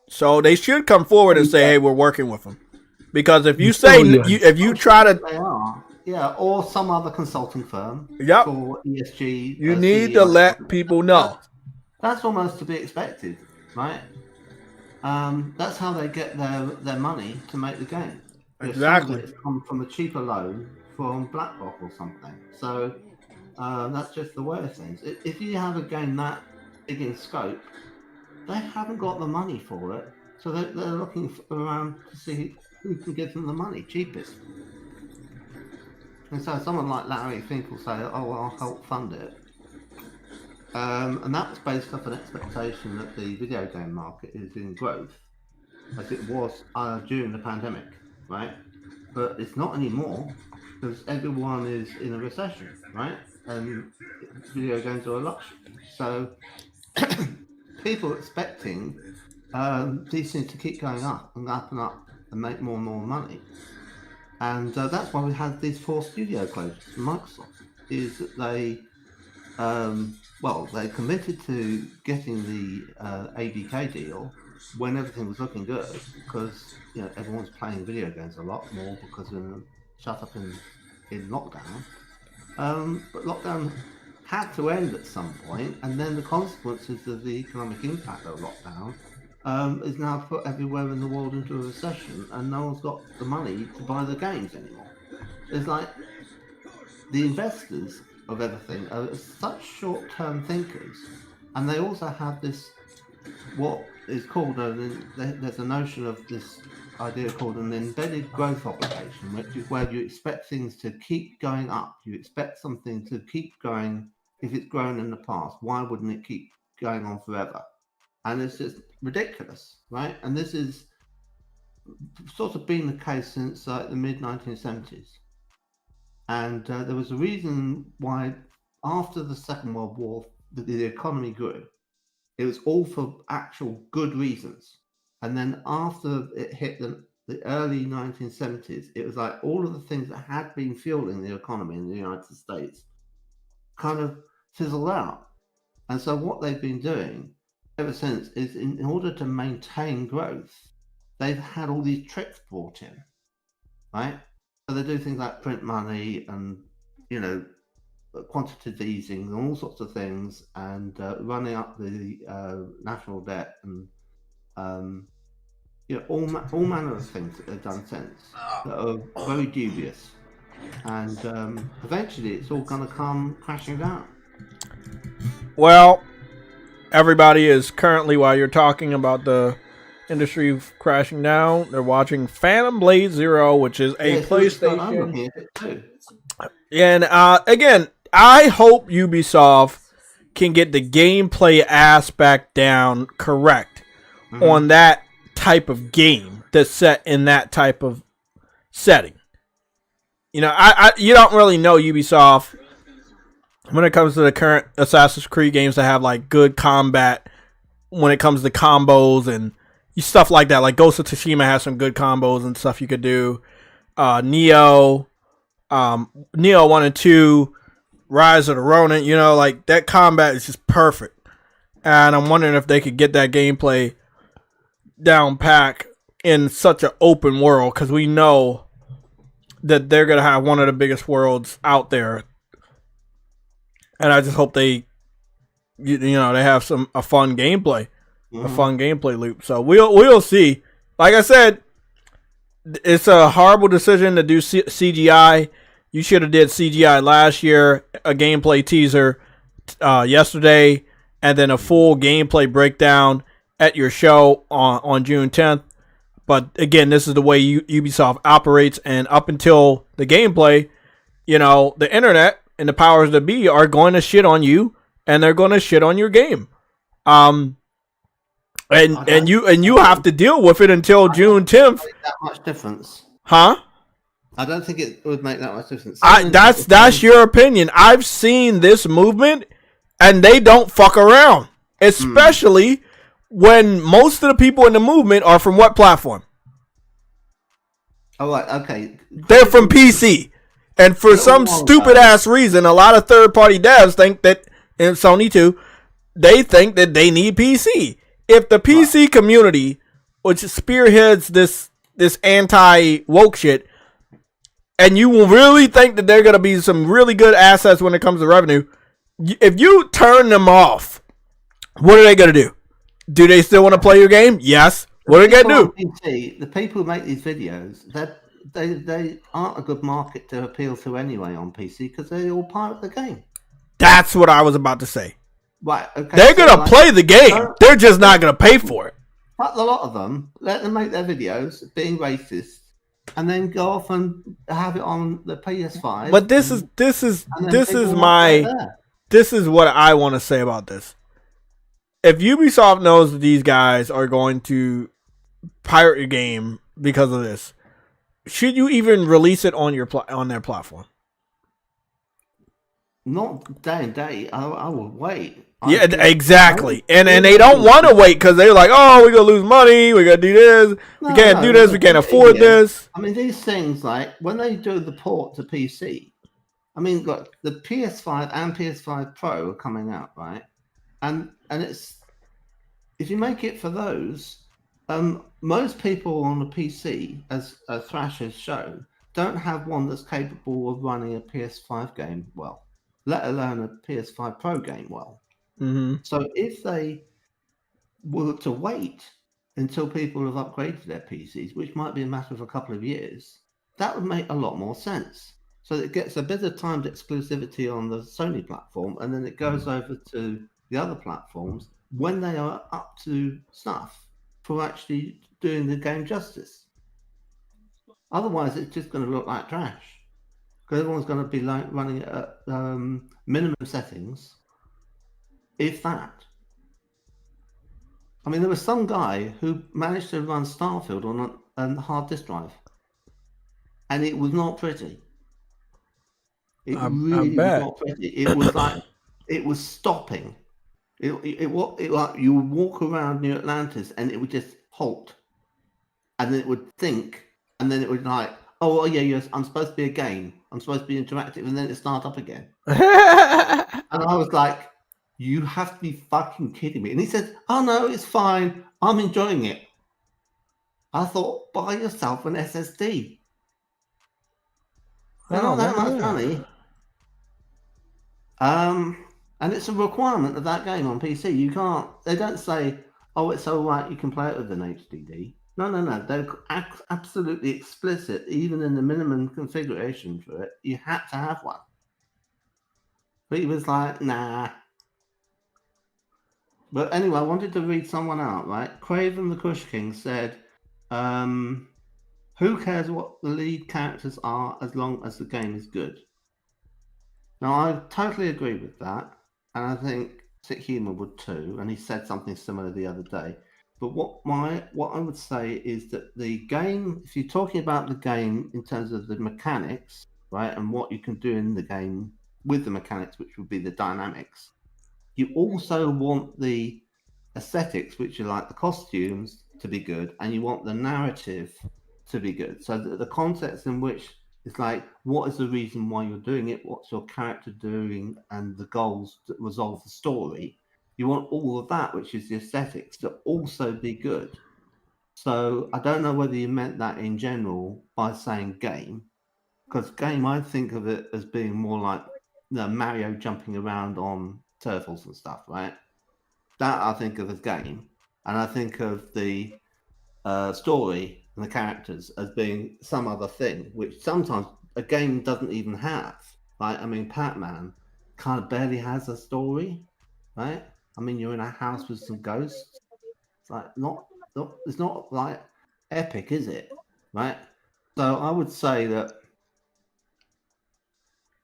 So they should come forward and say, hey, we're working with them. Because if you say, if you try to... They are. Yeah, or some other consulting firm. Yep. For ESG. You need to let people know. That's almost to be expected, right? That's how they get their money to make the game. Exactly. It's come from a cheaper loan from BlackRock or something. So that's just the way of things. If you have a game that big in scope, they haven't got the money for it. So they're looking around to see who can give them the money cheapest. And so someone like Larry Fink will say, oh, well, I'll help fund it. And that was based off an expectation that the video game market is in growth, as it was during the pandemic, right? But it's not anymore, because everyone is in a recession, right? And video games are a luxury. So people are expecting these seem to keep going up and up and up and make more and more money. And that's why we had these 4 studio closures from Microsoft, is that they, they committed to getting the ADK deal when everything was looking good, because everyone's playing video games a lot more because we're shut up in lockdown. But lockdown had to end at some point, and then the consequences of the economic impact of lockdown is now put everywhere in the world into a recession, and no one's got the money to buy the games anymore. It's like the investors of everything are such short-term thinkers, and they also have this, what is called, there's a notion of this idea called an embedded growth obligation, which is where you expect things to keep going up. You expect something to keep going. If it's grown in the past, why wouldn't it keep going on forever? And it's just ridiculous, right? And this is sort of been the case since the mid-1970s. And there was a reason why after the Second World War, the economy grew. It was all for actual good reasons. And then after it hit the early 1970s, it was like all of the things that had been fueling the economy in the United States kind of fizzled out. And so what they've been doing ever since is, in order to maintain growth, they've had all these tricks brought in, right? So they do things like print money and, quantitative easing and all sorts of things, and running up the national debt, and all manner of things that they've done since that are very dubious. And eventually it's all going to come crashing down. Well, everybody is currently, while you're talking about the industry crashing down, they're watching Phantom Blade Zero, which is a PlayStation. And again, I hope Ubisoft can get the gameplay aspect down correct on that type of game that's set in that type of setting. You don't really know Ubisoft when it comes to the current Assassin's Creed games that have like good combat when it comes to combos and stuff like that. Like Ghost of Tsushima has some good combos and stuff you could do. Neo 1 and 2, Rise of the Ronin, like that combat is just perfect. And I'm wondering if they could get that gameplay down pack in such an open world, because we know that they're going to have one of the biggest worlds out there. And I just hope they have a fun gameplay, a fun gameplay loop. So we'll see. Like I said, it's a horrible decision to do CGI. You should have did CGI last year, a gameplay teaser yesterday, and then a full gameplay breakdown at your show on June 10th. But again, this is the way Ubisoft operates, and up until the gameplay, the internet and the powers that be are going to shit on you, and they're going to shit on your game. And you have to deal with it until June 10th. That much difference, huh? I don't think it would make that much difference. That's your opinion. I've seen this movement, and they don't fuck around, especially when most of the people in the movement are from what platform? Oh, right, okay. They're from PC. And for some stupid ass reason, a lot of third-party devs think that, and Sony too, they think that they need PC. If the PC community, which spearheads this anti-woke shit, and you will really think that they're going to be some really good assets when it comes to revenue, if you turn them off, what are they going to do? Do they still want to play your game? Yes. What are they going to do? PC, the people who make these videos, they aren't a good market to appeal to anyway on PC, because they all pirate the game. That's what I was about to say. Right. Okay. They're going to play the game. They're just not going to pay for it. But a lot of them, let them make their videos being racist, and then go off and have it on the PS5. But this is what I want to say about this. If Ubisoft knows that these guys are going to pirate your game because of this, should you even release it on on their platform? Not day and day. I will wait. Yeah, exactly. And they don't want to wait because they're like, oh, we're going to lose money. We got to do this. We can't do this. We can't afford this. I mean, these things, like, when they do the port to PC, I mean, look, the PS5 and PS5 Pro are coming out, right? And it's, if you make it for those, most people on the PC, as Thrash has shown, don't have one that's capable of running a PS5 game well, let alone a PS5 Pro game well. Mm-hmm. So if they were to wait until people have upgraded their PCs, which might be a matter of a couple of years, that would make a lot more sense. So it gets a bit of timed exclusivity on the Sony platform, and then it goes over to the other platforms when they are up to snuff for actually doing the game justice. Otherwise, it's just going to look like trash, because everyone's going to be like running it at minimum settings, if that. I mean, there was some guy who managed to run Starfield on a hard disk drive, and it was not pretty. It really was not pretty. It was like, it was stopping. It like you would walk around New Atlantis and it would just halt, and then it would think, and then it would like, oh yeah, yes, I'm supposed to be a game. I'm supposed to be interactive, and then it start up again. And I was like, you have to be fucking kidding me. And he said, oh no, it's fine. I'm enjoying it. I thought, buy yourself an SSD. They're not that much money. And it's a requirement of that game on PC. You can't, they don't say, oh, it's all right, you can play it with an HDD. No. They're absolutely explicit, even in the minimum configuration for it. You had to have one. But he was like, nah. But anyway, I wanted to read someone out, right? Craven the Kush King said, who cares what the lead characters are as long as the game is good? Now, I totally agree with that. And I think Sick Humor would too. And he said something similar the other day. But what I would say is that the game, if you're talking about the game in terms of the mechanics, right, and what you can do in the game with the mechanics, which would be the dynamics, you also want the aesthetics, which are like the costumes, to be good, and you want the narrative to be good. So the context in which it's like, what is the reason why you're doing it? What's your character doing? And the goals that resolve the story. You want all of that, which is the aesthetics, to also be good. So I don't know whether you meant that in general by saying game, because game, I think of it as being more like Mario jumping around on turtles and stuff, right? That I think of as game, and I think of the story and the characters as being some other thing, which sometimes a game doesn't even have. Right? I mean, Pac-Man kind of barely has a story, right? I mean, you're in a house with some ghosts. It's like it's not like epic, is it? Right? So I would say that,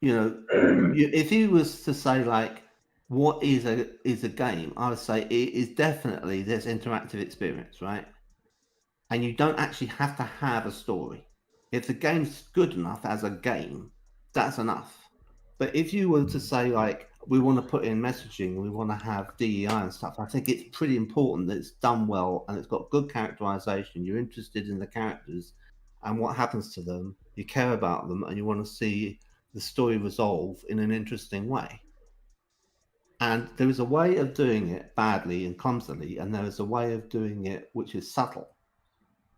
if he was to say like, what is a game, I would say it is definitely this interactive experience, right? And you don't actually have to have a story. If the game's good enough as a game, that's enough. But if you were to say like, we want to put in messaging, we want to have DEI and stuff, I think it's pretty important that it's done well and it's got good characterization. You're interested in the characters and what happens to them. You care about them and you want to see the story resolve in an interesting way. And there is a way of doing it badly and clumsily, and there is a way of doing it which is subtle.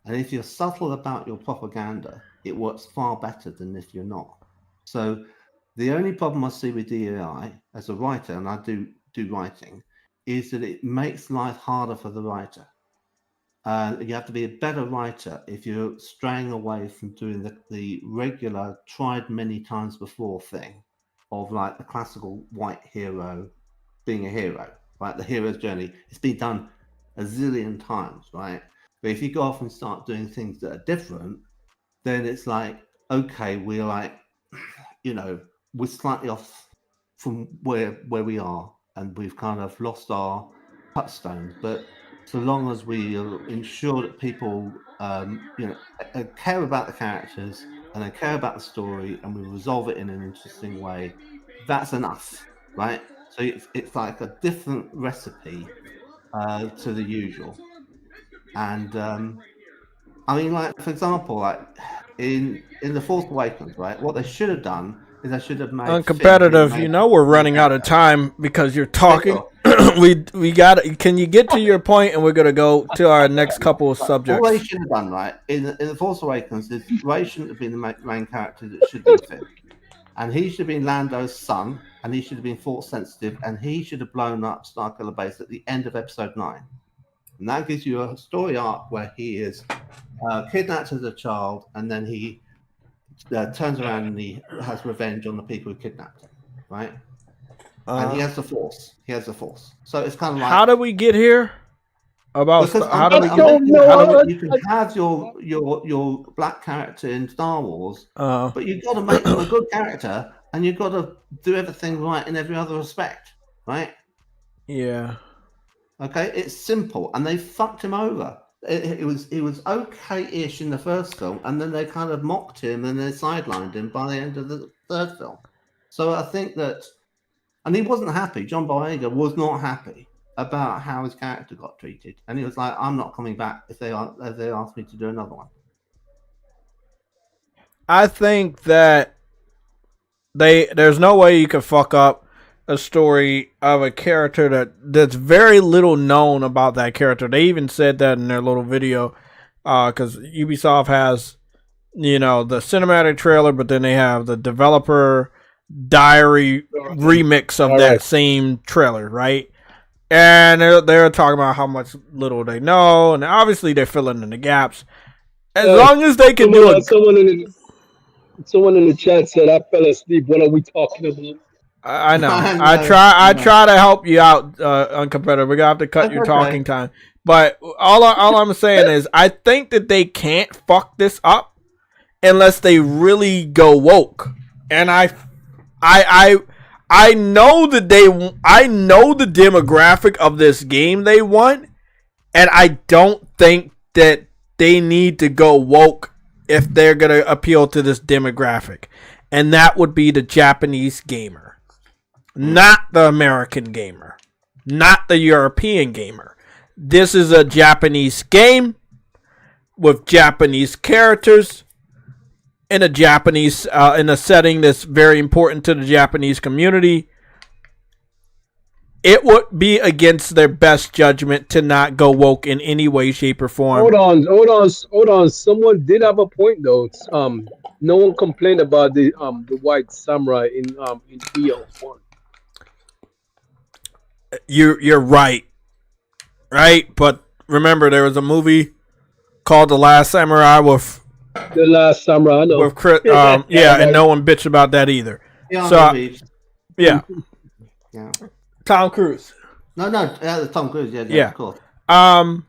And if you're subtle about your propaganda, it works far better than if you're not. So the only problem I see with DEI as a writer, and I do writing, is that it makes life harder for the writer. You have to be a better writer if you're straying away from doing the regular, tried many times before thing of like the classical white hero being a hero, right? The hero's journey. It's been done a zillion times, right? But if you go off and start doing things that are different, then it's like, okay, we're like, we're slightly off from where we are, and we've kind of lost our touchstones. But so long as we ensure that people, care about the characters and they care about the story, and we resolve it in an interesting way, that's enough, right? So it's like a different recipe to the usual. And I mean, like for example, like in the Force Awakens, right? What they should have done is they should have made uncompetitive. You know, we're running out of time because you're talking. we got. Can you get to your point, and we're gonna go to our next couple of subjects. What they should have done, right? In the Force Awakens, Rey shouldn't have been the main character. That should have been Finn, and he should have been Lando's son, and he should have been Force sensitive, and he should have blown up Starkiller Base at the end of Episode 9. And that gives you a story arc where he is kidnapped as a child, and then he turns around and he has revenge on the people who kidnapped him, right? And he has the Force. He has the Force. So it's kind of like, how did we get here? About how do we get? You can have your black character in Star Wars, but you've got to make him a good character, and you've got to do everything right in every other respect, right? Yeah. Okay, it's simple, and they fucked him over. It was okay-ish in the first film, and then they kind of mocked him and they sidelined him by the end of the third film. So I think that, and he wasn't happy. John Boyega was not happy about how his character got treated, and he was like, "I'm not coming back if they ask me to do another one." I think that there's no way you could fuck up a story of a character that's very little known about that character. They even said that in their little video, because Ubisoft has, you know, the cinematic trailer, but then they have the developer diary remix of that same trailer, right? And they're talking about how much little they know, and obviously they're filling in the gaps. As long as they can do it. Someone in the chat said, "I fell asleep. What are we talking about?" I know. I try to help you out, uncompetitive. We're gonna have to cut your talking time. But all I'm saying is, I think that they can't fuck this up unless they really go woke. And I know that I know the demographic of this game they want, and I don't think that they need to go woke if they're gonna appeal to this demographic, and that would be the Japanese gamer. Not the American gamer. Not the European gamer. This is a Japanese game with Japanese characters in a Japanese in a setting that's very important to the Japanese community. It would be against their best judgment to not go woke in any way, shape, or form. Hold on. Someone did have a point though. No one complained about the white samurai in BO1. You're right, but remember there was a movie called The Last Samurai with The Last Samurai. I know. With Chris, and no one bitched about that either. Yeah. Tom Cruise. No, Tom Cruise. Yeah, of course. I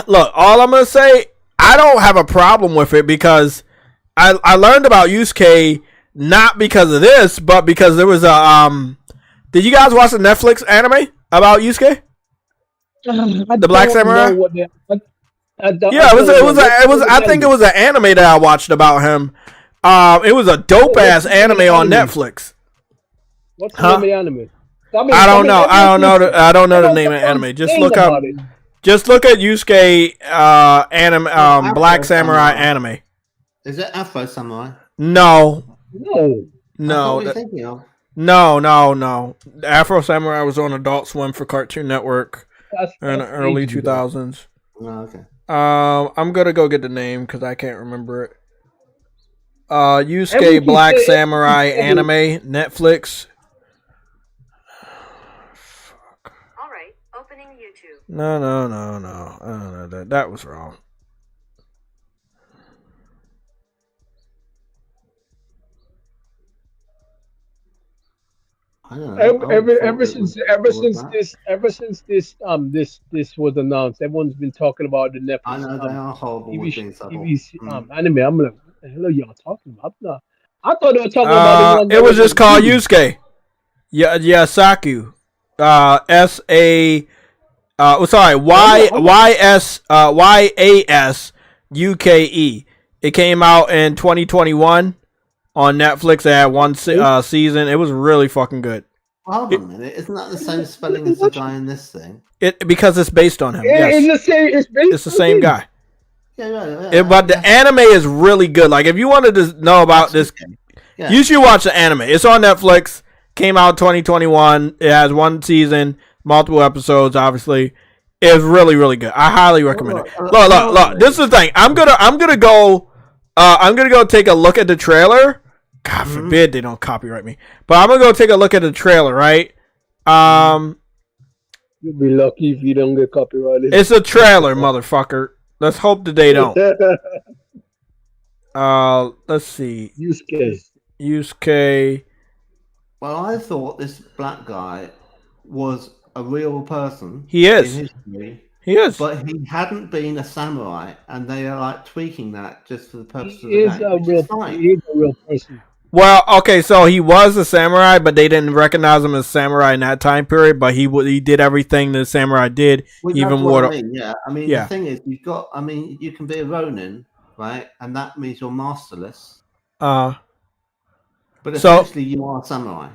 look. All I'm gonna say, I don't have a problem with it because I learned about Yusuke not because of this, but because there was a Did you guys watch the Netflix anime about Yusuke? The Black Samurai? I think it was an anime that I watched about him. It was a dope ass anime on Netflix. What's the name of the anime? I don't know. I don't know the name of the anime. Just look up. Just look at Yusuke anime Black Samurai anime. Is it Afro Samurai? No. What are you thinking of? No. Afro Samurai was on Adult Swim for Cartoon Network in the early 2000s. Oh, okay. I'm gonna go get the name because I can't remember it. Yusuke Black Samurai anime, Netflix. All right, opening YouTube. No. That was wrong. Ever since this was announced, everyone's been talking about the Netflix. I know they are horrible TV anime. I'm like, what the hell are y'all talking about? I thought they were talking about it was just called Yusuke. Yasaku. YASUKE. It came out in 2021. on Netflix. They had one season. It was really fucking good. Hold on a minute. Isn't that the same spelling as the guy in this thing? Because it's based on him. Yeah, Yes. It's the same guy. Yeah. But the anime is really good. Like, if you wanted to know about this, you should watch the anime. It's on Netflix. Came out 2021. It has one season, multiple episodes. Obviously, it's really, really good. I highly recommend it. Look. This is the thing. I'm gonna go take a look at the trailer. God forbid they don't copyright me. But I'm gonna go take a look at the trailer. Right. You'll be lucky if you don't get copyrighted. It's a trailer, motherfucker. Let's hope that they don't. Let's see. Yusuke. Well, I thought this black guy was a real person. He is. In history, he is. But he hadn't been a samurai, and they are like tweaking that just for the purpose of the He is a real person. Well, okay, so he was a samurai, but they didn't recognize him as samurai in that time period. But he did everything the samurai did. Well, even what more. I mean, yeah. I mean, the thing is, you can be a ronin, right? And that means you're masterless. But essentially, you are a samurai.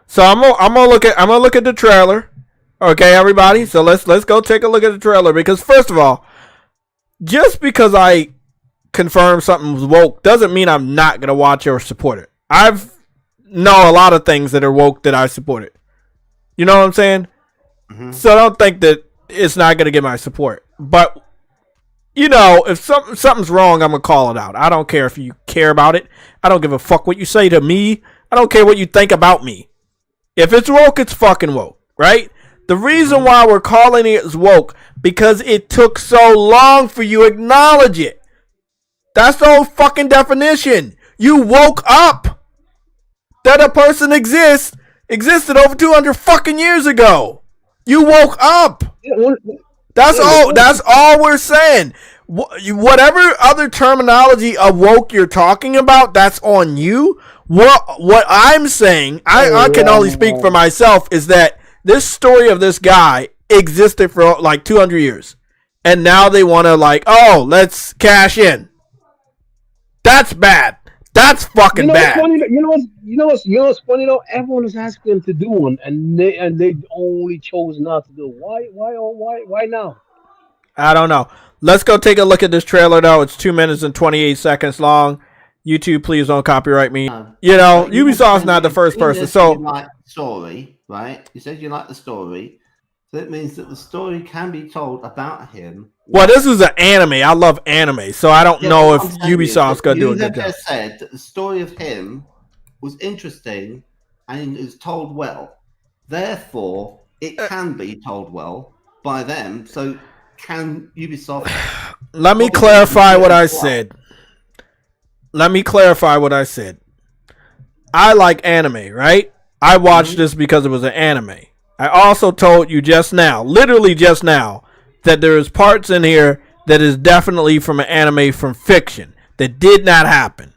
So I'm gonna look at the trailer. Okay, everybody. So let's go take a look at the trailer, because first of all, just because I confirm something was woke doesn't mean I'm not gonna watch it or support it. I've know a lot of things that are woke that I supported. You know what I'm saying? Mm-hmm. So I don't think that it's not gonna get my support. But you know, if something's wrong, I'm gonna call it out. I don't care if you care about it. I don't give a fuck what you say to me. I don't care what you think about me. If it's woke, it's fucking woke, right? The reason why we're calling it woke, because it took so long for you to acknowledge it. That's the whole fucking definition. You woke up that a person existed over 200 fucking years ago. You woke up. That's all we're saying. Whatever other terminology of woke you're talking about, that's on you. What I'm saying, I can only speak for myself, is that this story of this guy existed for like 200 years. And now they want to let's cash in. That's bad. That's fucking bad. You know what's funny though? Everyone is asking them to do one, and they only chose not to do it. Why now? I don't know. Let's go take a look at this trailer though. It's 2 minutes and 28 seconds long. YouTube, please don't copyright me. Ubisoft's not the first person. So you like the story, right? You said you like the story. So it means that the story can be told about him. Well, this is an anime. I love anime, so I don't know if Ubisoft's gonna do a good job. You said that the story of him was interesting and is told well. Therefore, it can be told well by them. So, can Ubisoft? Let me clarify what I said. I like anime, right? I watched this because it was an anime. I also told you literally just now, that there is parts in here that is definitely from an anime from fiction that did not happen.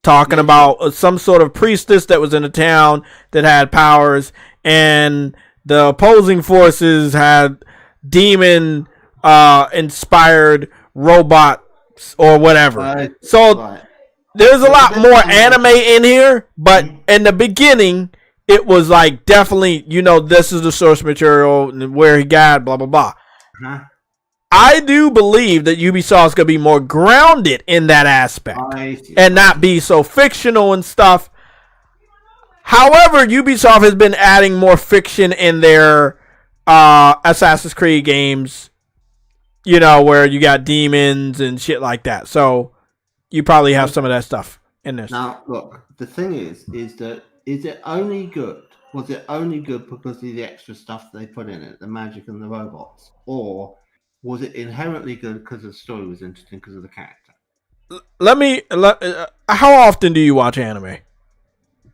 Talking about some sort of priestess that was in a town that had powers, and the opposing forces had demon inspired robots or whatever. There's a lot more anime in here, but in the beginning, it was like definitely, this is the source material and where he got blah, blah, blah. Uh-huh. I do believe that Ubisoft's going to be more grounded in that aspect and not be so fictional and stuff. However, Ubisoft has been adding more fiction in their Assassin's Creed games, where you got demons and shit like that. So you probably have some of that stuff in this. Now, look, the thing is that is it only good? Was it only good because of the extra stuff they put in it, the magic and the robots? Or was it inherently good because the story was interesting because of the character? How often do you watch anime?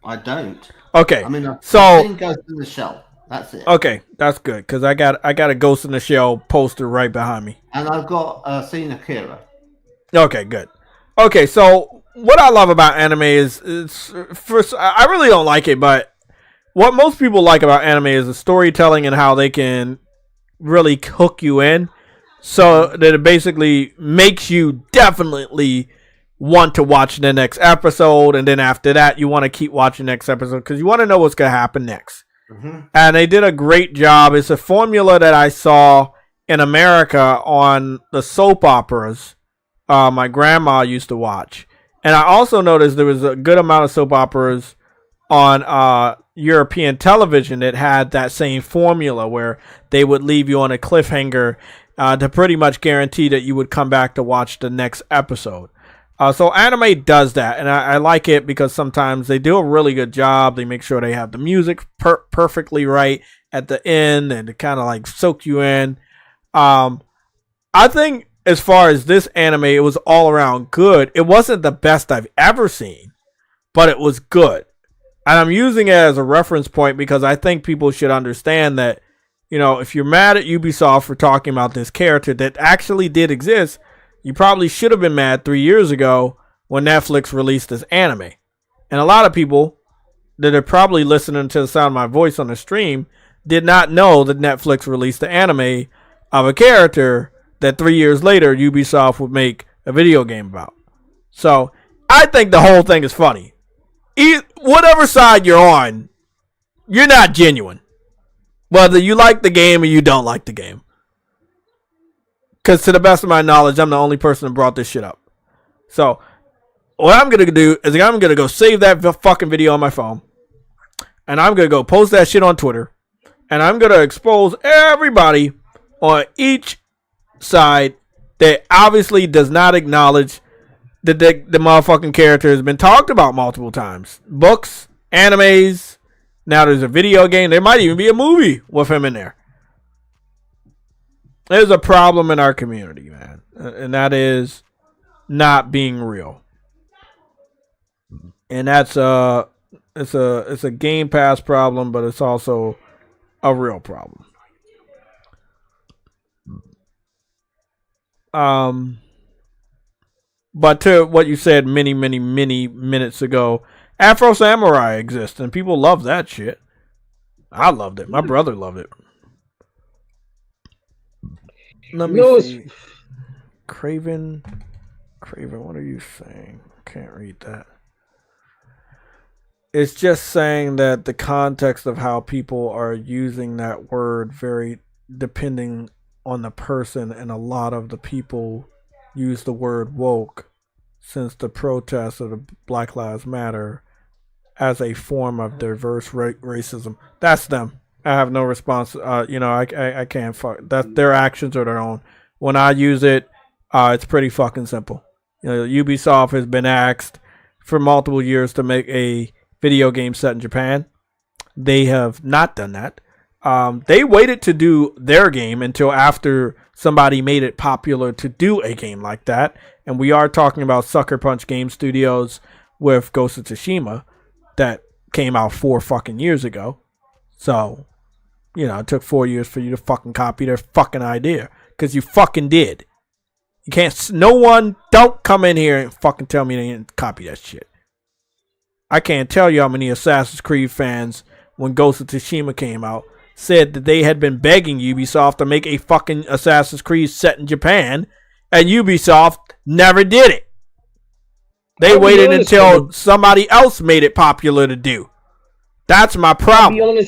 I don't. Okay. I mean, I've so seen Ghost in the Shell. That's it. Okay, that's good, because I got a Ghost in the Shell poster right behind me. And I've got seen Akira. Okay, good. Okay, so what I love about anime is first, I really don't like it, but what most people like about anime is the storytelling and how they can really hook you in, so that it basically makes you definitely want to watch the next episode, and then after that you want to keep watching the next episode because you want to know what's going to happen next. And they did a great job. It's a formula that I saw in America on the soap operas my grandma used to watch, and I also noticed there was a good amount of soap operas on European television that had that same formula where they would leave you on a cliffhanger to pretty much guarantee that you would come back to watch the next episode. So anime does that, and I like it because sometimes they do a really good job. They make sure they have the music perfectly right at the end and to kind of like soak you in. I think as far as this anime, it was all around good. It wasn't the best I've ever seen, but it was good. And I'm using it as a reference point because I think people should understand that, you know, if you're mad at Ubisoft for talking about this character that actually did exist, you probably should have been mad 3 years ago when Netflix released this anime. And a lot of people that are probably listening to the sound of my voice on the stream did not know that Netflix released the anime of a character that 3 years later Ubisoft would make a video game about. So I think the whole thing is funny. Whatever side you're on, you're not genuine. Whether you like the game or you don't like the game. Because to the best of my knowledge, I'm the only person that brought this shit up. So, what I'm going to do is I'm going to go save that fucking video on my phone. And I'm going to go post that shit on Twitter. And I'm going to expose everybody on each side that obviously does not acknowledge that the motherfucking character has been talked about multiple times. Books, animes, now there's a video game. There might even be a movie with him in there. There's a problem in our community, man, and that is not being real. And that's it's a Game Pass problem, but it's also a real problem. But to what you said many minutes ago, Afro Samurai exists, and people love that shit. I loved it. My brother loved it. Let me see. Craven, what are you saying? Can't read that. It's just saying that the context of how people are using that word very depending on the person, and a lot of the people use the word woke since the protests of the Black Lives Matter as a form of diverse racism. That's them. I have no response. I can't fuck that. Their actions are their own. When I use it, it's pretty fucking simple. Ubisoft has been asked for multiple years to make a video game set in Japan. They have not done that. They waited to do their game until after somebody made it popular to do a game like that. And we are talking about Sucker Punch Game Studios with Ghost of Tsushima that came out 4 fucking years ago. So, it took 4 years for you to fucking copy their fucking idea. Because you fucking did. You can't, don't come in here and fucking tell me they didn't copy that shit. I can't tell you how many Assassin's Creed fans, when Ghost of Tsushima came out, said that they had been begging Ubisoft to make a fucking Assassin's Creed set in Japan, and Ubisoft never did it. They waited until somebody else made it popular to do. That's my problem.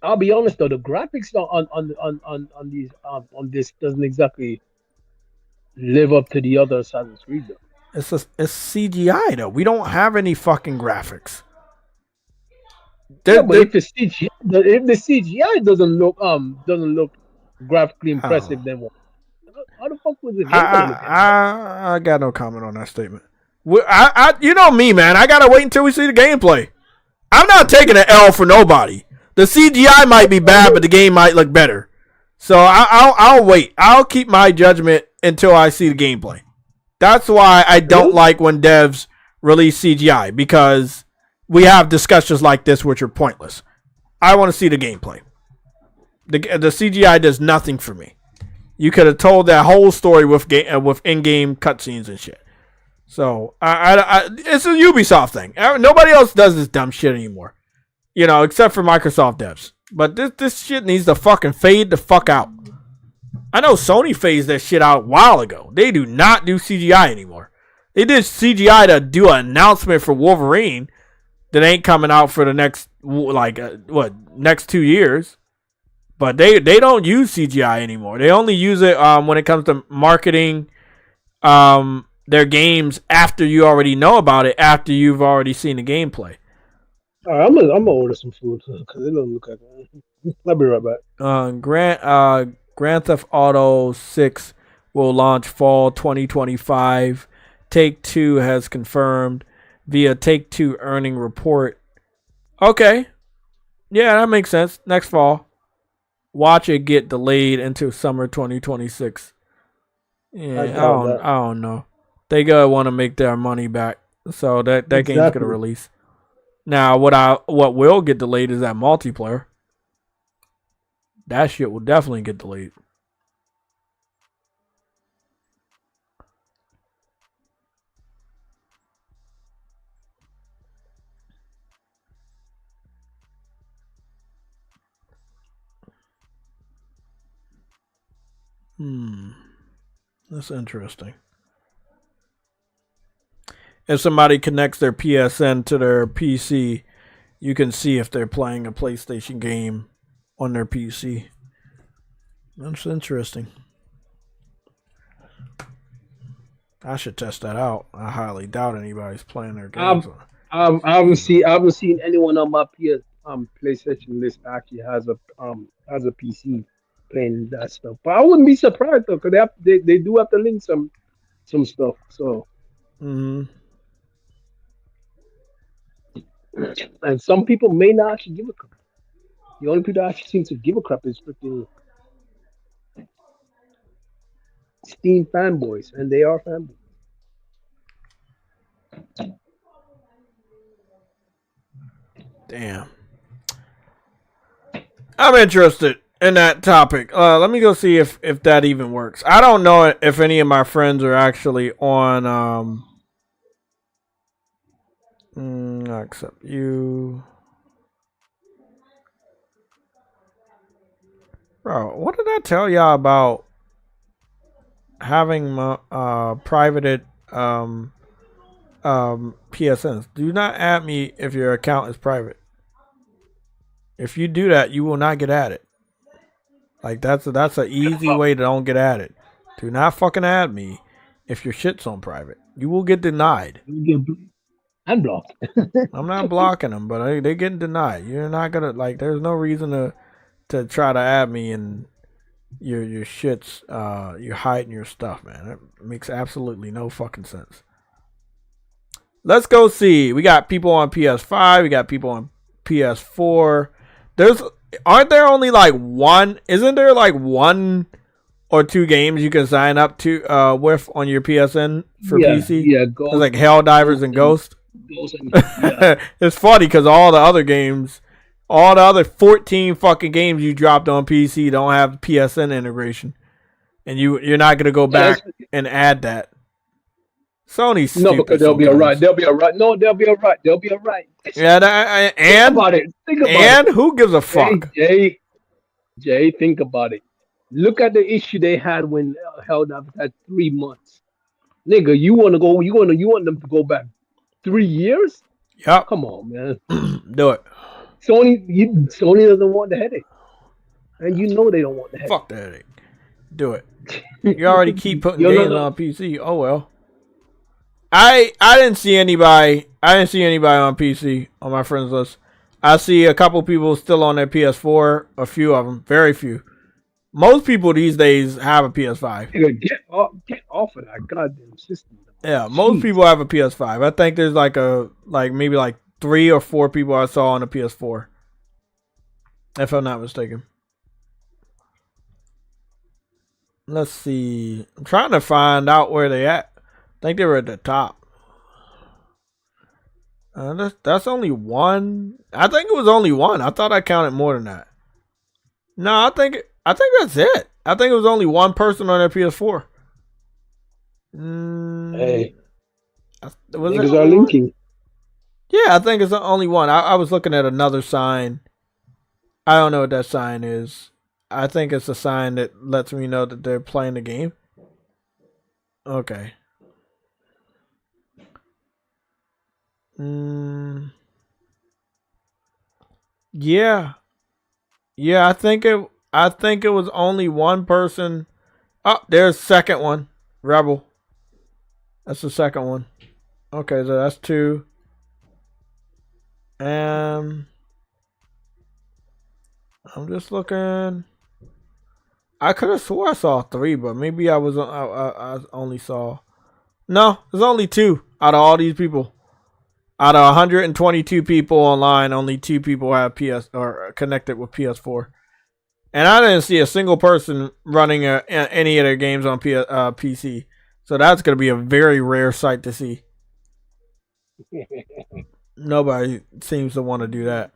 I'll be honest though, the graphics on this doesn't exactly live up to the other Assassin's Creed though. It's CGI though. We don't have any fucking graphics. But if the CGI doesn't look graphically impressive, then what? How the fuck was it? I got no comment on that statement. You know me, man. I gotta wait until we see the gameplay. I'm not taking an L for nobody. The CGI might be bad, but the game might look better. So I'll wait. I'll keep my judgment until I see the gameplay. That's why I don't like when devs release CGI, because we have discussions like this which are pointless. I want to see the gameplay. The CGI does nothing for me. You could have told that whole story with in-game cutscenes and shit. So it's a Ubisoft thing. Nobody else does this dumb shit anymore. Except for Microsoft devs. But this shit needs to fucking fade the fuck out. I know Sony phased that shit out a while ago. They do not do CGI anymore. They did CGI to do an announcement for Wolverine that ain't coming out for the next next 2 years. But they don't use CGI anymore. They only use it when it comes to marketing their games after you already know about it, after you've already seen the gameplay. All right, I'm gonna order some food because it doesn't look like it. I'll be right back. Grand Theft Auto 6 will launch fall 2025. Take-Two has confirmed via Take-Two earning report. Okay. Yeah, that makes sense. Next fall. Watch it get delayed into summer 2026. Yeah, I don't know. They gotta want to make their money back, so that game's gonna release. Now, what will get delayed is that multiplayer. That shit will definitely get delayed. That's interesting. If somebody connects their PSN to their PC, you can see if they're playing a PlayStation game on their PC. That's interesting. I should test that out. I highly doubt anybody's playing their games. I haven't seen anyone on my PlayStation list actually has a PC playing that stuff. But I wouldn't be surprised though, because they do have to link some stuff. So. And some people may not actually give a crap. The only people that actually seem to give a crap is freaking Steam fanboys, and they are fanboys. Damn. I'm interested in that topic. Let me go see if that even works. I don't know if any of my friends are actually on I accept you. Bro, what did I tell y'all about having privated PSNs? Do not add me if your account is private. If you do that, you will not get added. Like that's an easy way to don't get added. Do not fucking add me if your shit's on private. You will get denied. I'm blocked. I'm not blocking them, but they're getting denied. You're not gonna there's no reason to try to add me and your shit's you're hiding your stuff, man. It makes absolutely no fucking sense. Let's go see. We got people on PS5, we got people on PS4. Aren't there only one? Isn't there one or two games you can sign up to with on your PSN for PC? Yeah, Ghost. It's like Helldivers and Ghost. It's funny because all the other 14 fucking games you dropped on PC don't have PSN integration, and you're not gonna go back and add that. Sony's stupid. No, because they'll be alright. They'll be alright. No, they'll be alright. They'll be alright. Yeah, think about it. And who gives a fuck? Jay, think about it. Look at the issue they had when Helldivers had 3 months. Nigga, you want them to go back 3 years? Yep. Come on, man. Do it. Sony doesn't want the headache, and you know they don't want the headache. Fuck the headache. Do it. You already keep putting games on PC. Oh well. I didn't see anybody on PC on my friends list. I see a couple people still on their PS4. A few of them, very few. Most people these days have a PS5. Get off of that goddamn system. Yeah, most people have a PS5. I think there's maybe 3 or 4 people I saw on a PS4. If I'm not mistaken. Let's see. I'm trying to find out where they at. I think they were at the top. That's only one. I think it was only one. I thought I counted more than that. No, I think that's it. I think it was only one person on their PS4. Hey, niggas are linking. Yeah, I think it's the only one. I was looking at another sign. I don't know what that sign is. I think it's a sign that lets me know that they're playing the game. Okay. Yeah. Yeah, I think it was only one person. Oh, there's second one. Rebel. That's the second one. Okay, so that's 2. I'm just looking. I could have swore I saw 3, but maybe I only saw. No, there's only 2 out of all these people. Out of 122 people online, only 2 people have PS or connected with PS4. And I didn't see a single person running any of their games on PC. So that's going to be a very rare sight to see. Nobody seems to want to do that.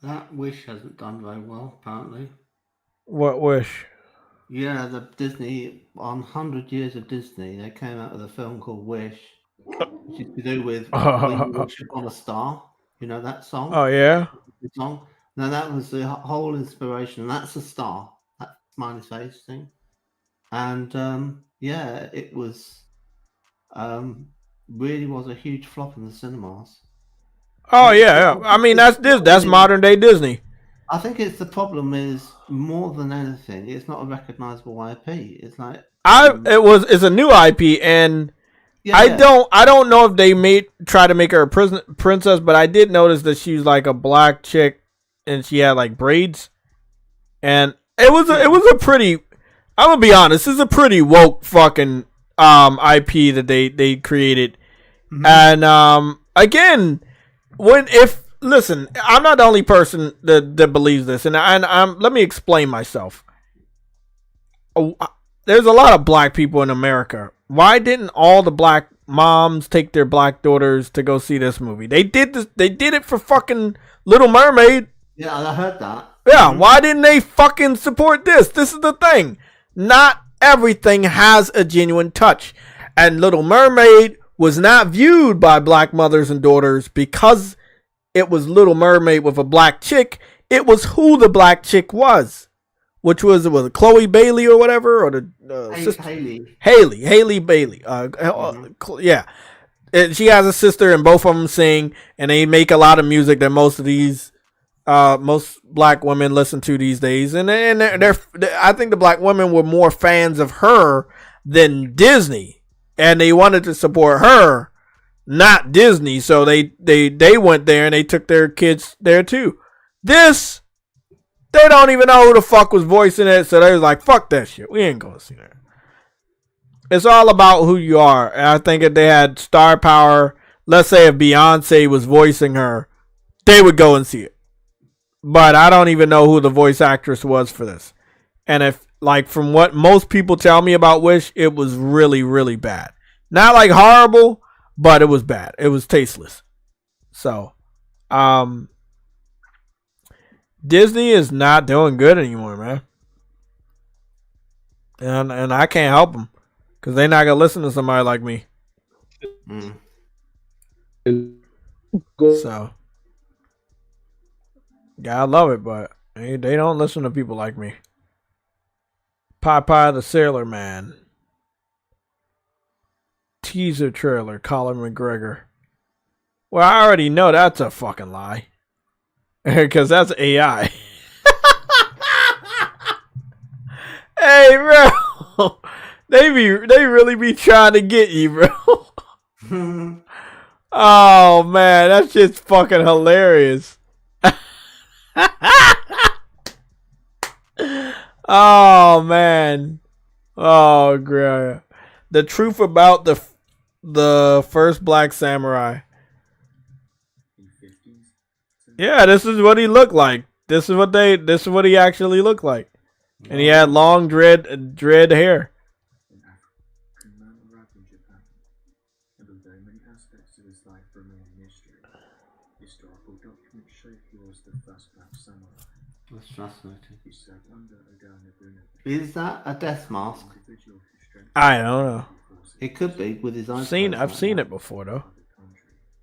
That Wish hasn't done very well, apparently. What Wish? Yeah, the Disney, on 100 Years of Disney, they came out with a film called Wish, which is to do with when you wish upon a star. You know that song? Oh, yeah? The song? No, that was the whole inspiration. That's a star. That smiley face thing. And, yeah, it was, really was a huge flop in the cinemas. Oh, yeah. I mean, that's modern day Disney. I think it's the problem is more than anything, it's not a recognizable IP. It's like it's a new IP, and yeah, I don't know if they try to make her a princess, but I did notice that she's like a black chick, and she had like braids, and it was a pretty. I'm gonna be honest, this is a pretty woke fucking IP that they created, and again, listen, I'm not the only person that believes this, and let me explain myself. There's a lot of black people in America. Why didn't all the black moms take their black daughters to go see this movie? They did this. They did it for fucking Little Mermaid. Yeah, I heard that. Yeah, why didn't they fucking support this? This is the thing. Not everything has a genuine touch, and Little Mermaid was not viewed by black mothers and daughters because it was Little Mermaid with a black chick. It was who the black chick was, which was Chloe Bailey or whatever, or the sister Haley Bailey. Yeah, and she has a sister, and both of them sing, and they make a lot of music that most black women listen to these days. And I think the black women were more fans of her than Disney, and they wanted to support her, not Disney, so they went there and they took their kids there too. This, they don't even know who the fuck was voicing it, so they was like, fuck that shit, we ain't gonna see that. It's all about who you are, and I think if they had star power, let's say if Beyonce was voicing her, they would go and see it. But I don't even know who the voice actress was for this. And if, like, from what most people tell me about Wish, it was really, really bad. Not like horrible, but it was bad. It was tasteless. So, Disney is not doing good anymore, man. And I can't help them, because they're not going to listen to somebody like me. So, yeah, I love it, but they don't listen to people like me. Popeye the Sailor Man. Teaser trailer, Colin McGregor. Well, I already know that's a fucking lie. Because that's AI. Hey, bro. They really be trying to get you, bro. Oh, man. That's just fucking hilarious. Oh, man. Oh, great. The truth about the first black samurai. Yeah, this is what he looked like. This is what he actually looked like. And he had long dread hair. fascinating. Is that a death mask? I don't know. It could be with his eyes. I've seen it before though.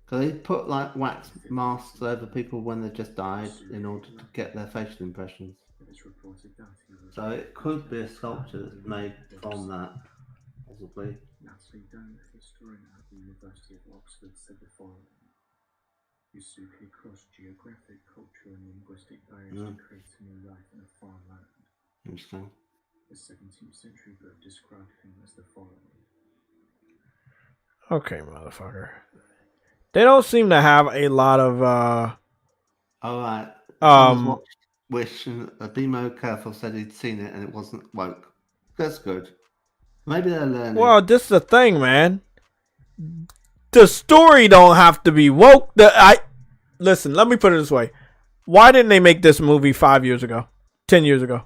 Because they put like wax masks over people when they just died in order to get their facial impressions. So it could be a sculpture that's made from that, possibly. Natalie Dunn, a historian at the University of Oxford, said the following. Yusuke crossed geographic, cultural and linguistic barriers to create a new life in a foreign land. Interesting. The 17th century book described him as the following. Okay, motherfucker. They don't seem to have a lot of Alright. Wish and Be More Careful said he'd seen it and it wasn't woke. That's good. Maybe they're learning. Well, this is the thing, man. The story don't have to be woke. Listen, let me put it this way. Why didn't they make this movie 5 years ago? 10 years ago?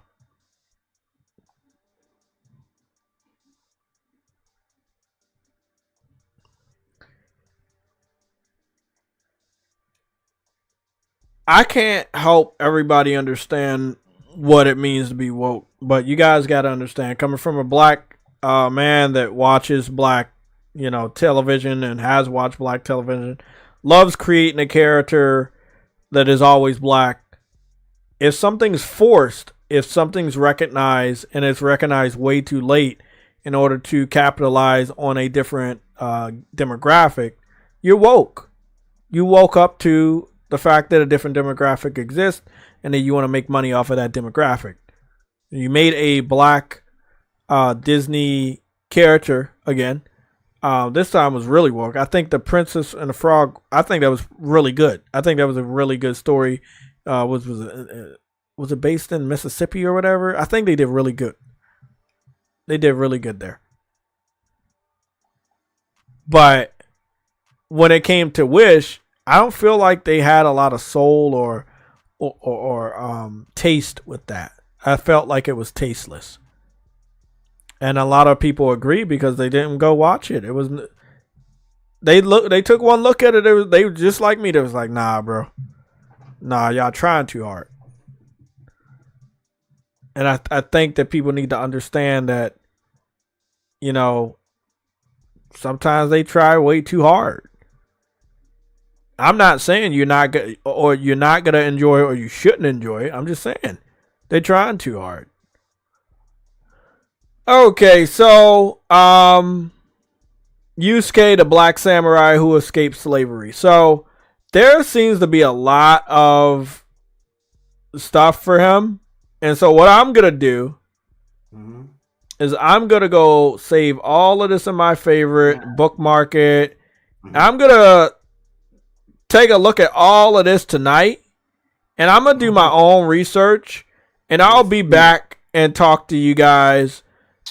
I can't help everybody understand what it means to be woke, but you guys got to understand, coming from a black man that watches black, television and has watched black television, loves creating a character that is always black. If something's forced, if something's recognized and it's recognized way too late in order to capitalize on a different demographic, you're woke. You woke up to the fact that a different demographic exists and that you want to make money off of that demographic. You made a black Disney character again. This time was really woke. I think The Princess and the Frog, I think that was really good. I think that was a really good story. Was it based in Mississippi or whatever? I think they did really good. They did really good there. But when it came to Wish, I don't feel like they had a lot of soul or taste with that. I felt like it was tasteless. And a lot of people agree because they didn't go watch it. It was they took one look at it. They were just like me. They was like, nah, bro. Nah, y'all trying too hard. And I think that people need to understand that, sometimes they try way too hard. I'm not saying you're not gonna enjoy it or you shouldn't enjoy it. I'm just saying they're trying too hard. Okay, so Yusuke, the black samurai who escaped slavery. So there seems to be a lot of stuff for him. And so what I'm going to do is I'm going to go save all of this in my favorite, bookmark it. I'm going to take a look at all of this tonight. And I'm going to do my own research. And I'll be back and talk to you guys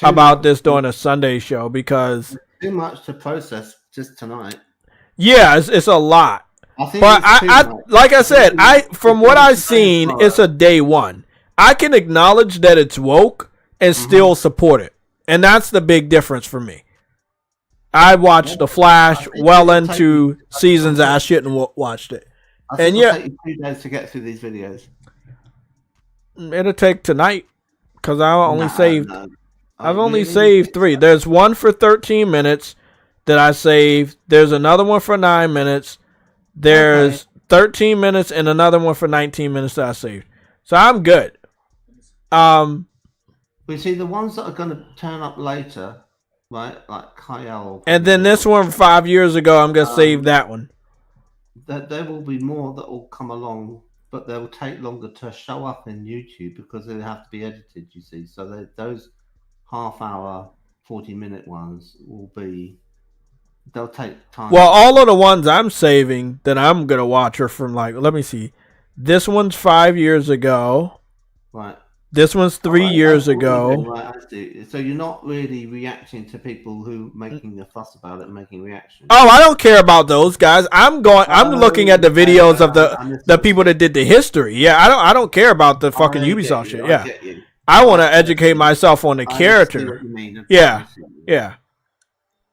about this during a Sunday show because... Too much to process just tonight. Yeah, it's a lot. But like I said, from what I've seen, it's a day one. I can acknowledge that it's woke and still support it. And that's the big difference for me. I watched The Flash well into seasons I shouldn't have watched it. And yeah, it'll take you 2 days to get through these videos. It'll take tonight because I've only saved 3. There's one for 13 minutes that I saved. There's another one for 9 minutes. There's 13 minutes and another one for 19 minutes that I saved. So I'm good. We see the ones that are going to turn up later, right? Like Kyle. And then this one 5 years ago, I'm going to save that one. There will be more that will come along, but they will take longer to show up in YouTube because they have to be edited, you see. So those half-hour, 40-minute ones they'll take time. Well, all of the ones I'm saving that I'm going to watch are from, let me see. This one's 5 years ago. Right. This one's 3 years ago. Right, I see. So you're not really reacting to people who making a fuss about it and making reactions. Oh, I don't care about those guys. I'm looking at the videos of the people that did the history. Yeah, I don't care about the fucking Ubisoft shit. Yeah. I want to educate myself on the character. Yeah. Yeah.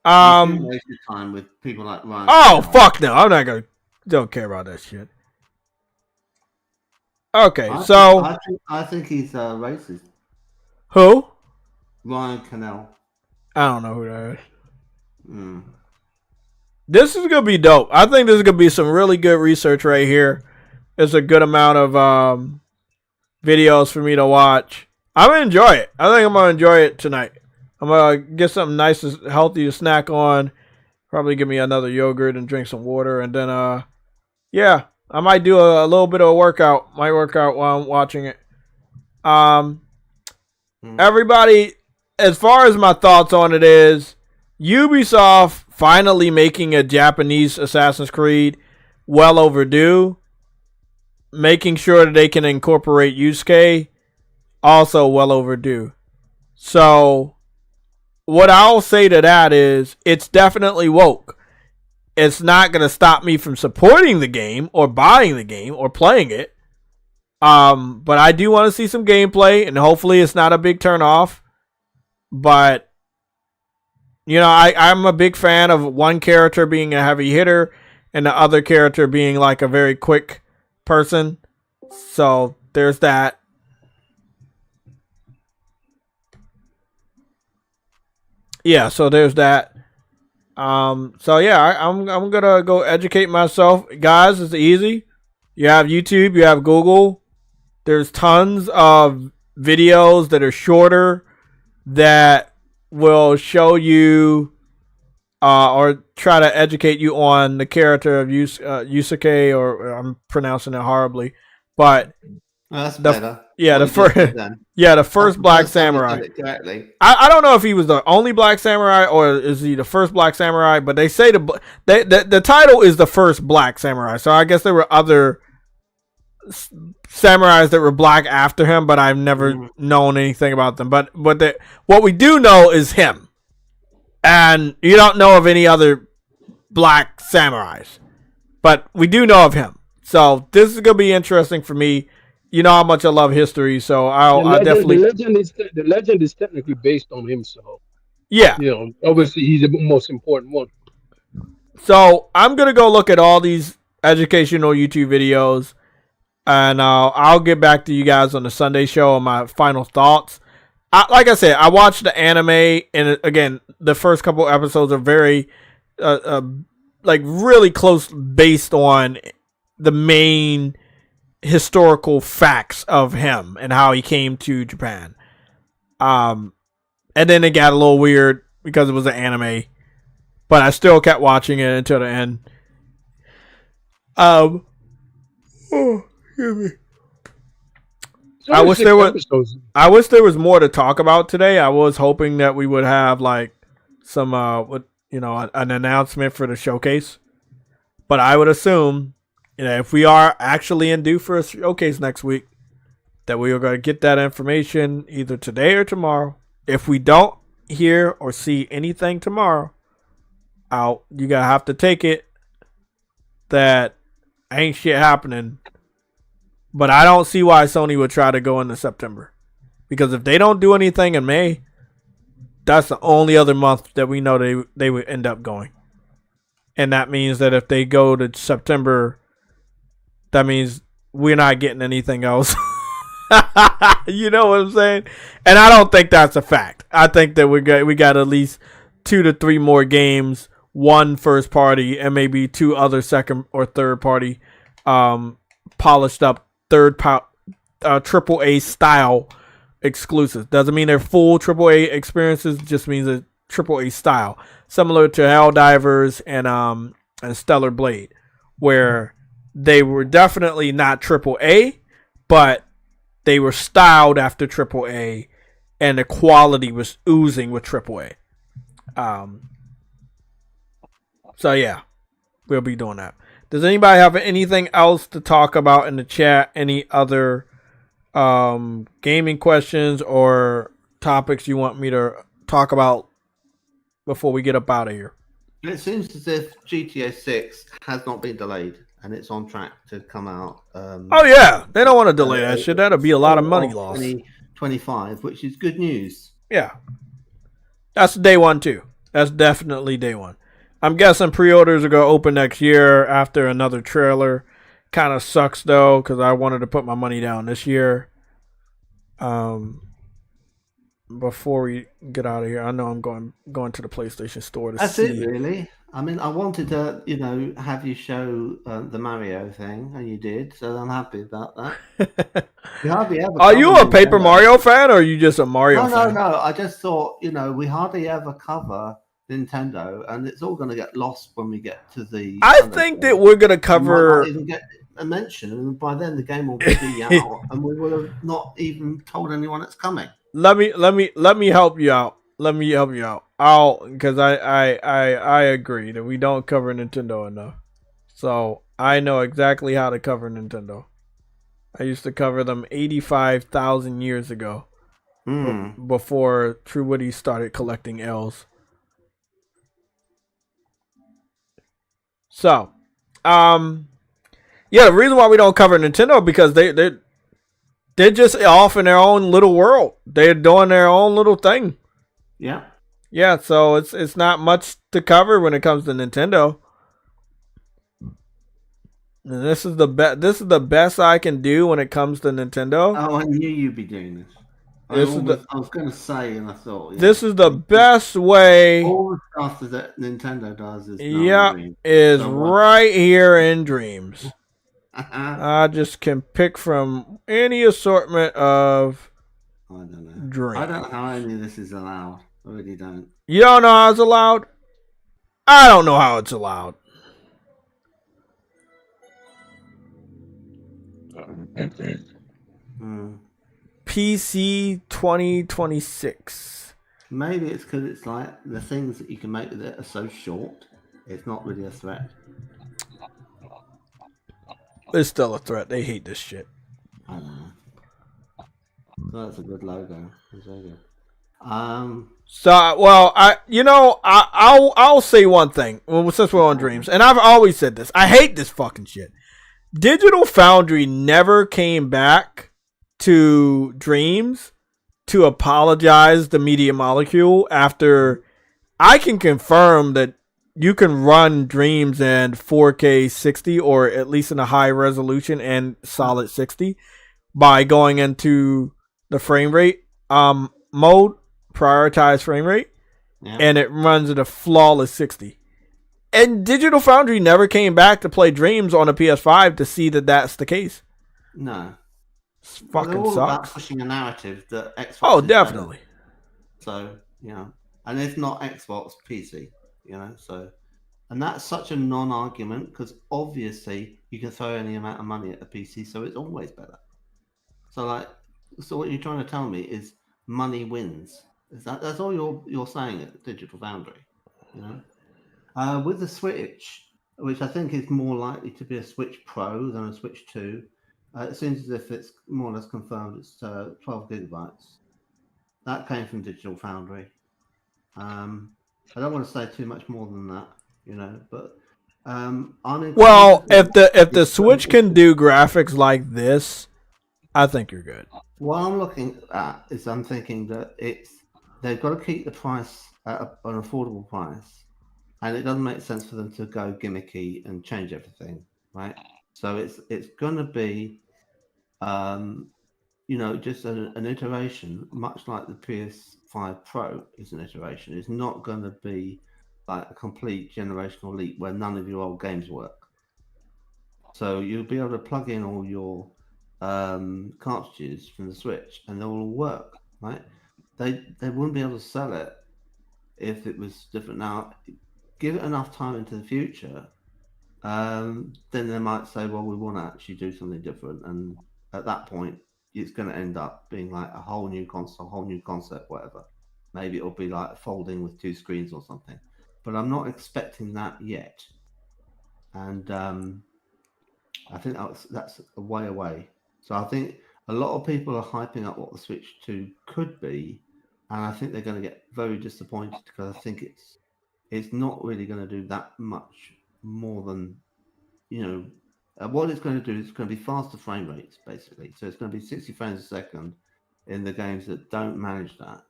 Waste your time with people like Ryan. Oh, fuck no. I'm not going to don't care about that shit. Okay, I so I think he's racist. who? Ryan Cannell. I don't know who that is. Mm. This is gonna be dope. I think this is gonna be some really good research right here. It's a good amount of videos for me to watch. I'm gonna enjoy it. I think I'm gonna enjoy it tonight. I'm gonna get something nice and healthy to snack on. Probably give me another yogurt and drink some water, and then yeah, I might do a little bit of a workout. Might work out while I'm watching it. Everybody, as far as my thoughts on it is, Ubisoft finally making a Japanese Assassin's Creed, well overdue. Making sure that they can incorporate Yusuke, also well overdue. So, what I'll say to that is, it's definitely woke. It's not going to stop me from supporting the game, or buying the game, or playing it. But I do want to see some gameplay, and hopefully it's not a big turn off. But, you know, I'm a big fan of one character being a heavy hitter, and the other character being like a very quick person. So there's that. Yeah, so there's that. So yeah, I'm gonna go educate myself, guys. It's easy. You have YouTube, you have Google. There's tons of videos that are shorter that will show you or try to educate you on the character of Yusuke, or I'm pronouncing it horribly, but that's better. Yeah, the first Black Samurai. I don't know if he was the only Black Samurai or is he the first Black Samurai, but they say the title is the first Black Samurai. So I guess there were other samurais that were black after him, but I've never known anything about them. But what we do know is him. And you don't know of any other black samurais, but we do know of him. So this is gonna be interesting for me. You know how much I love history, so I'll definitely. The legend is technically based on him, so yeah, you know, obviously he's the most important one. So I'm gonna go look at all these educational YouTube videos, and I'll get back to you guys on the Sunday show on my final thoughts. Like I said, I watched the anime, and again, the first couple episodes are very, like really close, based on the main historical facts of him and how he came to Japan. And then it got a little weird because it was an anime, but I still kept watching it until the end. Oh, excuse me. I wish there was more to talk about today. I was hoping that we would have like some an announcement for the showcase. But I would assume, if we are actually in due for a showcase next week, that we are going to get that information either today or tomorrow. If we don't hear or see anything tomorrow, you gotta have to take it that ain't shit happening. But I don't see why Sony would try to go into September. Because if they don't do anything in May, that's the only other month that we know they would end up going. And that means that if they go to September, that means we're not getting anything else. You know what I'm saying? And I don't think that's a fact. I think that we got at least 2 to 3 more games, 1 first party, and maybe 2 other second or third party polished up AAA style exclusives. Doesn't mean they're full AAA experiences, just means a AAA style, similar to Helldivers and Stellar Blade, where they were definitely not AAA, but they were styled after AAA, and the quality was oozing with AAA. So yeah, we'll be doing that. Does anybody have anything else to talk about in the chat? Any other gaming questions or topics you want me to talk about before we get up out of here? It seems as if GTA 6 has not been delayed, and it's on track to come out. Oh yeah, they don't want to delay that shit. That'll be a lot of money lost. 2025, which is good news. Yeah, that's day one too. That's definitely day one. I'm guessing pre-orders are going to open next year after another trailer kind of sucks though, because I wanted to put my money down this year. Before we get out of here, I know I'm going to the PlayStation Store to That's see. it, really. I mean, I wanted to, have you show the Mario thing, and you did, so I'm happy about that. We hardly ever. Are you a cover Paper Nintendo. Mario fan, or are you just a Mario fan? No. I just thought, we hardly ever cover Nintendo, and it's all going to get lost when we get to the. I think that we're going to cover. We might not even get a mention, and by then the game will be out, and we will have not even told anyone it's coming. Let me help you out. Because I agree that we don't cover Nintendo enough. So I know exactly how to cover Nintendo. I used to cover them 85,000 years ago. Before True Woody started collecting L's. So, yeah, the reason why we don't cover Nintendo because they're just off in their own little world. They're doing their own little thing. Yeah. Yeah, so it's not much to cover when it comes to Nintendo. And this is the best I can do when it comes to Nintendo. Oh, I knew you'd be doing this. I was going to say, and I thought this is the best way. All the stuff that Nintendo does is right here in Dreams. I just can pick from any assortment of. I don't know. Dreams. I don't know how any of this is allowed. I really don't. You don't know how it's allowed? I don't know how it's allowed. PC 2026. Maybe it's because it's like the things that you can make with it are so short. It's not really a threat. It's still a threat. They hate this shit. I don't know. So that's a good logo. It's very good. I'll say one thing. Well, since we're on Dreams, and I've always said this. I hate this fucking shit. Digital Foundry never came back to Dreams to apologize to Media Molecule after I can confirm that you can run Dreams in 4K 60 or at least in a high resolution and solid 60 by going into the frame rate mode, prioritize frame rate, and it runs at a flawless 60. And Digital Foundry never came back to play Dreams on a PS5 to see that that's the case. No. Fucking they're all sucks. about pushing a narrative that Xbox. Oh, definitely. Better. So, and it's not Xbox, PC, so. And that's such a non-argument because obviously you can throw any amount of money at a PC, so it's always better. So what you're trying to tell me is money wins. That's all you're saying at Digital Foundry, with the Switch, which I think is more likely to be a Switch Pro than a Switch 2. It seems as if it's more or less confirmed it's 12 gigabytes. That came from Digital Foundry. I don't want to say too much more than that, but if the Switch can do graphics like this, I think you're good. What I'm looking at is I'm thinking that they've got to keep the price at an affordable price, and it doesn't make sense for them to go gimmicky and change everything, right? So it's going to be, just an iteration, much like the PS5 Pro is an iteration. It's not going to be like a complete generational leap where none of your old games work. So you'll be able to plug in all your cartridges from the Switch, and they'll all work, right? They wouldn't be able to sell it if it was different. Now, give it enough time into the future. Then they might say, well, we want to actually do something different. And at that point, it's going to end up being like a whole new console, whole new concept, whatever. Maybe it'll be like folding with 2 screens or something. But I'm not expecting that yet. And I think that's a way away. So I think a lot of people are hyping up what the Switch 2 could be. And I think they're going to get very disappointed because I think it's not really going to do that much more than, what it's going to do is going to be faster frame rates, basically. So it's going to be 60 frames a second in the games that don't manage that.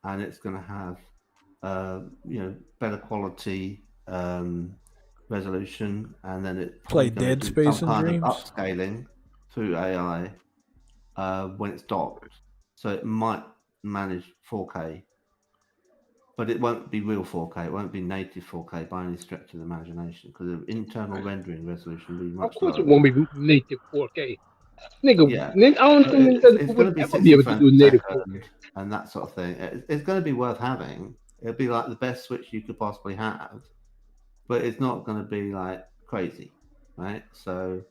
And it's going to have, better quality with resolution, and then it Play probably Dead goes through Space some and kind Dreams? of upscaling through AI when it's docked. So it might manage 4K, but it won't be real 4K. It won't be native 4K by any stretch of the imagination, because the internal rendering resolution will be Of much course, it lower. won't be native 4K. Nigga, Yeah. I don't think Nintendo It's would going to be ever be 60 able to frames do per native second 4K. and that sort of thing. It's going to be worth having. It'll be like the best Switch you could possibly have, but it's not going to be like crazy, right? So,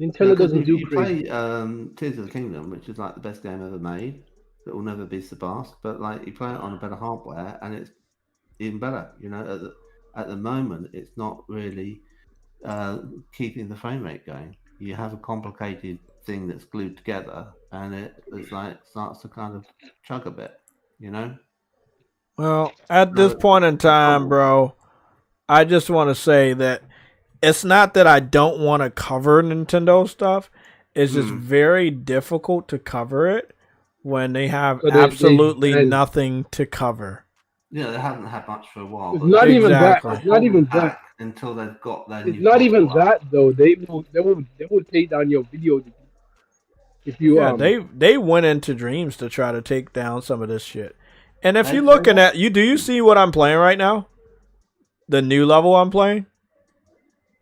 Nintendo doesn't if do you crazy. play Tears of the Kingdom, which is like the best game ever made, that will never be surpassed, but like you play it on a better hardware and it's even better. You know, at the moment, it's not really keeping the frame rate going. You have a complicated thing that's glued together, and it's like starts to kind of chug a bit. You know. Well, at this So point in it's a time, problem. bro, I just want to say that it's not that I don't want to cover Nintendo stuff. It's just very difficult to cover it when they have So absolutely they- nothing to cover. Yeah, they haven't had much for a while. It's but not they- even that. Exactly. It's not even back that. until they've got their It's new not even console out. that though. They will take down your video if you Yeah, they went into Dreams to try to take down some of this shit. And if They- you're they looking want- at do you see what I'm playing right now? The new level I'm playing?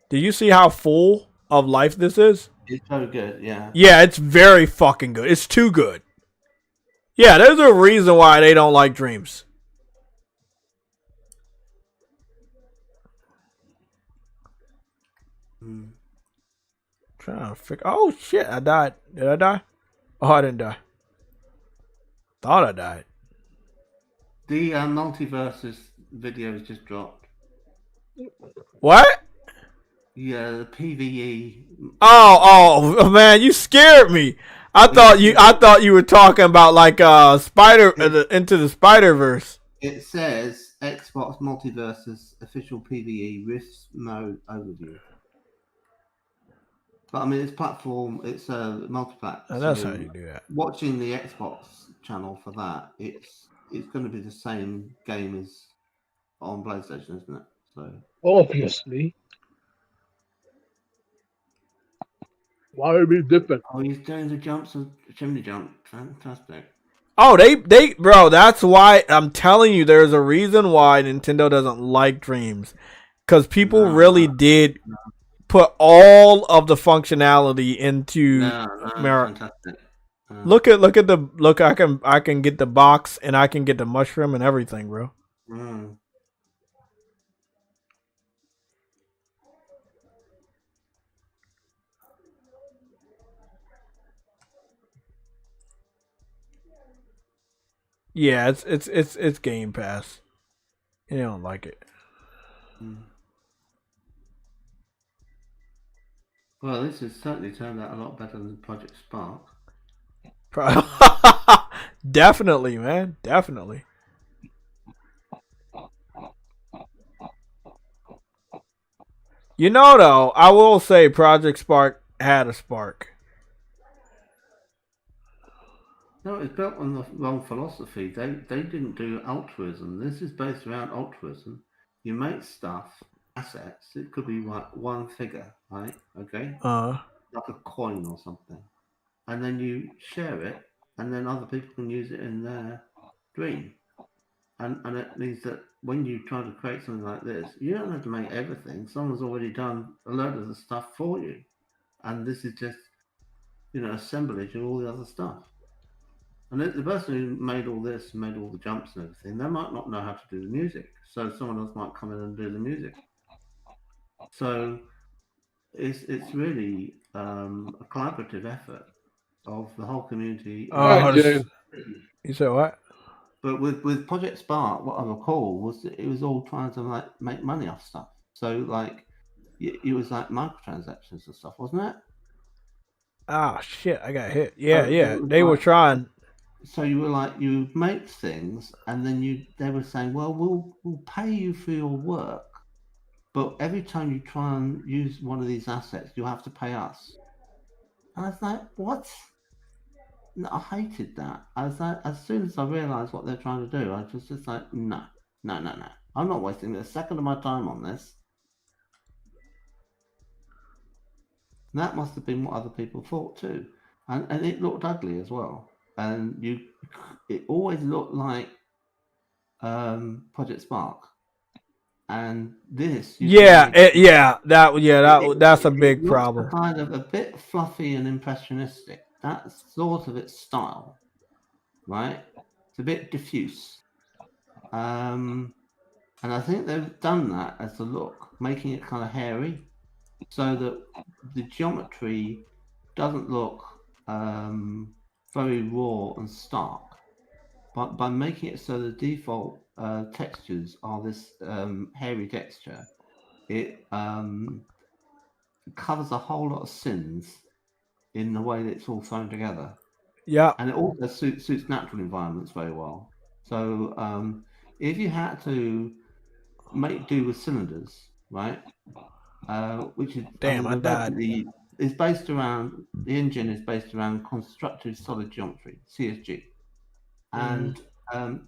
Do you see how full of life this is? It's so good, yeah. Yeah, it's very fucking good. It's too good. Yeah, there's a reason why they don't like Dreams. Trying to figure. Oh shit! I died. Did I die? Oh, I didn't die. Thought I died. The Multiversus video has just dropped. What? Yeah, the PVE. Oh, man! You scared me. I thought you were talking about like Into the Spider-Verse. It says Xbox Multiversus official PVE Rifts mode overview. But I mean, it's platform. It's a multi-plat. And that's so how you do that. Watching the Xbox channel for that, it's going to be the same game as on PlayStation, isn't it? So obviously. Why would it be different? oh, he's doing the jumps and chimney jump. Fantastic. Oh, they bro, that's why I'm telling you there's a reason why Nintendo doesn't like Dreams. Cuz people really did put all of the functionality into fantastic. Look at the I can get the box and I can get the mushroom and everything, bro. Yeah, it's Game Pass. You don't like it. Well, this has certainly turned out a lot better than Project Spark. Definitely, man. Definitely. You know, though, I will say Project Spark had a spark. No, it's built on the wrong philosophy. They didn't do altruism. This is based around altruism. You make stuff, assets. It could be like one figure, right? Okay, like a coin or something, and then you share it, and then other people can use it in their dream. And it means that when you try to create something like this, you don't have to make everything. Someone's already done a load of the stuff for you, and this is just assemblage of all the other stuff. And the person who made all this, made all the jumps and everything, they might not know how to do the music. So someone else might come in and do the music. So it's really a collaborative effort of the whole community. You said what? But with Project Spark, what I recall was that it was all trying to like make money off stuff. So like it was like microtransactions and stuff, wasn't it? Ah, shit! I got hit. Yeah. They were trying. So you were like, you make things, and then they were saying, well, we'll pay you for your work, but every time you try and use one of these assets, you have to pay us. And I was like, what? No, I hated that. I was like, as soon as I realised what they're trying to do, I was just like, no, No. I'm not wasting a second of my time on this. That must have been what other people thought too, and it looked ugly as well. And it always looked like Project Spark, and this. That's a big it looks problem. kind of a bit fluffy and impressionistic. That's sort of its style, right? It's a bit diffuse. And I think they've done that as a look, making it kind of hairy, so that the geometry doesn't look very raw and stark. But by making it so the default textures are this hairy texture, it covers a whole lot of sins in the way that it's all thrown together. Yeah. And it also suits natural environments very well. So if you had to make do with cylinders, right? Which is is based around the engine is based around constructive solid geometry, CSG. And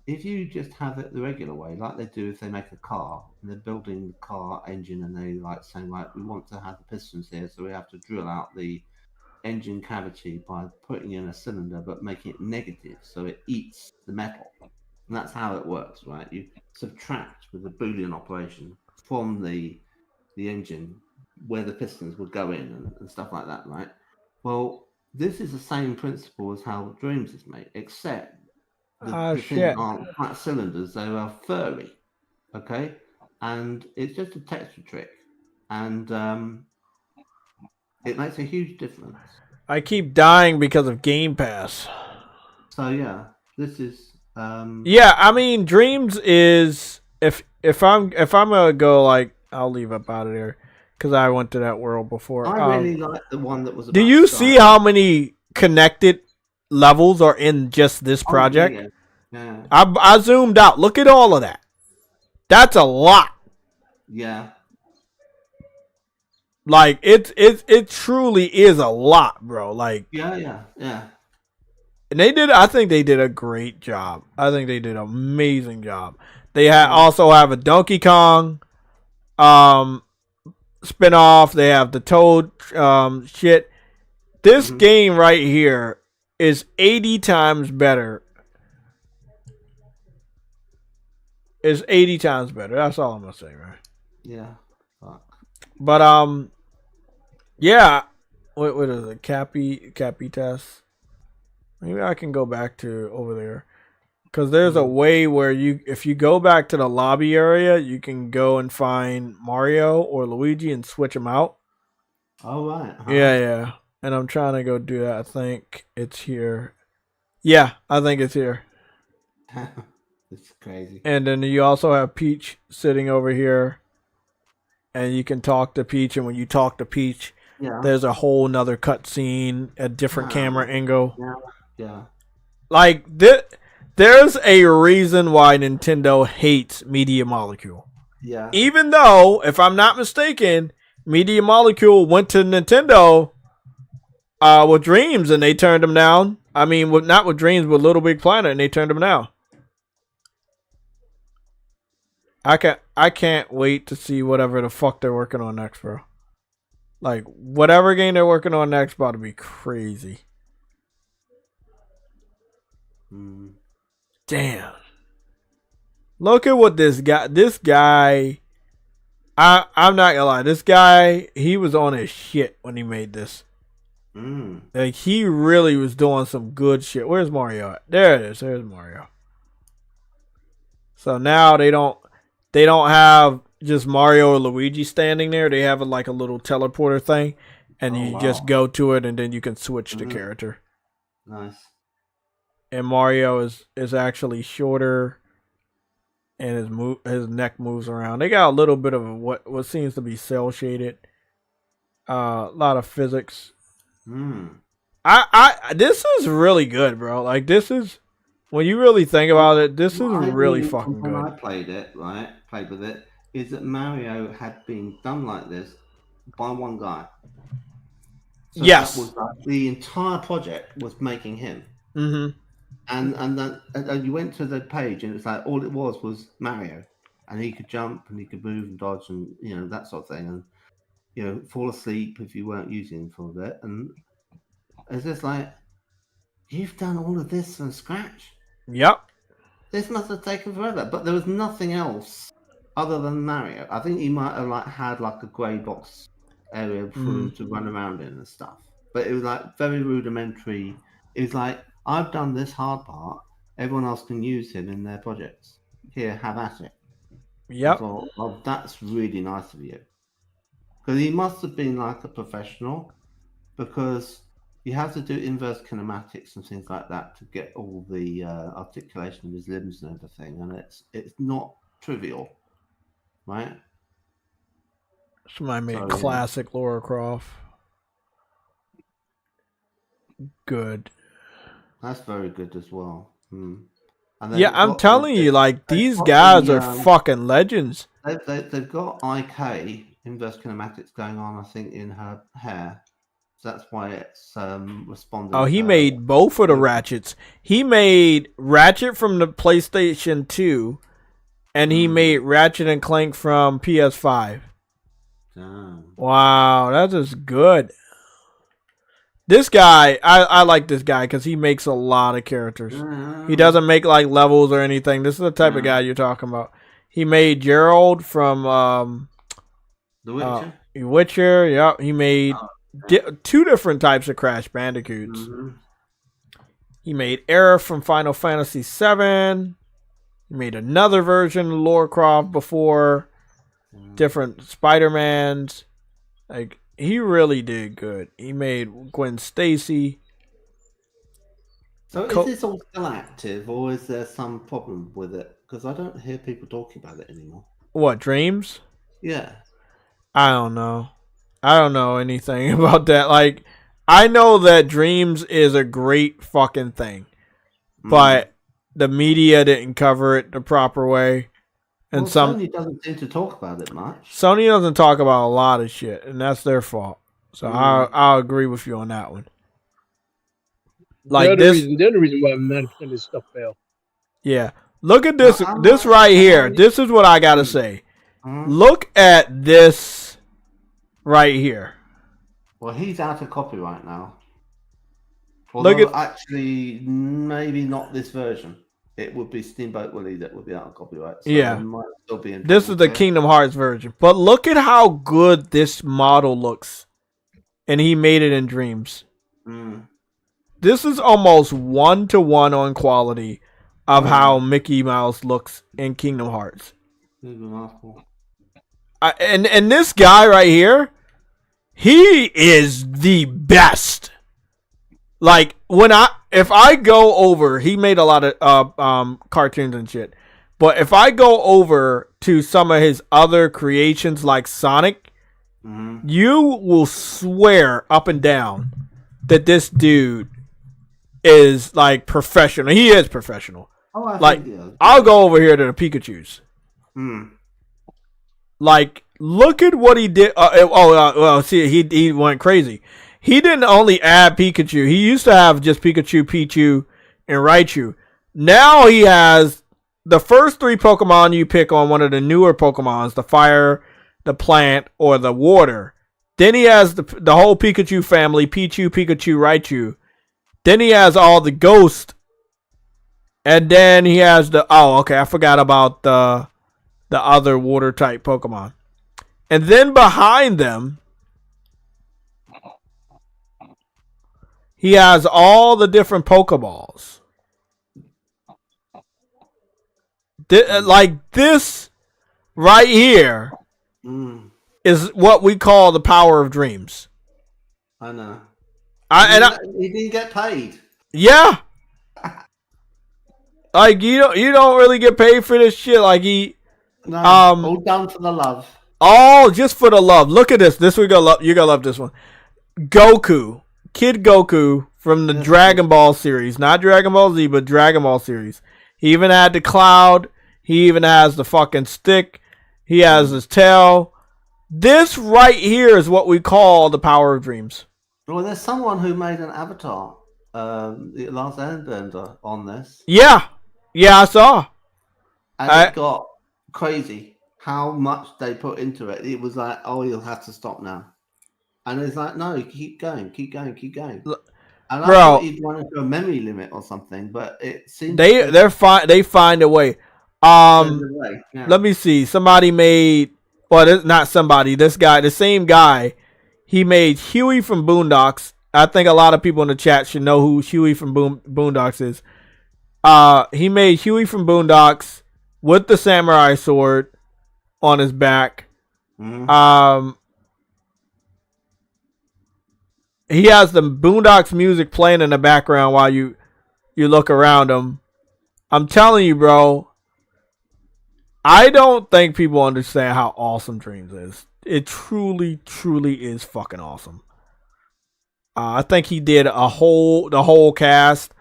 if you just have it the regular way, like they do if they make a car and they're building the car engine, and they like saying, like, we want to have the pistons here, so we have to drill out the engine cavity by putting in a cylinder but making it negative so it eats the metal. And that's how it works, right? You subtract with a Boolean operation from the engine where the pistons would go in and stuff like that, right? Well, this is the same principle as how Dreams is made, except the things aren't flat cylinders, they are furry, okay? And it's just a texture trick, and it makes a huge difference. I keep dying because of Game Pass. So yeah, this is yeah, I mean, Dreams is if I'm gonna go, like, I'll leave up out of there because I went to that world before. I really like the one that was. Do you see how many connected levels are in just this project? Yeah. I zoomed out. Look at all of that. That's a lot. Yeah. Like it truly is a lot, bro. Like yeah. And I think they did a great job. I think they did an amazing job. They also have a Donkey Kong spinoff. They have the Toad shit. This game right here is 80 times better. Is 80 times better. That's all I'm gonna say, right? Yeah. Fuck. But yeah. What is it? Cappy test. Maybe I can go back to over there, because there's a way where if you go back to the lobby area, you can go and find Mario or Luigi and switch them out. Oh right. Yeah. And I'm trying to go do that. I think it's here. Yeah, I think it's here. It's crazy. And then you also have Peach sitting over here, and you can talk to Peach. And when you talk to Peach, there's a whole nother cutscene, a different camera angle. Yeah. Like there's a reason why Nintendo hates Media Molecule. Yeah. Even though, if I'm not mistaken, Media Molecule went to Nintendo with Dreams and they turned them down. I mean, not with Dreams, with Little Big Planet, and they turned them down. I can't wait to see whatever the fuck they're working on next, bro. Like, whatever game they're working on next about to be crazy. Damn. Look at what this guy, I'm not gonna lie, this guy, he was on his shit when he made this. Like, he really was doing some good shit. Where's Mario at? There it is. There's Mario. So now they don't have just Mario or Luigi standing there. They have like a little teleporter thing, and you just go to it, and then you can switch the character. Nice. And Mario is actually shorter, and his neck moves around. They got a little bit of what seems to be cell shaded. A lot of physics. This is really good, bro. Like, this is, when you really think about it, this is really fucking good. When I played with it, is that Mario had been done like this by one guy. So yes. that was the entire project was making him. And And then and you went to the page, and it's like all it was Mario, and he could jump and he could move and dodge and that sort of thing, and fall asleep if you weren't using him for a bit, and it's just like you've done all of this from scratch. Yep. This must have taken forever, but there was nothing else other than Mario. I think he might have had a grey box area for him to run around in and stuff, but it was very rudimentary. It was like, I've done this hard part. Everyone else can use him in their projects. Here, have at it. Yep. So, that's really nice of you. Because he must have been a professional, because you have to do inverse kinematics and things like that to get all the articulation of his limbs and everything, and it's not trivial, right? Somebody made classic Lara Croft. Good. That's very good as well. And yeah, I'm telling you, these guys are fucking legends. They've got IK, inverse kinematics, going on, I think, in her hair. So that's why it's responding. Oh, he made both of the Ratchets. He made Ratchet from the PlayStation 2, and he made Ratchet and Clank from PS5. Damn. Wow, that is good. This guy, I like this guy because he makes a lot of characters. He doesn't make levels or anything. This is the type of guy you're talking about. He made Gerald from The Witcher. Witcher. Yep. He made 2 different types of Crash Bandicoots. He made Aerith from Final Fantasy VII. He made another version of Lara Croft before. Different Spider-Mans. He really did good. He made Gwen Stacy. So is this all still active, or is there some problem with it? Because I don't hear people talking about it anymore. What, Dreams? Yeah. I don't know. I don't know anything about that. I know that Dreams is a great fucking thing. But the media didn't cover it the proper way. And Sony doesn't seem to talk about it much. Sony doesn't talk about a lot of shit, and that's their fault. So I'll agree with you on that one. They're the reason why 90% of this stuff fail. Yeah. Look at this. This right here. This is what I gotta say. Look at this right here. Well, he's out of copyright now. Although actually, maybe not this version. It would be Steamboat Willie that would be out of copyright. So yeah. Might still be in this is the Kingdom Hearts version. But look at how good this model looks. And he made it in Dreams. This is almost 1-to-1 on quality of how Mickey Mouse looks in Kingdom Hearts. And this guy right here, he is the best. If I go over, he made a lot of cartoons and shit. But if I go over to some of his other creations like Sonic, you will swear up and down that this dude is professional. He is professional. Oh, I think I'll go over here to the Pikachus. Look at what he did. See, he went crazy. He didn't only add Pikachu. He used to have just Pikachu, Pichu, and Raichu. Now he has the first 3 Pokemon you pick on one of the newer Pokemons, the fire, the plant, or the water. Then he has the whole Pikachu family, Pichu, Pikachu, Raichu. Then he has all the ghost. And then he has I forgot about the other water type Pokemon. And then behind them, he has all the different Pokeballs. This right here is what we call the power of dreams. I know. He didn't get paid. Yeah. You don't really get paid for this shit. All done for the love. All just for the love. Look at this. You're gonna love this one. Goku. Kid Goku from the Dragon Ball series. Not Dragon Ball Z, but Dragon Ball series. He even had the cloud. He even has the fucking stick. He has his tail. This right here is what we call the power of dreams. Well, there's someone who made an avatar the Last Airbender on this, Yeah, I saw. and it got crazy how much they put into it. It was like, oh, you'll have to stop now, and it's like, no, keep going, keep going, keep going. And I thought he'd run into a memory limit or something, but it seems they're fine. They find a way. Let me see. Somebody made. Well, not somebody. This guy, the same guy. He made Huey from Boondocks. I think a lot of people in the chat should know who Huey from Boondocks is. He made Huey from Boondocks with the samurai sword on his back. Mm-hmm. He has the Boondocks music playing in the background while you look around him. I'm telling you, bro. I don't think people understand how awesome Dreams is. It truly, truly is fucking awesome. I think he did the whole cast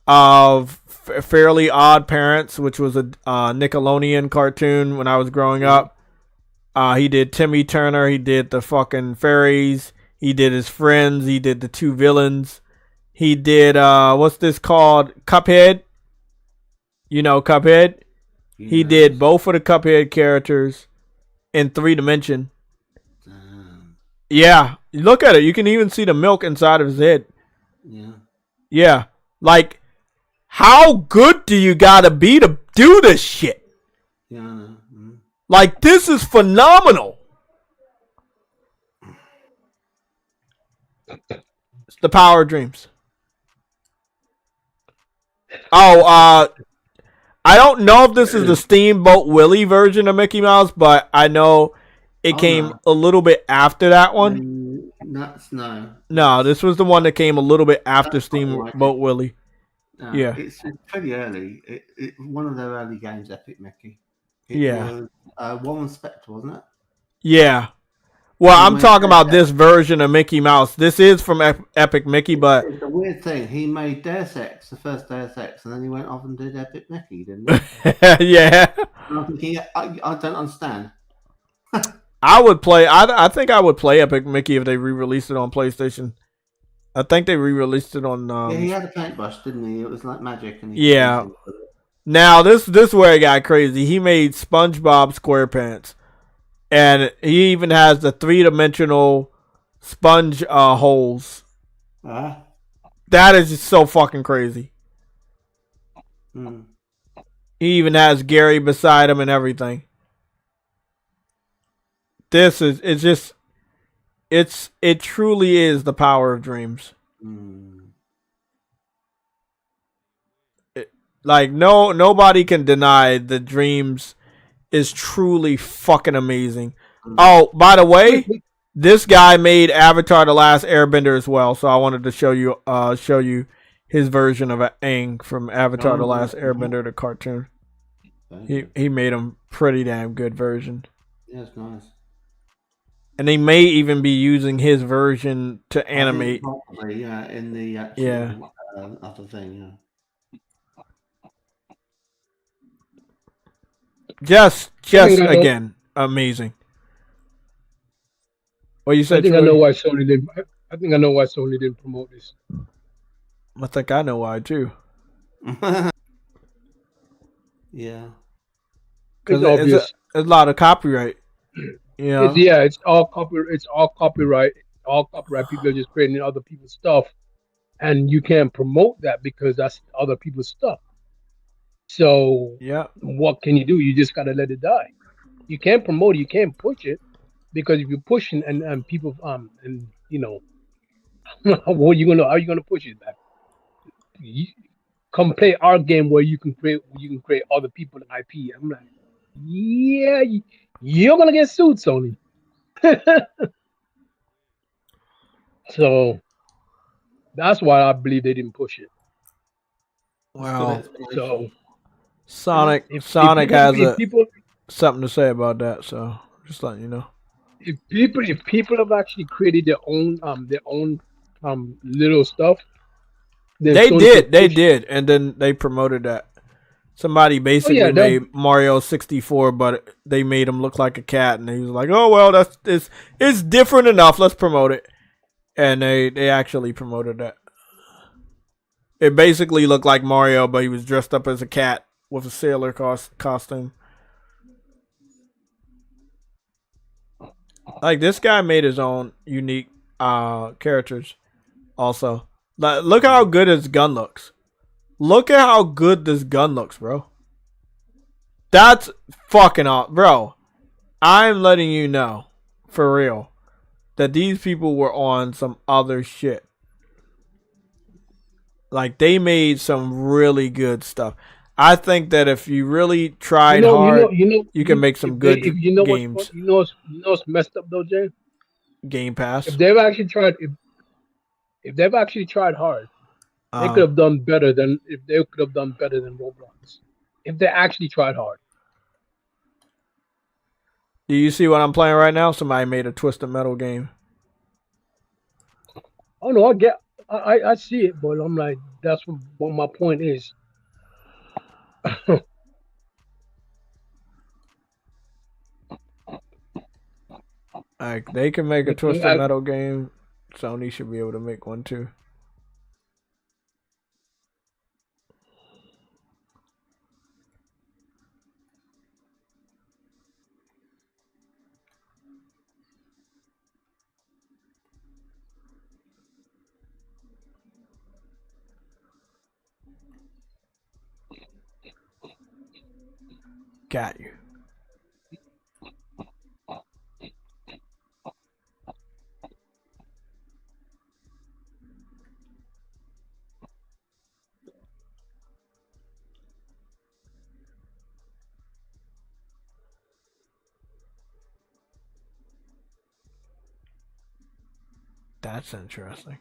of Fairly Odd Parents, which was a Nickelodeon cartoon when I was growing up. He did Timmy Turner. He did the fucking fairies. He did his friends. He did the two villains. He did what's this called? Cuphead. You know Cuphead. Yes. He did both of the Cuphead characters in 3D. Yeah, look at it. You can even see the milk inside of his head. Yeah. Like, how good do you gotta be to do this shit? Yeah. Mm-hmm. Like, this is phenomenal. It's the power of Dreams. Oh, I don't know if this is the Steamboat Willie version of Mickey Mouse, but I know it came a little bit after that one. No, this was the one that came a little bit after Steamboat Willie. Yeah. It's pretty early. It one of their early games, Epic Mickey. It was Warren Spector, wasn't it? Yeah. Well, I'm talking about this version of Mickey Mouse. This is from Epic Mickey, but it's a weird thing. He made Deus Ex, the first Deus Ex, and then he went off and did Epic Mickey, didn't he? Yeah. And I'm thinking, I don't understand. I would play. I think I would play Epic Mickey if they re-released it on PlayStation. I think they re-released it on. Yeah, he had a paintbrush, didn't he? It was like magic. And yeah. Now this where it got crazy. He made SpongeBob SquarePants. And he even has the 3-dimensional sponge holes. That is just so fucking crazy. He even has Gary beside him and everything. It truly is the power of Dreams. Nobody can deny that Dreams is truly fucking amazing. Oh, by the way, this guy made Avatar: The Last Airbender as well, so I wanted to show you his version of Aang from Avatar: The Last Airbender, the cartoon. He made him pretty damn good version. Yeah, it's nice. And they may even be using his version to animate. Probably, yeah, in the actual other thing, yeah. Just again, amazing. What you said? I think I know why Sony didn't. I think I know why Sony didn't promote this. I think I know why too. Yeah, because it's a lot of copyright. Yeah, it's all copyright. It's all copyright. All copyright. People are just creating other people's stuff, and you can't promote that because that's other people's stuff. So what can you do? You just gotta let it die. You can't promote it, you can't push it, because if you're pushing and people and you know how are you gonna push it back? Come play our game where you can create other people IP. I'm like, yeah, you're gonna get sued, Sony. So that's why I believe they didn't push it. Wow. So Sonic has something to say about that, so just letting you know. If people have actually created their own little stuff, they did, and then they promoted that. Somebody basically made Mario 64, but they made him look like a cat, and he was like, "Oh well, it's different enough. Let's promote it." And they actually promoted that. It basically looked like Mario, but he was dressed up as a cat with a sailor costume. Like, this guy made his own unique characters also. Like, look how good his gun looks. Look at how good this gun looks, bro. That's fucking awesome. Bro, I'm letting you know, for real, that these people were on some other shit. Like, they made some really good stuff. I think that if you really tried hard, you can make some good games. You know what's messed up though, Jay? Game Pass. If they've actually tried, if they've actually tried hard, they could have done better than Roblox. If they actually tried hard. Do you see what I'm playing right now? Somebody made a Twisted Metal game. Oh no, I see it, but I'm like, that's what my point is. Like, they can make a Twisted Metal game. Sony should be able to make one too. Got you. That's interesting.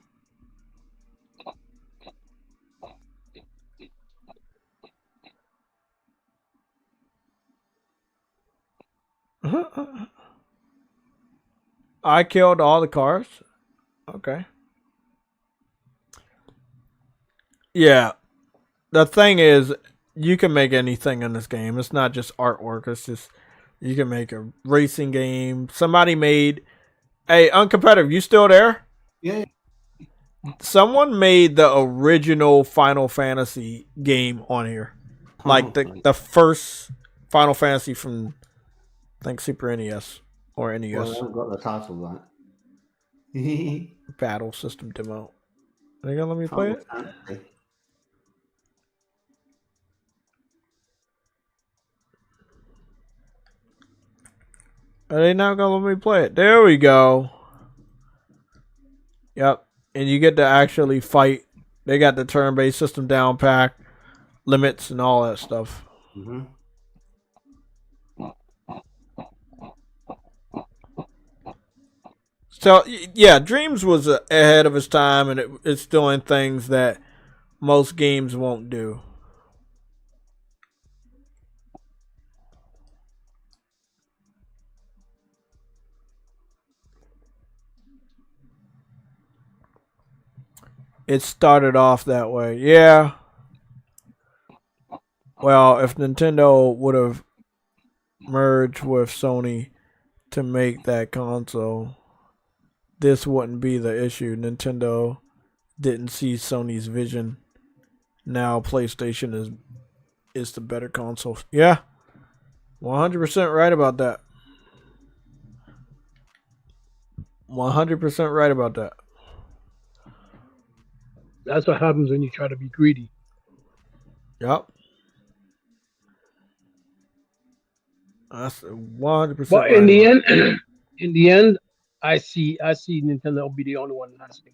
I killed all the cars. Okay. Yeah. The thing is, you can make anything in this game. It's not just artwork. It's just, you can make a racing game. Somebody made... Hey, Uncompetitive, you still there? Yeah. Someone made the original Final Fantasy game on here. Like the first Final Fantasy from, I think, Super NES or NES. Well, I haven't got the title right. Battle system demo. Are they gonna let me play it? Are they not gonna let me play it? There we go. Yep. And you get to actually fight. They got the turn-based system down pack, limits, and all that stuff. Mm-hmm. So, yeah, Dreams was ahead of its time, and it's doing things that most games won't do. It started off that way. Yeah. Well, if Nintendo would have merged with Sony to make that console, this wouldn't be the issue. Nintendo didn't see Sony's vision. Now PlayStation is the better console. Yeah. 100% right about that. 100% right about that. That's what happens when you try to be greedy. Yep. That's 100%. But in the end, I see Nintendo will be the only one lasting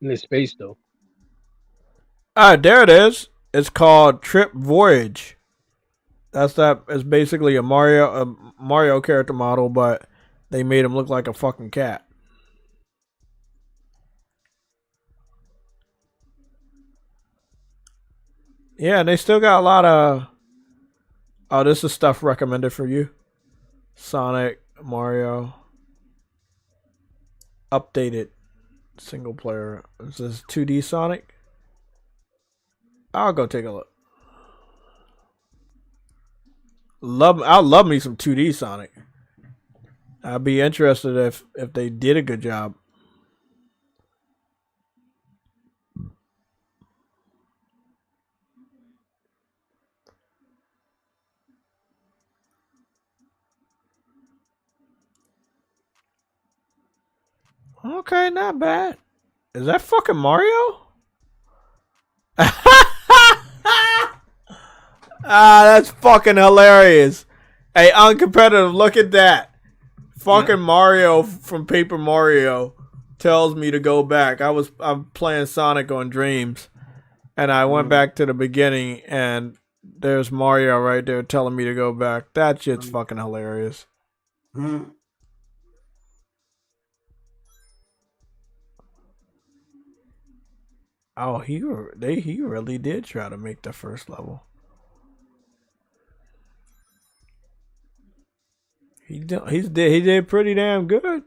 in this space, though. There it is. It's called Trip Voyage. It's basically a Mario character model, but they made him look like a fucking cat. Yeah, and they still got a lot of... Oh, this is stuff recommended for you. Sonic, Mario. Updated single player. Is this 2D Sonic? I'll go take a look. I'll love me some 2D Sonic. I'd be interested if they did a good job. Okay, not bad. Is that fucking Mario? That's fucking hilarious. Hey, uncompetitive, look at that. Fucking Mario from Paper Mario tells me to go back. I'm playing Sonic on Dreams, and I went back to the beginning, and there's Mario right there telling me to go back. That shit's fucking hilarious. Oh, he really did try to make the first level. He did pretty damn good.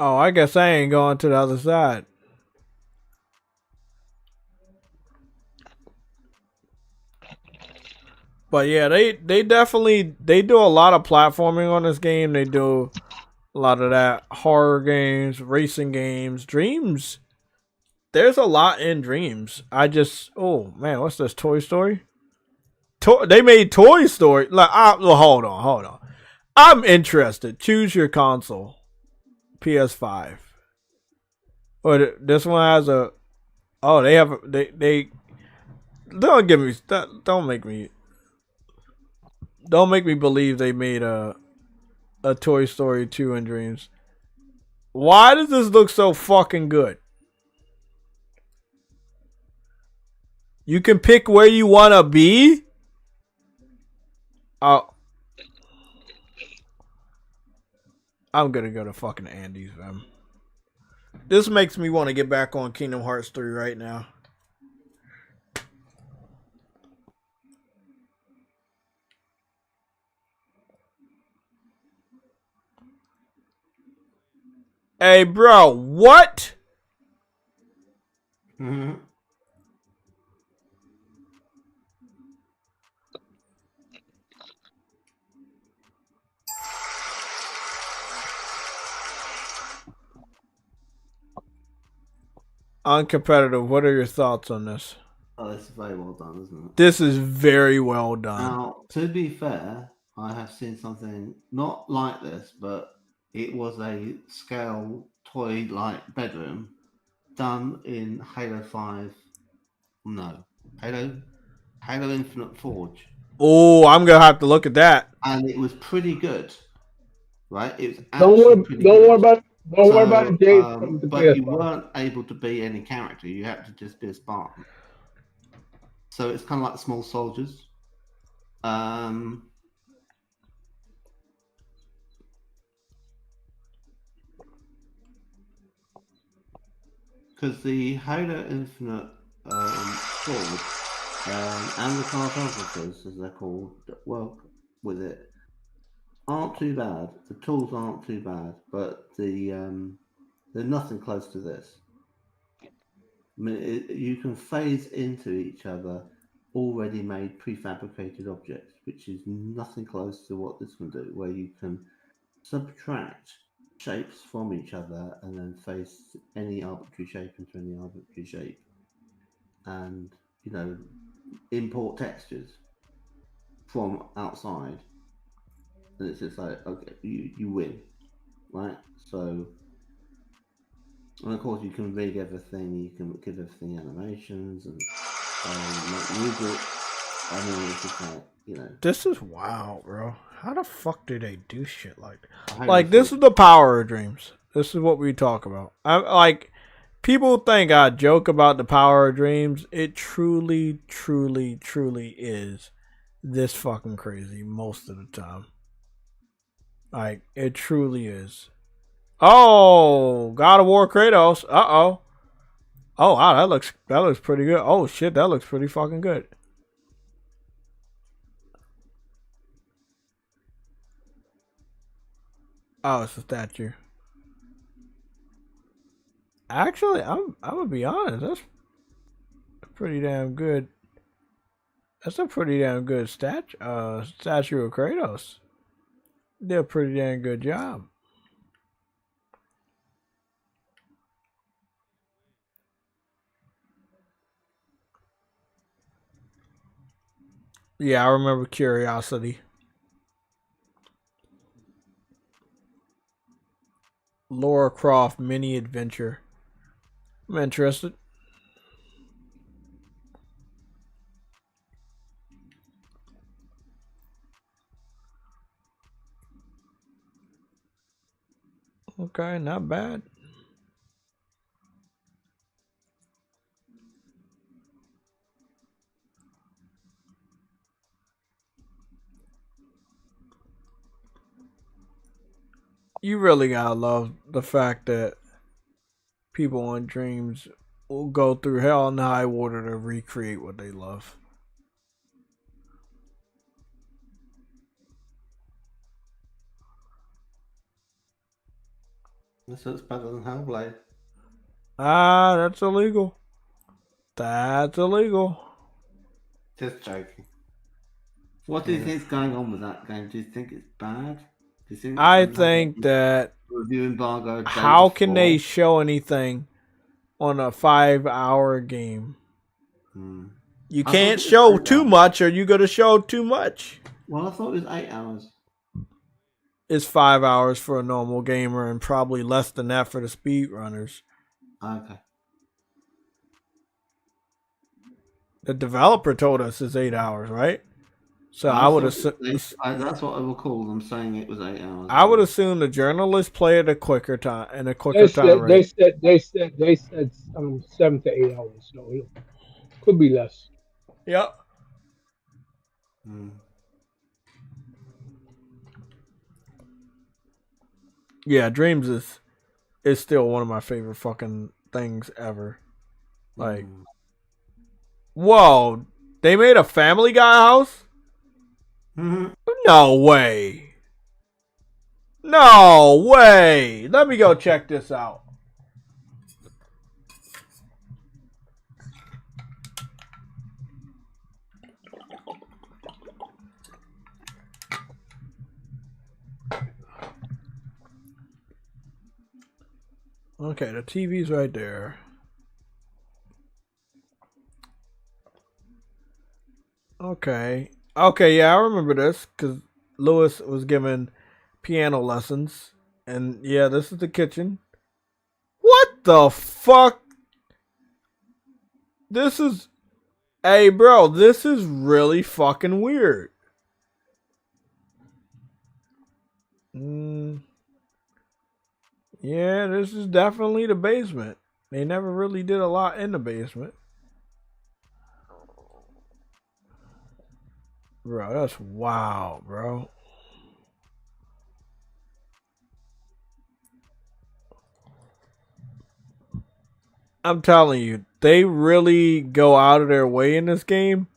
Oh, I guess I ain't going to the other side. But yeah, they definitely do a lot of platforming on this game. They do a lot of that, horror games, racing games, Dreams. There's a lot in Dreams. Oh man, what's this, Toy Story? They made Toy Story. Like, hold on. I'm interested. Choose your console. PS5. Or this one has a. Oh, they have. They. Don't give me. Don't make me. Don't make me believe they made a Toy Story 2 in Dreams. Why does this look so fucking good? You can pick where you want to be? Oh. I'm gonna go to fucking Andy's, man. This makes me want to get back on Kingdom Hearts 3 right now. Hey, bro, what? Uncompetitive, what are your thoughts on this? Oh, this is very well done, isn't it? This is very well done. Now, to be fair, I have seen something not like this, but it was a scale toy-like bedroom done in Halo 5. No, Halo Infinite Forge. Oh, I'm gonna have to look at that. And it was pretty good, right? It was Don't worry about it, Jay. But you weren't able to be any character. You had to just be a Spartan. So it's kind of like Small Soldiers. Because the Halo Infinite Forge and the cartographers, as they're called, that work with it, aren't too bad. The tools aren't too bad, but they're nothing close to this. I mean, you can phase into each other already made prefabricated objects, which is nothing close to what this can do, where you can subtract shapes from each other and then phase any arbitrary shape into any arbitrary shape, and import textures from outside. And it's just like, okay, you win, right? So, and of course you can rig everything, you can give everything animations and make music. I mean, it's just like, This is wow, bro. How the fuck do they do shit like that? Like, this is the power of Dreams. This is what we talk about. People think I joke about the power of Dreams. It truly, truly, truly is this fucking crazy most of the time. Like, it truly is. Oh, God of War Kratos. Oh wow, that looks pretty good. Oh shit, that looks pretty fucking good. Oh, it's a statue. Actually, I'm gonna be honest. That's pretty damn good. That's a pretty damn good statue of Kratos. Did a pretty damn good job. Yeah, I remember Curiosity. Lara Croft mini adventure. I'm interested. Okay, not bad. You really gotta love the fact that people on Dreams will go through hell and high water to recreate what they love. So it's better than Hellblade. Ah, that's illegal. That's illegal. Just joking. What do you think is going on with that game? Do you think it's bad? Do you think I think that review embargo? how can they show anything on a 5-hour game? You can't show too much, or you gonna show too much. Well, I thought it was 8 hours. It's 5 hours for a normal gamer, and probably less than that for the speedrunners. Okay. The developer told us it's 8 hours, right? So I would assume that's what I recall them saying it was 8 hours. I would assume the journalists play at a quicker time They said 7 to 8 hours, so it could be less. Yep. Yeah, Dreams is still one of my favorite fucking things ever. Like, whoa, they made a Family Guy house? No way. No way. Let me go check this out. Okay, the TV's right there. Okay. Okay, yeah, I remember this because Lewis was giving piano lessons. And yeah, this is the kitchen. What the fuck? This is... Hey, bro, this is really fucking weird. Yeah, this is definitely the basement. They never really did a lot in the basement. Bro, that's wow, bro. I'm telling you, they really go out of their way in this game.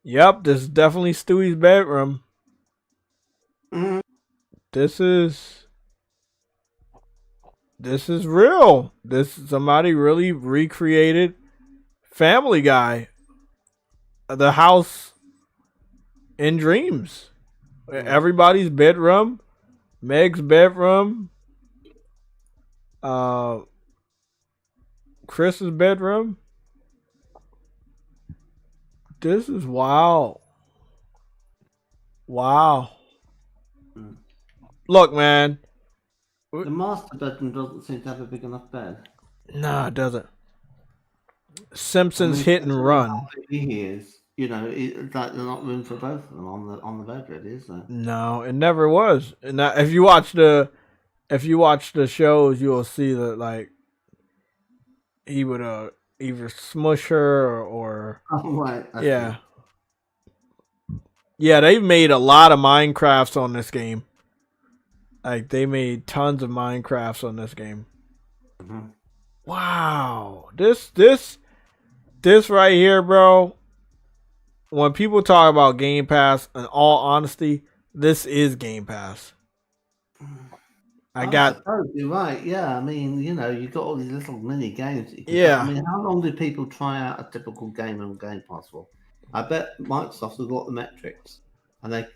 Yep, this is definitely Stewie's bedroom. This is real. Somebody really recreated Family Guy. The house in Dreams. Everybody's bedroom. Meg's bedroom. Chris's bedroom. This is wow. Wow. Look, man. The master bedroom doesn't seem to have a big enough bed. Nah, it doesn't. Simpsons hit and run. He is. You know, there's not room for both of them on the bed, really, is there? No, it never was. And if you watch the shows, you'll see that like he would either smush her or right. Yeah. Yeah, they've made a lot of Minecrafts on this game. Like they made tons of Minecrafts on this game. Wow. This right here, bro. When people talk about Game Pass, in all honesty, this is Game Pass. I suppose you're right. Yeah, I mean, you know, you got all these little mini games. That you can Yeah. play. I mean, how long do people try out a typical game on Game Pass for? I bet Microsoft has got the metrics, and they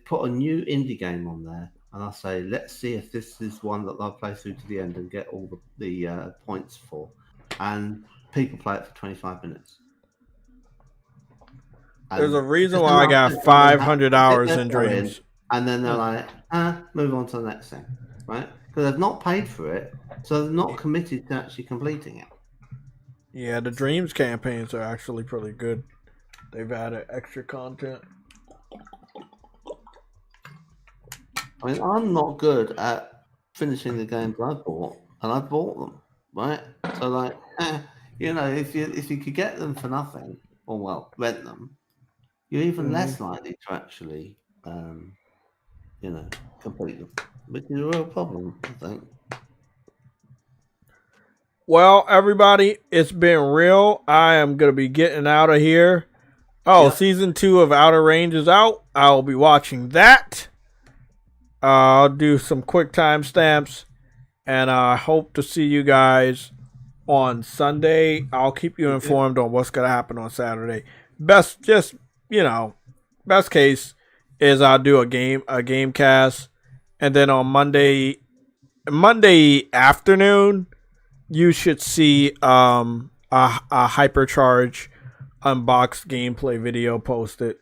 put a new indie game on there, and I say, let's see if this is one that they'll play through to the end and get all the points for. And people play it for 25 minutes. There's a reason why I got 500 hours in Dreams. And then they're like, move on to the next thing, right? Because they've not paid for it, so they're not committed to actually completing it. Yeah, the Dreams campaigns are actually pretty good. They've added extra content. I mean, I'm not good at finishing the games I bought, and I bought them, right? So, like, you know, if you could get them for nothing, or well, rent them, you're even less likely to actually, you know, complete them, which is a real problem, I think. Well, everybody, it's been real. I am going to be getting out of here. Oh, yep. Season 2 of Outer Range is out. I'll be watching that. I'll do some quick timestamps. And I hope to see you guys on Sunday. I'll keep you informed on what's going to happen on Saturday. Best case is I'll do a game cast. And then on Monday afternoon, you should see a Hypercharge unboxed gameplay video posted.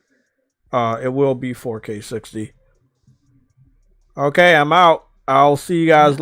It will be 4K 60. Okay, I'm out. I'll see you guys later.